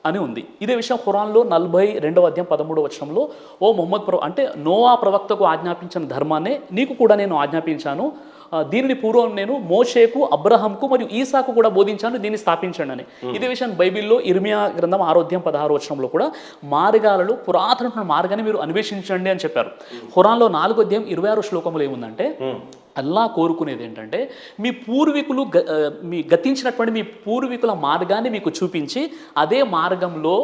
అని ఉంది. ఇదే విషయం ఖురాన్లో 42వ అధ్యాయం 13వ వచనంలో, ఓ ముహమ్మద్ అంటే నోవా ప్రవక్తకు ఆజ్ఞాపించిన ధర్మాన్నే నీకు కూడా నేను ఆజ్ఞాపించాను, దీనిని పూర్వం నేను మోషేకు, అబ్రహాంకు మరియు ఈసాకు కూడా బోధించాను, దీన్ని స్థాపించండి అని. ఇదే విషయం బైబిల్లో ఇర్మియా గ్రంథం 6వ అధ్యాయం 16వ వచనంలో కూడా మార్గాలలో పురాతన మార్గాన్ని మీరు అన్వేషించండి అని చెప్పారు. ఖురాన్లో 4వ అధ్యాయం 26వ శ్లోకంలో ఏముందంటే, అల్లా కోరుకునేది ఏంటంటే మీ పూర్వీకులు మీ గతించినటువంటి మీ పూర్వీకుల మార్గాన్ని మీకు చూపించి అదే మార్గంలో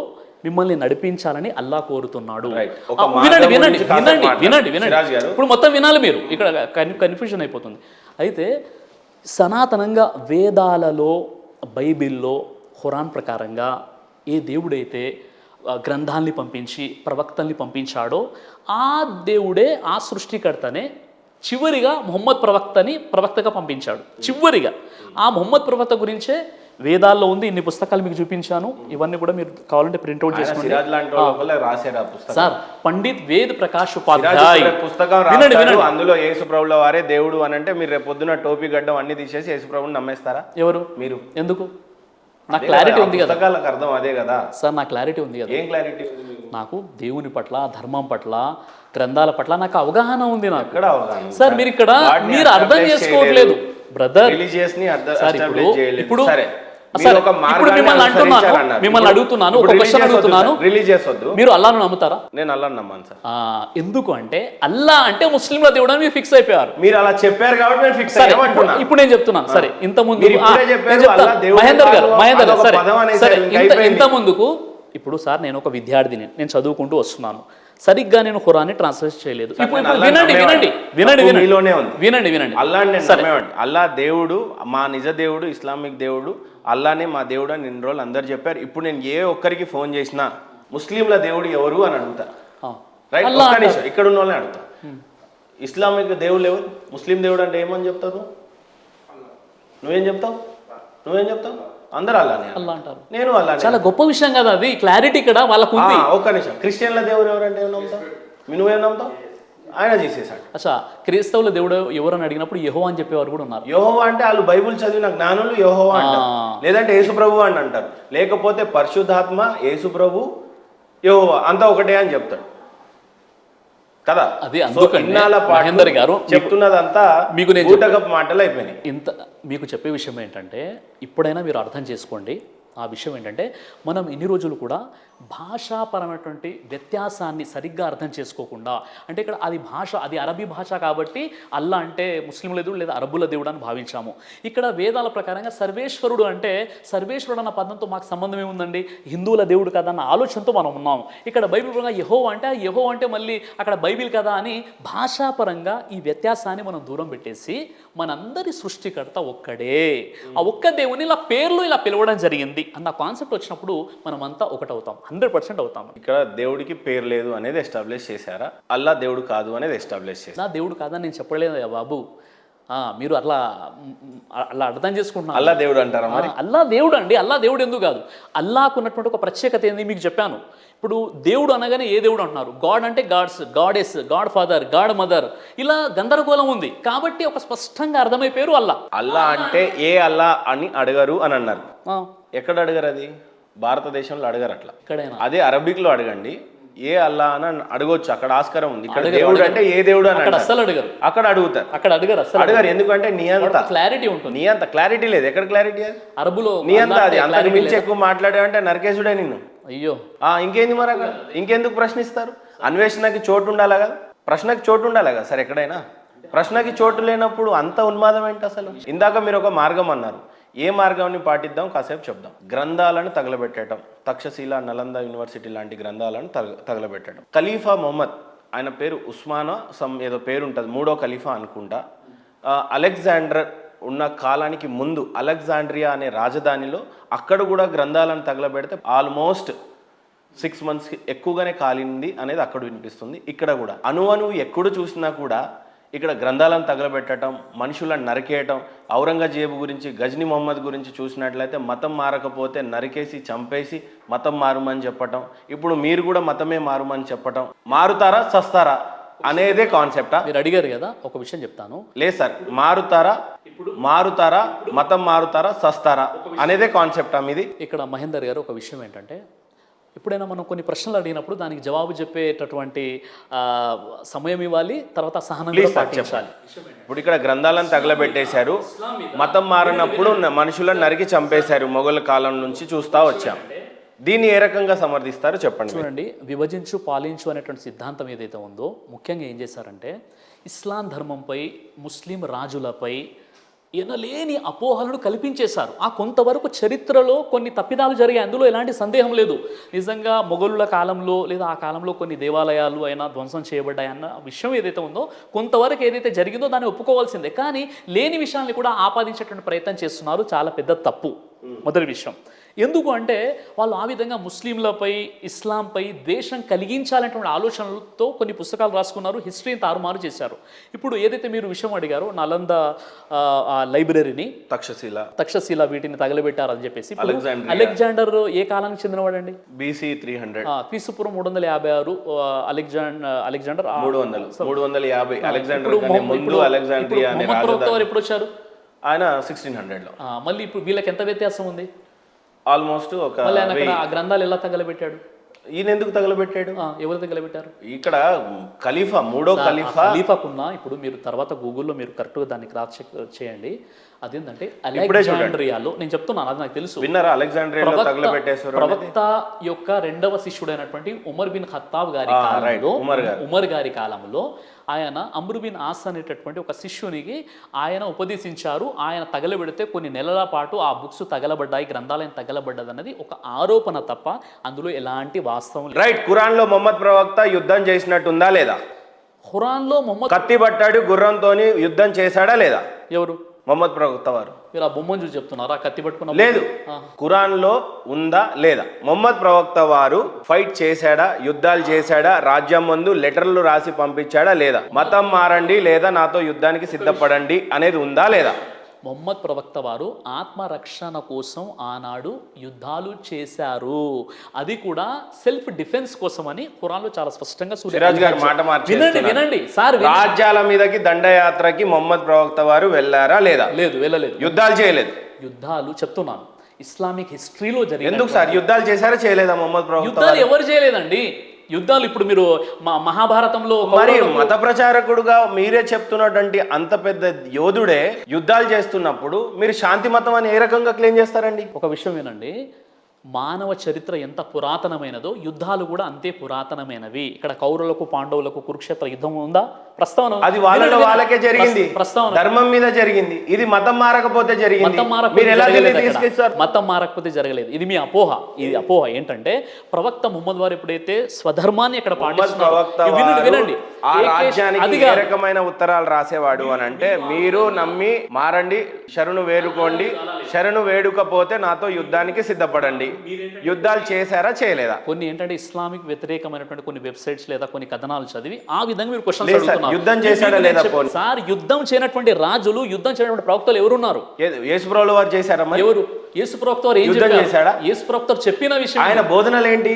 మిమ్మల్ని నడిపించాలని అల్లా కోరుతున్నాడు. వినండి వినండి వినండి వినండి వినండి ఇప్పుడు మొత్తం వినాలి మీరు, ఇక్కడ కన్ఫ్యూజన్ అయిపోతుంది. అయితే సనాతనంగా వేదాలలో, బైబిల్లో, ఖురాన్ ప్రకారంగా ఏ దేవుడైతే గ్రంథాల్ని పంపించి ప్రవక్తల్ని పంపించాడో ఆ దేవుడే, ఆ సృష్టికర్తనే చివరిగా ముహమ్మద్ ప్రవక్తని ప్రవక్తగా పంపించాడు. చివరిగా ఆ ముహమ్మద్ ప్రవక్త గురించే వేదాల్లో ఉంది. ఇన్ని పుస్తకాలు మీకు చూపించాను, ఇవన్నీ కూడా మీరు కావాలంటే ప్రింట్అవుట్ చేసుకోండి సార్. పండిత్ వేద్ ప్రకాష్ ఉపాధ్యాయ్ పుస్తకం అందులో యేసుప్రభుల వారే దేవుడు అని అంటే మీరు రేపు పొద్దున టోపీ గడ్డం అన్ని తీసేసి యేసుప్రభుని నమ్మేస్తారా? ఎవరు మీరు? ఎందుకు? నా క్లారిటీ ఉంది కదా పుస్తకాలకు అర్థం అదే కదా సార్. నా క్లారిటీ ఉంది కదా. ఏం క్లారిటీ? నాకు దేవుని పట్ల, ధర్మం పట్ల, గ్రంథాల పట్ల నాకు అవగాహన ఉంది. నాకు ఎక్కడ అవగాహన సార్? మీరు ఇక్కడ మీరు అర్థం చేసుకోవట్లేదు బ్రదర్. రిలీజియస్ ని ఇప్పుడు మిమ్మల్ని అడుగుతున్నాను, ఒక క్వశ్చన్ అడుగుతున్నాను. రిలీజియస్ వద్దు. మీరు అల్లాను నమ్ముతారా? నేను అల్లాను నమ్మాను సార్. ఎందుకు అంటే అల్లా అంటే ముస్లింల దేవుడు అని మీరు ఫిక్స్ అయిపోయారు. మీరు అలా చెప్పారు కాబట్టి నేను ఫిక్స్ అయ్యాను. ఇప్పుడు నేను చెప్తున్నాను సరే. ఇంత ముందు మహేందర్ గారు సరే, ఇంత ముందుకు ఇప్పుడు సార్ నేను ఒక విద్యార్థిని, నేను చదువుకుంటూ వస్తున్నాను. సరిగ్గా నేను ఖురాన్ని ట్రాన్స్లేట్ చేయలేదు. ఇప్పుడు వినండి వినండి వినండి వినండి వినండి. అల్లా దేవుడు, మా నిజ దేవుడు, ఇస్లామిక్ దేవుడు అల్లానే మా దేవుడు అని ఇన్ని రోజులు అందరు చెప్పారు. ఇప్పుడు నేను ఏ ఒక్కరికి ఫోన్ చేసినా ముస్లింల దేవుడు ఎవరు అని అడుగుతా. రైట్, ఇక్కడ ఉన్న వాళ్ళని అడుగుతా. ఇస్లామిక్ దేవుడు ఎవరు? ముస్లిం దేవుడు అంటే ఏమని చెప్తావు? నువ్వేం చెప్తావు? అందరూ అల్లానే అంటారు. నేను అల్లానే. చాలా గొప్ప విషయం కదా అది. క్లారిటీ ఇక్కడ వాళ్ళకు ఉంది. ఒక్క నిమిషం. క్రిస్టియన్ల దేవుడు ఎవరంటే ఏం నమ్ముతావు? నువ్వేం నమ్ముతావు? ఆయన చేసేసాడు. అచ్చా, క్రైస్తవుల దేవుడు ఎవరు అని అడిగినప్పుడు యెహోవా అని చెప్పేవారు కూడా ఉన్నారు. యెహోవా అంటే వాళ్ళు బైబుల్ చదివిన జ్ఞానులు యెహోవా అంటారు, లేదంటే యేసుప్రభు అని అంటారు, లేకపోతే పరిశుద్ధాత్మ, యేసుప్రభు, యెహోవా అంతా ఒకటే అని చెప్తాడు కదా. అది అందుకని గారు చెప్తున్నదంతా మీకు మాటలు అయిపోయినాయి. ఇంత మీకు చెప్పే విషయం ఏంటంటే ఇప్పుడైనా మీరు అర్థం చేసుకోండి. ఆ విషయం ఏంటంటే మనం ఇన్ని రోజులు కూడా భాషాపరమైనటువంటి వ్యత్యాసాన్ని సరిగ్గా అర్థం చేసుకోకుండా, అంటే ఇక్కడ అది భాష, అది అరబీ భాష కాబట్టి అల్లా అంటే ముస్లింల దేవుడు లేదా అరబ్బుల దేవుడు అని భావించాము. ఇక్కడ వేదాల ప్రకారంగా సర్వేశ్వరుడు అంటే సర్వేశ్వరుడు అన్న పదంతో మాకు సంబంధం ఏముందండి? హిందువుల దేవుడు కదా అన్న ఆలోచనతో మనం ఉన్నాము. ఇక్కడ బైబిల్ పరంగా యెహోవా అంటే యెహోవా అంటే మళ్ళీ అక్కడ బైబిల్ కదా అని భాషాపరంగా ఈ వ్యత్యాసాన్ని మనం దూరం పెట్టేసి మనందరి సృష్టికర్త ఒక్కడే, ఆ ఒక్క దేవుని ఇలా పేర్లు ఇలా పిలవడం జరిగింది అన్న కాన్సెప్ట్ వచ్చినప్పుడు మనమంతా ఒకటవుతాం, 100% అవుతాం. ఇక్కడ దేవుడికి పేరు లేదు అనేది ఎస్టాబ్లిష్ చేశారా? అల్లా దేవుడు కాదు అనేది ఎస్టాబ్లిష్ చేశారా? అల్లా దేవుడు కాదని నేను చెప్పలేదు బాబు. మీరు అలా అర్థం చేసుకుంటున్నారు. అల్లా దేవుడు అంటారా మరి? అల్లా దేవుడు అండి. అల్లా దేవుడు ఎందుకు కాదు? అల్లాకు ఉన్నటువంటి ఒక ప్రత్యేకత ఏంది మీకు చెప్పాను. ఇప్పుడు దేవుడు అనగానే ఏ దేవుడు అంటున్నారు? గాడ్ అంటే gods, goddess, god father, god mother, ఇలా గందరగోళం ఉంది కాబట్టి ఒక స్పష్టంగా అర్థమైపోయారు అల్లా. అల్లా అంటే ఏ అల్లా అని అడగరు అని అన్నారు. ఎక్కడ అడగరు? అది భారతదేశంలో అడగరు. అట్లా అదే అరబిక్ లో అడగండి, ఏ అల్లా అని అడగొచ్చు, అక్కడ ఆస్కారం ఉంది. ఇక్కడ దేవుడు అంటే ఏ దేవుడు అని అసలు అడగరు. అక్కడ అడుగుతారు, అక్కడ అడగరు, అసలు అడగరు. ఎందుకంటే నీ అంత క్లారిటీ ఉంటుంది, నీ అంత క్లారిటీ లేదు. ఎక్కడ క్లారిటీ? అరబులో నీ అంత అది అంతకు మించి ఎక్కువ మాట్లాడావంటే నరకేశుడే నిన్ను. అయ్యో ఇంకేంది మరి? అక్కడ ఇంకెందుకు ప్రశ్నిస్తారు? అన్వేషణకి చోటు ఉండాలి కదా, ప్రశ్నకి చోటు ఉండాలి కదా సార్. ఎక్కడైనా ప్రశ్నకి చోటు లేనప్పుడు అంత ఉన్మాదం ఏంటి అసలు? ఇందాక మీరు ఒక మార్గం అన్నారు, ఏ మార్గాన్ని పాటిద్దాం కాసేపు చెప్దాం. గ్రంథాలను తగలబెట్టడం, తక్షశీల, నలంద యూనివర్సిటీ లాంటి గ్రంథాలను తగలబెట్టడం. ఖలీఫా మొహమ్మద్, ఆయన పేరు ఉస్మానా ఏదో పేరు ఉంటుంది, 3వ ఖలీఫా అనుకుంటా. అలెగ్జాండర్ ఉన్న కాలానికి ముందు అలెగ్జాండ్రియా అనే రాజధానిలో అక్కడ కూడా గ్రంథాలను తగలబెడితే ఆల్మోస్ట్ 6 months ఎక్కువగానే కాలింది అనేది అక్కడ వినిపిస్తుంది. ఇక్కడ కూడా అణువణువు ఎక్కడ చూసినా కూడా ఇక్కడ గ్రంథాలను తగలబెట్టడం, మనుషులను నరికేయటం. ఔరంగజేబు గురించి, గజ్నీ మొహమ్మద్ గురించి చూసినట్లయితే మతం మారకపోతే నరికేసి చంపేసి మతం మారుమని చెప్పటం. ఇప్పుడు మీరు కూడా మతమే మారుమని చెప్పటం. మారుతారా చస్తారా అనేదే కాన్సెప్టా? మీరు అడిగారు కదా, ఒక విషయం చెప్తాను. లేదు సార్, మారుతారా మతం మారుతారా చస్తారా అనేదే కాన్సెప్టా మీది? ఇక్కడ మహేందర్ గారు ఒక విషయం ఏంటంటే ఎప్పుడైనా మనం కొన్ని ప్రశ్నలు అడిగినప్పుడు దానికి జవాబు చెప్పేటటువంటి ఆ, సమయం ఇవ్వాలి, తర్వాత సహనం కూడా పాటించాలి. ఇప్పుడు ఇక్కడ గ్రంథాలను తగలబెట్టేశారు, మతం మారినప్పుడు మనుషులను నరికి చంపేశారు, మొఘల్ కాలం నుంచి చూస్తా వచ్చాం. దీన్ని ఏ రకంగా సమర్థిస్తారో చెప్పండి. చూడండి, విభజించు పాలించు అనేటువంటి సిద్ధాంతం ఏదైతే ఉందో ముఖ్యంగా ఏం చేశారంటే ఇస్లాం ధర్మంపై, ముస్లిం రాజులపై ఎనలేని అపోహలను కల్పించేశారు. ఆ కొంతవరకు చరిత్రలో కొన్ని తప్పిదాలు జరిగాయి, అందులో ఎలాంటి సందేహం లేదు. నిజంగా మొఘలుల కాలంలో లేదా ఆ కాలంలో కొన్ని దేవాలయాలు అయినా ధ్వంసం చేయబడ్డాయి అన్న విషయం ఏదైతే ఉందో కొంతవరకు ఏదైతే జరిగిందో దాన్ని ఒప్పుకోవాల్సిందే. కానీ లేని విషయాన్ని కూడా ఆపాదించేటువంటి ప్రయత్నం చేస్తున్నారు, చాలా పెద్ద తప్పు. మొదటి విషయం ఎందుకు అంటే వాళ్ళు ఆ విధంగా ముస్లింలపై, ఇస్లాంపై ద్వేషం కలిగించాలనేటువంటి ఆలోచనలతో కొన్ని పుస్తకాలు రాసుకున్నారు, హిస్టరీని తారుమారు చేశారు. ఇప్పుడు ఏదైతే మీరు విషయం అడిగారో నలంద లైబ్రరీని, తక్షశిల వీటిని తగలబెట్టారు అని చెప్పేసి. అలెగ్జాండర్ ఏ కాలానికి చెందినవాడండి? BC 300, క్రీస్తుపూర్వం 356. అలెగ్జాండర్ 350. అలెగ్జాండర్ ముందు అలెగ్జాండ్రియా అనే రాజధాని. ఎప్పుడు వచ్చారు? ఆయన 1600లో. మళ్ళీ ఇప్పుడు వీళ్ళకి ఎంత వ్యత్యాసం ఉంది? ఆల్మోస్ట్ ఒక మళ్ళీ ఆయన అక్కడ ఆ గ్రంథాలు ఎలా తగలబెట్టాడు? ఈయన ఎందుకు తగలబెట్టాడు? ఎవరు తగలబెట్టారు? ఇక్కడ ఖలీఫా, మూడో ఖలీఫాకున్నా ఇప్పుడు మీరు తర్వాత గూగుల్లో మీరు కరెక్ట్గా దాన్ని క్రాస్ చెక్ చేయండి. అదేంటంటే అలెగ్జాండ్రియాలో, నేను చెప్తున్నాను, అది నాకు తెలుసు. విన్నారా? అలెగ్జాండ్రియాలో తగలబెట్టేశారు. ప్రవక్త యొక్క రెండవ శిష్యుడైనటువంటి ఉమర్ బిన్ ఖత్తాబ్ గారి కాలంలో, ఉమర్ గారి కాలంలో ఆయన అమ్రు బిన్ ఆస్ అనేటటువంటి ఒక శిష్యునికి ఆయన ఉపదేశించారు. ఆయన తగలబెడితే కొన్ని నెలల పాటు ఆ బుక్స్ తగలబడ్డాయి, గ్రంథాలయం తగలబడ్డది అన్నది ఒక ఆరోపణ తప్ప అందులో ఎలాంటి వాస్తవం లేదు. రైట్. ఖురాన్ లో మొహమ్మద్ ప్రవక్త యుద్ధం చేసినట్టుందా లేదా? ఖురాన్ లో మొహమ్మద్ కత్తి పట్టాడు, గుర్రంతోని యుద్ధం చేశాడా లేదా? ఎవరు? మొహమ్మద్ ప్రవక్త వారు. మీరు ఆ బొమ్మను చూసి చెప్తున్నారా? కత్తి పట్టుకున్న లేదు, ఖురాన్ లో ఉందా లేదా? మొహమ్మద్ ప్రవక్త వారు ఫైట్ చేశాడా, యుద్ధాలు చేశాడా, రాజ్యం ముందు లెటర్లు రాసి పంపించాడా లేదా? మతం మారండి లేదా నాతో యుద్ధానికి సిద్ధపడండి అనేది ఉందా లేదా? మొహమ్మద్ ప్రవక్త వారు ఆత్మరక్షణ కోసం ఆనాడు యుద్ధాలు చేశారు, అది కూడా సెల్ఫ్ డిఫెన్స్ కోసం అని ఖురాన్లో చాలా స్పష్టంగా సిరాజ్ గారు మాట వినండి సార్. రాజ్యాల మీదకి దండయాత్రకి మొహమ్మద్ ప్రవక్త వారు వెళ్ళారా లేదా? లేదు, వెళ్ళలేదు. యుద్ధాలు చేయలేదు. యుద్ధాలు చెప్తున్నాను, ఇస్లామిక్ హిస్టరీలో జరిగింది. ఎందుకు సార్ యుద్ధాలు చేశారా చేయలేదా మొహమ్మద్ ప్రవక్త? యుద్ధాలు ఎవరు చేయలేదండి. యుద్ధాలు ఇప్పుడు మీరు మహాభారతంలో మరి మత ప్రచారకుడుగా మీరే చెప్తున్నటువంటి అంత పెద్ద యోధుడే యుద్ధాలు చేస్తున్నప్పుడు మీరు శాంతి మతం అని ఏ రకంగా క్లెయిమ్ చేస్తారండి? ఒక విషయం వినండి, మానవ చరిత్ర ఎంత పురాతనమైనదో యుద్ధాలు కూడా అంతే పురాతనమైనవి. ఇక్కడ కౌరవులకు, పాండవులకు కురుక్షేత్ర యుద్ధం ఉందా? ప్రస్తావన అది వాళ్ళలో వాళ్ళకే జరిగింది, ధర్మం మీద జరిగింది. ఇది మతం మారకపోతే జరిగింది. మతం మారకపోతే జరగలేదు. ఇది మీ అపోహ. ఇది అపోహ ఏంటంటే ప్రవక్త ముహమ్మద్ వారు ఎప్పుడైతే స్వధర్మాన్ని ఇక్కడ వినండి, ఆ రాజ్యానికి ఏ రకమైన ఉత్తరాలు రాసేవాడు అని అంటే, మీరు నమ్మి మారండి, శరణు వేడుకోండి, శరణు వేడుకపోతే నాతో యుద్ధానికి సిద్ధపడండి. యుద్ధాలు చేశారా చేయలేదా? కొన్ని ఏంటంటే ఇస్లామిక్ వ్యతిరేకమైనటువంటి కొన్ని వెబ్సైట్స్ లేదా కొన్ని కథనాలు చదివి ఆ విధంగా మీరు క్వశ్చన్ అడుగుతున్నారు. యుద్ధం చేశాడా లేదా? సార్, యుద్ధం చేయనటువంటి రాజులు, యుద్ధం చేయనటువంటి ప్రవక్తలు ఎవరున్నారు? యేసు ప్రభువు వారు చేశారా? ఎవరు? యేసు ప్రవక్త వారు యుద్ధం చేశాడా? యేసు ప్రవక్త చెప్పిన విషయం, ఆయన బోధనలు ఏంటి?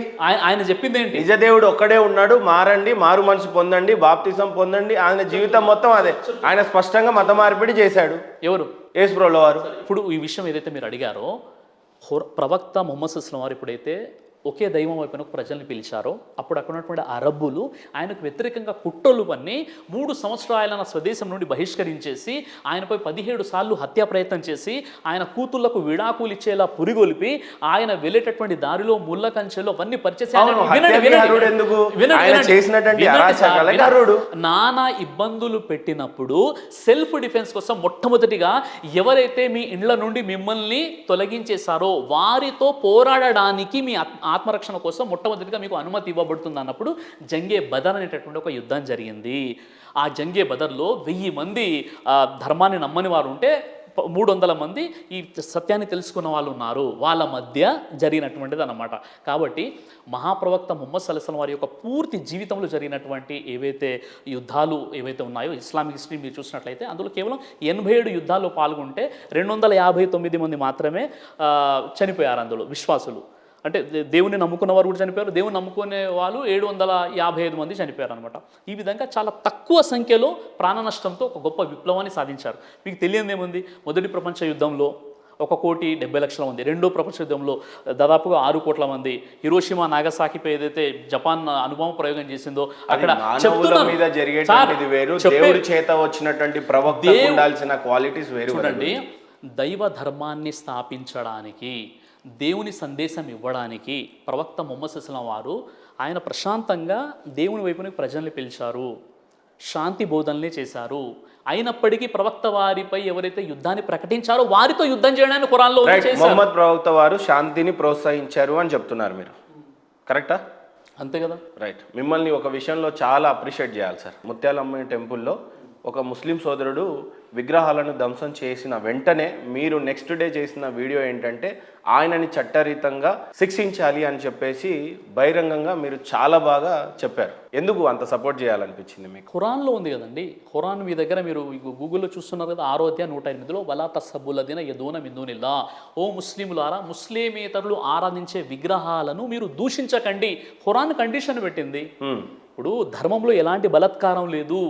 ఆయన చెప్పింది ఏంటి? నిజదేవుడు ఒక్కడే ఉన్నాడు, మారండి, మారు మనసు పొందండి, బాప్తిసం పొందండి. ఆయన జీవితం మొత్తం అదే. ఆయన స్పష్టంగా మత మార్పిడి చేశాడు. ఎవరు? యేసు ప్రభువు వారు. ఇప్పుడు ఈ విషయం ఏదైతే మీరు అడిగారో, ప్రవక్త ముహమ్మద్ సల్లల్లాహు వారు ఎప్పుడైతే ఒకే దైవం వైపున ప్రజల్ని పిలిచారో అప్పుడు అక్కడ ఉన్నటువంటి అరబ్బులు ఆయనకు వ్యతిరేకంగా కుట్రలు పన్ని 3 సంవత్సరాల స్వదేశం నుండి బహిష్కరించేసి ఆయనపై 17 సార్లు హత్యా ప్రయత్నం చేసి ఆయన కూతుళ్లకు విడాకులు ఇచ్చేలా పురిగొలిపి ఆయన వెళ్ళేటటువంటి దారిలో ముళ్ళ కంచెలు అవన్నీ పరిచేసి నానా ఇబ్బందులు పెట్టినప్పుడు సెల్ఫ్ డిఫెన్స్ కోసం మొట్టమొదటిగా ఎవరైతే మీ ఇండ్ల నుండి మిమ్మల్ని తొలగించేశారో వారితో పోరాడడానికి మీ ఆత్మరక్షణ కోసం మొట్టమొదటిగా మీకు అనుమతి ఇవ్వబడుతుంది అన్నప్పుడు జంగే బదర్ అనేటటువంటి ఒక యుద్ధం జరిగింది. ఆ జంగే బదర్లో 1000 మంది ధర్మాన్ని నమ్మని వారు ఉంటే 300 మంది ఈ సత్యాన్ని తెలుసుకున్న వాళ్ళు ఉన్నారు. వాళ్ళ మధ్య జరిగినటువంటిది అన్నమాట. కాబట్టి మహాప్రవక్త ముహమ్మద్ సల్లల్లాహు అలైహి వసల్లం వారి యొక్క పూర్తి జీవితంలో జరిగినటువంటి ఏవైతే యుద్ధాలు ఏవైతే ఉన్నాయో ఇస్లామిక్ హిస్టరీ మీరు చూసినట్లయితే అందులో కేవలం 87 యుద్ధాల్లో పాల్గొంటే 259 మంది మాత్రమే చనిపోయారు. అందులో విశ్వాసులు అంటే దేవుని నమ్ముకున్న వారు కూడా చనిపోయారు, దేవుని నమ్ముకునే వాళ్ళు 755 మంది చనిపోయారు అనమాట. ఈ విధంగా చాలా తక్కువ సంఖ్యలో ప్రాణ నష్టంతో ఒక గొప్ప విప్లవాన్ని సాధించారు. మీకు తెలియదేముంది, మొదటి ప్రపంచ యుద్ధంలో 1,70,00,000 మంది, రెండో ప్రపంచ యుద్ధంలో దాదాపుగా 6 కోట్ల మంది, హిరోషిమా నాగసాకిపై ఏదైతే జపాన్ అణుబాంబు ప్రయోగం చేసిందో అక్కడ మానవుల చెప్తున్నాను. మీద జరిగేటువంటిది వేరు, దేవుడి చేత వచ్చినటువంటి ప్రవక్త ఉండాల్సిన క్వాలిటీస్ వేరు. చూడండి, దైవ ధర్మాన్ని స్థాపించడానికి, దేవుని సందేశం ఇవ్వడానికి ప్రవక్త ముహమ్మద్ సల్లం వారు ఆయన ప్రశాంతంగా దేవుని వైపునకు ప్రజల్ని పిలిచారు, శాంతి బోధనలే చేశారు. అయినప్పటికీ ప్రవక్త వారిపై ఎవరైతే యుద్ధాన్ని ప్రకటించారో వారితో యుద్ధం చేయడానికి ఖురాన్లో ఉంది చేశారు. మొహమ్మద్ ప్రవక్త వారు శాంతిని ప్రోత్సహించారు అని చెప్తున్నారు మీరు, కరెక్టా? అంతే కదా. రైట్. మిమ్మల్ని ఒక విషయంలో చాలా అప్రిషియేట్ చేయాలి సార్. ముత్యాలమ్మ టెంపుల్లో ఒక ముస్లిం సోదరుడు విగ్రహాలను ధ్వంసం చేసిన వెంటనే మీరు నెక్స్ట్ డే చేసిన వీడియో ఏంటంటే ఆయనని చట్టరీతంగా శిక్షించాలి అని చెప్పేసి బహిరంగంగా మీరు చాలా బాగా చెప్పారు. ఎందుకు అంత సపోర్ట్ చేయాలనిపించింది మీకు? ఖురాన్లో ఉంది కదండి. ఖురాన్ మీ దగ్గర మీరు గూగుల్లో చూస్తున్నారు కదా, 6వ అధ్యాయం 108లో వలా తస్సబ్బుల్లదీన యదూన మిన్ దూనిల్లా, ఓ ముస్లిములారా ముస్లిమేతరులు ఆరాధించే విగ్రహాలను మీరు దూషించకండి. ఖురాన్ కండిషన్ పెట్టింది. ఇప్పుడు ధర్మంలో ఎలాంటి బలత్కారం లేదు.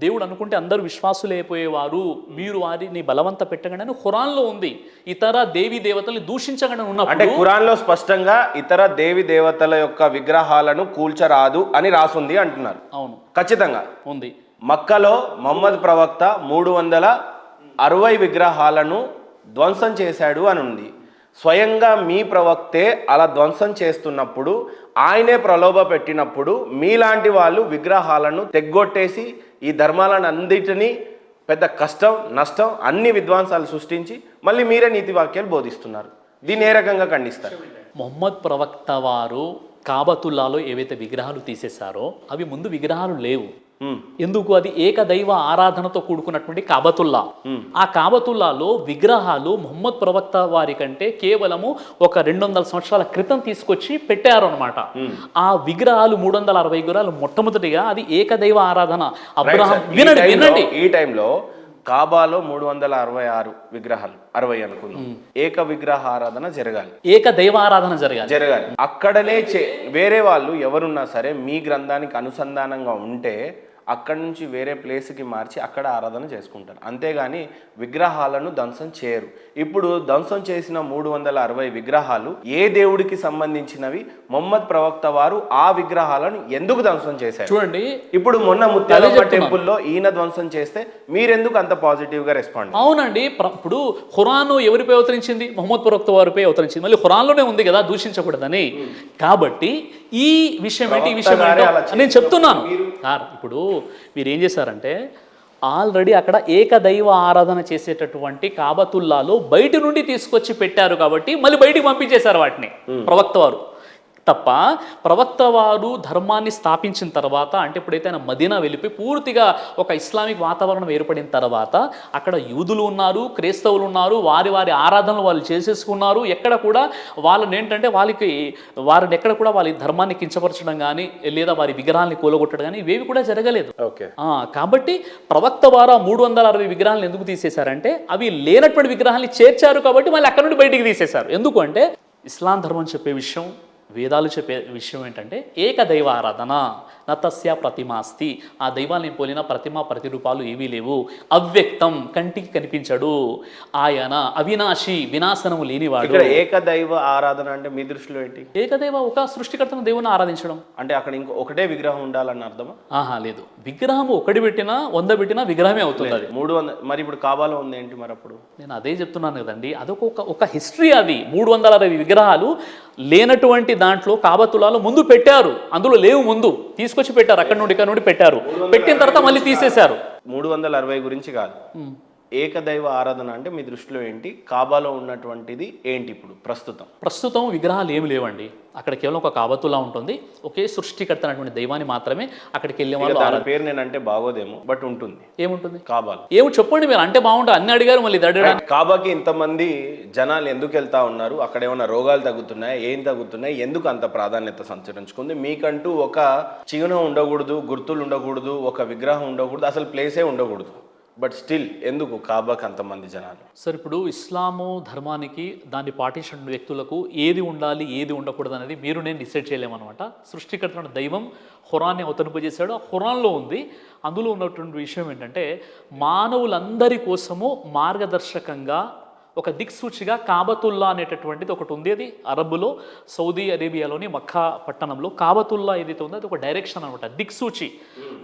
దేవుడు అనుకుంటే అందరూ విశ్వాసులు అయిపోయేవారు, మీరు వారిని బలవంత పెట్టకండి అని ఖురాన్లో ఉంది. ఇతర దేవి దేవతల్ని దూషించకండి ఉన్నప్పుడు, అంటే ఖురాన్లో స్పష్టంగా ఇతర దేవి దేవతల యొక్క విగ్రహాలను కూల్చరాదు అని రాసుంది అంటున్నారు. అవును, ఖచ్చితంగా ఉంది. మక్కలో మహమ్మద్ ప్రవక్త 360 విగ్రహాలను ధ్వంసం చేశాడు అని ఉంది. స్వయంగా మీ ప్రవక్తే అలా ధ్వంసం చేస్తున్నప్పుడు, ఆయనే ప్రలోభ పెట్టినప్పుడు మీలాంటి వాళ్ళు విగ్రహాలను తెగ్గొట్టేసి ఈ ధర్మాలను అన్నిటినీ పెద్ద కష్టం నష్టం అన్ని విద్వాంసాలు సృష్టించి మళ్ళీ మీరే నీతి వాక్యాలు బోధిస్తున్నారు. దీన్ని ఏ రకంగా ఖండిస్తారు? మొహమ్మద్ ప్రవక్త వారు కాబతుల్లాలో ఏవైతే విగ్రహాలు తీసేశారో అవి ముందు విగ్రహాలు లేవు. ఎందుకు? అది ఏకదైవ ఆరాధనతో కూడుకున్నటువంటి కాబతుల్లా. ఆ కాబతుల్లాలో విగ్రహాలు మొహమ్మద్ ప్రవక్త వారి కంటే కేవలము ఒక 200 సంవత్సరాల క్రితం తీసుకొచ్చి పెట్టారు అనమాట. ఆ విగ్రహాలు 360 విగ్రహాలు మొట్టమొదటిగా అది ఏకదైవ ఆరాధన. అబ్రహాం వినండి, ఈ టైంలో కాబాలో 366 విగ్రహాలు, 60 అనుకుందాం, ఏక విగ్రహ ఆరాధన జరగాలి, ఏకదైవ ఆరాధన జరగాలి. అక్కడనే వేరే వాళ్ళు ఎవరున్నా సరే మీ గ్రంథానికి అనుసంధానంగా ఉంటే అక్కడి నుంచి వేరే ప్లేస్కి మార్చి అక్కడ ఆరాధన చేసుకుంటారు. అంతేగాని విగ్రహాలను ధ్వంసం చేయరు. ఇప్పుడు ధ్వంసం చేసిన 360 విగ్రహాలు ఏ దేవుడికి సంబంధించినవి? మొహమ్మద్ ప్రవక్త వారు ఆ విగ్రహాలను ఎందుకు ధ్వంసం చేశారు? చూడండి, ఇప్పుడు మొన్న ముత్యాలమ్మ టెంపుల్లో ఈయన ధ్వంసం చేస్తే మీరెందుకు అంత పాజిటివ్ గా రెస్పాండ్? అవునండి, ఇప్పుడు ఖురాన్ ఎవరిపై అవతరించింది? మొహమ్మద్ ప్రవక్త వారిపై అవతరించింది. మళ్ళీ ఖురాన్లోనే ఉంది కదా దూషించకూడదని. కాబట్టి ఈ విషయం ఏంటి, ఈ విషయం ఏంటో నేను చెప్తున్నాను. ఇప్పుడు మీరు ఏం చేశారంటే ఆల్రెడీ అక్కడ ఏకదైవ ఆరాధన చేసేటటువంటి కాబతుల్లాలో బయట నుండి తీసుకొచ్చి పెట్టారు కాబట్టి మళ్ళీ బయటికి పంపించేశారు వాటిని ప్రవక్త వారు. తప్ప ప్రవక్త వారు ధర్మాన్ని స్థాపించిన తర్వాత, అంటే ఎప్పుడైతే ఆయన మదీనా వెళ్ళిపోయి పూర్తిగా ఒక ఇస్లామిక్ వాతావరణం ఏర్పడిన తర్వాత అక్కడ యూదులు ఉన్నారు, క్రైస్తవులు ఉన్నారు, వారి ఆరాధనలు వాళ్ళు చేసేసుకున్నారు. ఎక్కడ కూడా వాళ్ళని ఏంటంటే వారిని ఎక్కడ కూడా వాళ్ళ ధర్మాన్ని కించపరచడం కానీ లేదా వారి విగ్రహాన్ని కూలగొట్టడం కానీ ఇవేవి కూడా జరగలేదు. కాబట్టి ప్రవక్త వారు 360 విగ్రహాలను ఎందుకు తీసేశారంటే అవి లేనటువంటి విగ్రహాన్ని చేర్చారు కాబట్టి మళ్ళీ అక్కడ నుండి బయటికి తీసేశారు. ఎందుకు అంటే ఇస్లాం ధర్మం చెప్పే విషయం, వేదాలు చెప్పే విషయం ఏంటంటే ఏకదైవ ఆరాధన, నతస్య ప్రతిమాస్తి. ఆ దైవాన్ని పోలిన ప్రతిమ ప్రతిరూపాలు ఏవీ లేవు. అవ్యక్తం, కంటికి కనిపించడు. ఆయన అవినాశి, వినాశనము లేనివాడు. ఏకదైవ ఆరాధన అంటే మీ దృష్టిలో ఏంటి? ఏకదైవ ఒక సృష్టికర్తను దేవుని ఆరాధించడం. అంటే అక్కడ ఒకటే విగ్రహం ఉండాలన్న అర్థమా? లేదు, విగ్రహం ఒకటి పెట్టినా 100 పెట్టినా విగ్రహమే అవుతుంది. అది 300. మరి ఇప్పుడు కాబాలో ఉంది ఏంటి మరి? అప్పుడు నేను అదే చెప్తున్నాను కదండి, అదొక హిస్టరీ. అది 360 విగ్రహాలు లేనటువంటి దాంట్లో కాబతులాలో ముందు పెట్టారు, అందులో లేవు, ముందు తీసుకొచ్చి పెట్టారు, అక్కడ నుండి పెట్టారు, పెట్టిన తర్వాత మళ్ళీ తీసేశారు. 360 గురించి కాదు, ఏకదైవ ఆరాధన అంటే మీ దృష్టిలో ఏంటి? కాబాలో ఉన్నటువంటిది ఏంటి ఇప్పుడు ప్రస్తుతం? విగ్రహాలు ఏమి లేవండి. అక్కడ కేవలం ఒక కాబతులా ఉంటుంది, ఒకే సృష్టికర్త అనేటువంటి దైవాన్ని మాత్రమే అక్కడికి వెళ్ళే వాళ్ళు. దాని పేరు నేనంటే బాగోదేమో, బట్ ఉంటుంది. ఏముంటుంది కాబాలో? ఏమో చెప్పండి మీరు, అంటే బాగుంటుంది. అన్ని అడిగారు మళ్ళీ కాబాకి ఇంతమంది జనాలు ఎందుకు వెళ్తా ఉన్నారు? అక్కడ ఏమైనా రోగాలు తగ్గుతున్నాయి? ఏం తగ్గుతున్నాయి? ఎందుకు అంత ప్రాధాన్యత సంచరించుకుంది? మీకంటూ ఒక చిహ్నం ఉండకూడదు, గుర్తులు ఉండకూడదు, ఒక విగ్రహం ఉండకూడదు, అసలు ప్లేసే ఉండకూడదు. బట్ స్టిల్ ఎందుకు కాబాకి అంతమంది జనాలు? సార్, ఇప్పుడు ఇస్లాము ధర్మానికి దాన్ని పాటించిన వ్యక్తులకు ఏది ఉండాలి ఏది ఉండకూడదు అనేది మీరు నేను డిసైడ్ చేయలేమన్నమాట. సృష్టికర్త దైవం ఖురాన్ని అవతరింపజేశాడు, ఆ ఖురాన్లో ఉంది. అందులో ఉన్నటువంటి విషయం ఏంటంటే మానవులందరి కోసము మార్గదర్శకంగా ఒక దిక్సూచిగా కాబతుల్లా అనేటటువంటిది ఒకటి ఉంది. అది అరబ్బులో సౌదీ అరేబియాలోని మక్కా పట్టణంలో కాబతుల్లా ఏదైతే ఉందో అది ఒక డైరెక్షన్ అనమాట, దిక్సూచి.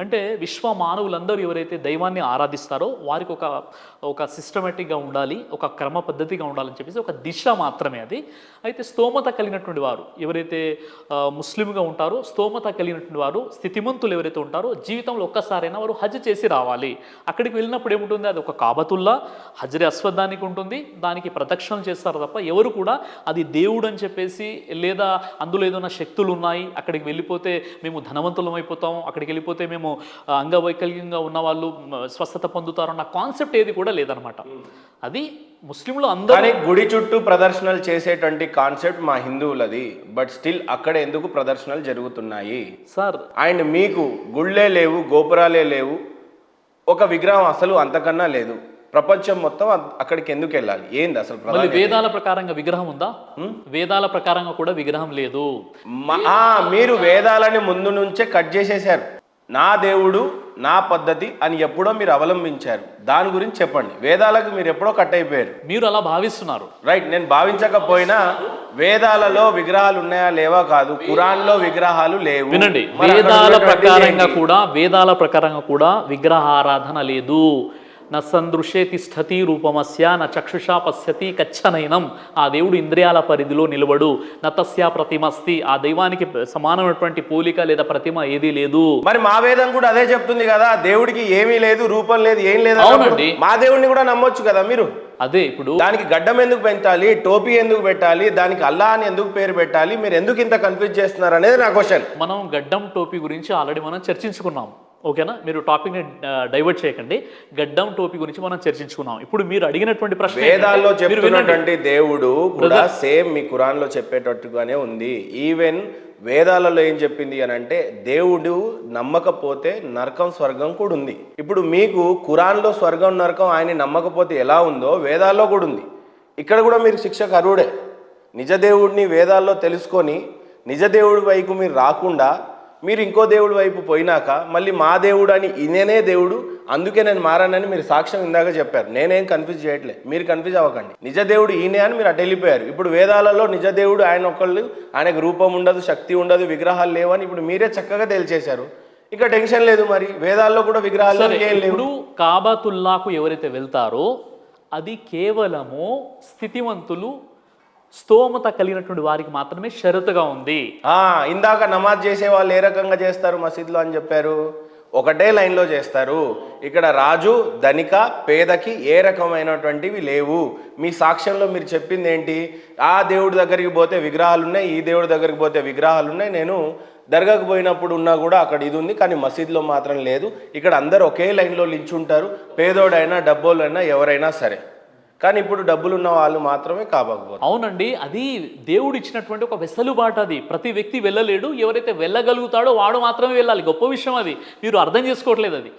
అంటే విశ్వ మానవులందరూ ఎవరైతే దైవాన్ని ఆరాధిస్తారో వారికి ఒక సిస్టమేటిక్గా ఉండాలి, ఒక క్రమ పద్ధతిగా ఉండాలని చెప్పేసి ఒక దిశ మాత్రమే అది. అయితే స్తోమత కలిగినటువంటి వారు ఎవరైతే ముస్లింగా ఉంటారో, స్తోమత కలిగినటువంటి వారు, స్థితిమంతులు ఎవరైతే ఉంటారో జీవితంలో ఒక్కసారైనా వారు హజ్ చేసి రావాలి. అక్కడికి వెళ్ళినప్పుడు ఏముంటుంది, అది ఒక కాబతుల్లా హజ్రే అస్వదానికి ఉంటుంది, దానికి ప్రదక్షిణలు చేస్తారు తప్ప ఎవరు కూడా అది దేవుడు అని చెప్పేసి లేదా అందులో ఏదైనా శక్తులు ఉన్నాయి అక్కడికి వెళ్ళిపోతే మేము ధనవంతులం అయిపోతాం, అక్కడికి వెళ్ళిపోతే మేము అంగవైకల్యంగా ఉన్న వాళ్ళు స్వస్థత పొందుతారు అన్న కాన్సెప్ట్ ఏది కూడా లేదనమాట. అది ముస్లింలు అందరూ గుడి చుట్టూ ప్రదర్శనలు చేసేటువంటి కాన్సెప్ట్ మా హిందువులది, బట్ స్టిల్ అక్కడ ఎందుకు ప్రదర్శనలు జరుగుతున్నాయి సార్? అండ్ మీకు గుళ్ళే లేవు, గోపురాలే లేవు, ఒక విగ్రహం అసలు అంతకన్నా లేదు, ప్రపంచం మొత్తం అక్కడికి ఎందుకు వెళ్ళాలి? ఏంది అసలు? మళ్ళీ వేదాల ప్రకారంగా విగ్రహం ఉందా? వేదాల ప్రకారంగా కూడా విగ్రహం లేదు. మీరు వేదాలని ముందు నుంచే కట్ చేసేసారు. నా దేవుడు నా పద్ధతి అని ఎప్పుడో మీరు అవలంబించారు. దాని గురించి చెప్పండి. వేదాలకు మీరు ఎప్పుడో కట్ అయిపోయారు. మీరు అలా భావిస్తున్నారు, రైట్. నేను భావించకపోయినా వేదాలలో విగ్రహాలు ఉన్నాయా లేవా కాదు, ఖురాన్లో విగ్రహాలు లేవు. వినండి, వేదాల ప్రకారంగా కూడా విగ్రహారాధన లేదు. న సందృశ్యే తిష్టతి రూపమస్య న చక్షుషా పశ్యతి కచ్చనైనం. ఆ దేవుడు ఇంద్రియాల పరిధిలో నిలబడు. నతస్య ప్రతిమస్తి. ఆ దైవానికి సమానమైనటువంటి పోలిక లేదా ప్రతిమ ఏదీ లేదు. మరి మా వేదం కూడా అదే చెప్తుంది కదా, దేవుడికి ఏమీ లేదు, రూపం లేదు, ఏం లేదు. అవునండి, మా దేవుడిని కూడా నమ్మొచ్చు కదా మీరు. అదే ఇప్పుడు దానికి గడ్డం ఎందుకు పెంచాలి, టోపీ ఎందుకు పెట్టాలి, దానికి అల్లా అని ఎందుకు పేరు పెట్టాలి, మీరు ఎందుకు ఇంత కన్ఫ్యూజ్ చేస్తున్నారు అనేది నా క్వశ్చన్. మనం గడ్డం టోపీ గురించి ఆల్రెడీ మనం చర్చించుకున్నాం, ఓకేనా? మీరు టాపిక్ని డైవర్ట్ చేయకండి. గడ్డం టోపీ గురించి మనం చర్చించుకున్నాం. ఇప్పుడు మీరు అడిగినటువంటి ప్రశ్న, వేదాల్లో చెప్తున్నటువంటి దేవుడు కూడా సేమ్ మీ ఖురాన్లో చెప్పేటట్టుగానే ఉంది. ఈవెన్ వేదాలలో ఏం చెప్పింది అని అంటే దేవుడు నమ్మకపోతే నరకం స్వర్గం కూడా ఉంది. ఇప్పుడు మీకు ఖురాన్లో స్వర్గం నరకం ఆయన నమ్మకపోతే ఎలా ఉందో వేదాల్లో కూడా ఉంది. ఇక్కడ కూడా మీరు శిక్షకు అర్హుడే. నిజదేవుడిని వేదాల్లో తెలుసుకొని నిజదేవుడి వైపు మీరు రాకుండా మీరు ఇంకో దేవుడి వైపు పోయినాక మళ్ళీ మా దేవుడు అని ఈయననే దేవుడు అందుకే నేను మారానని మీరు సాక్ష్యం ఇందాక చెప్పారు. నేనేం కన్ఫ్యూజ్ చేయట్లే, మీరు కన్ఫ్యూజ్ అవ్వకండి. నిజ దేవుడు ఈయనే అని మీరు అటు వెళ్ళిపోయారు. ఇప్పుడు వేదాలలో నిజ దేవుడు ఆయన ఒకళ్ళు, ఆయనకు రూపం ఉండదు, శక్తి ఉండదు, విగ్రహాలు లేవని ఇప్పుడు మీరే చక్కగా తేల్చేశారు. ఇక టెన్షన్ లేదు. మరి వేదాల్లో కూడా విగ్రహాలు ఏం లేవు. ఇప్పుడు కాబతుల్లాకు ఎవరైతే వెళ్తారో అది కేవలము స్థితివంతులు, స్తోమత కలిగినటువంటి వారికి మాత్రమే షరతుగా ఉంది. ఇందాక నమాజ్ చేసే వాళ్ళు ఏ రకంగా చేస్తారు మసీద్లో అని చెప్పారు, ఒకటే లైన్లో చేస్తారు. ఇక్కడ రాజు ధనిక పేదకి ఏ రకమైనటువంటివి లేవు. మీ సాక్ష్యంలో మీరు చెప్పింది ఏంటి? ఆ దేవుడి దగ్గరికి పోతే విగ్రహాలు ఉన్నాయి, ఈ దేవుడి దగ్గరికి పోతే విగ్రహాలు ఉన్నాయి, నేను దర్గాకు పోయినప్పుడు ఉన్నా కూడా అక్కడ ఇది ఉంది, కానీ మసీద్లో మాత్రం లేదు. ఇక్కడ అందరు ఒకే లైన్లో లించుంటారు, పేదోడైనా డబ్బోళ్ళైనా ఎవరైనా సరే. కానీ ఇప్పుడు డబ్బులున్న వాళ్ళు మాత్రమే కాబోకపోతారు. అవునండి, అది దేవుడు ఇచ్చినటువంటి ఒక వెసులుబాటు. అది ప్రతి వ్యక్తి వెళ్ళలేడు, ఎవరైతే వెళ్ళగలుగుతాడో వాడు మాత్రమే వెళ్ళాలి. గొప్ప విషయం అది, మీరు అర్థం చేసుకోవట్లేదు అది.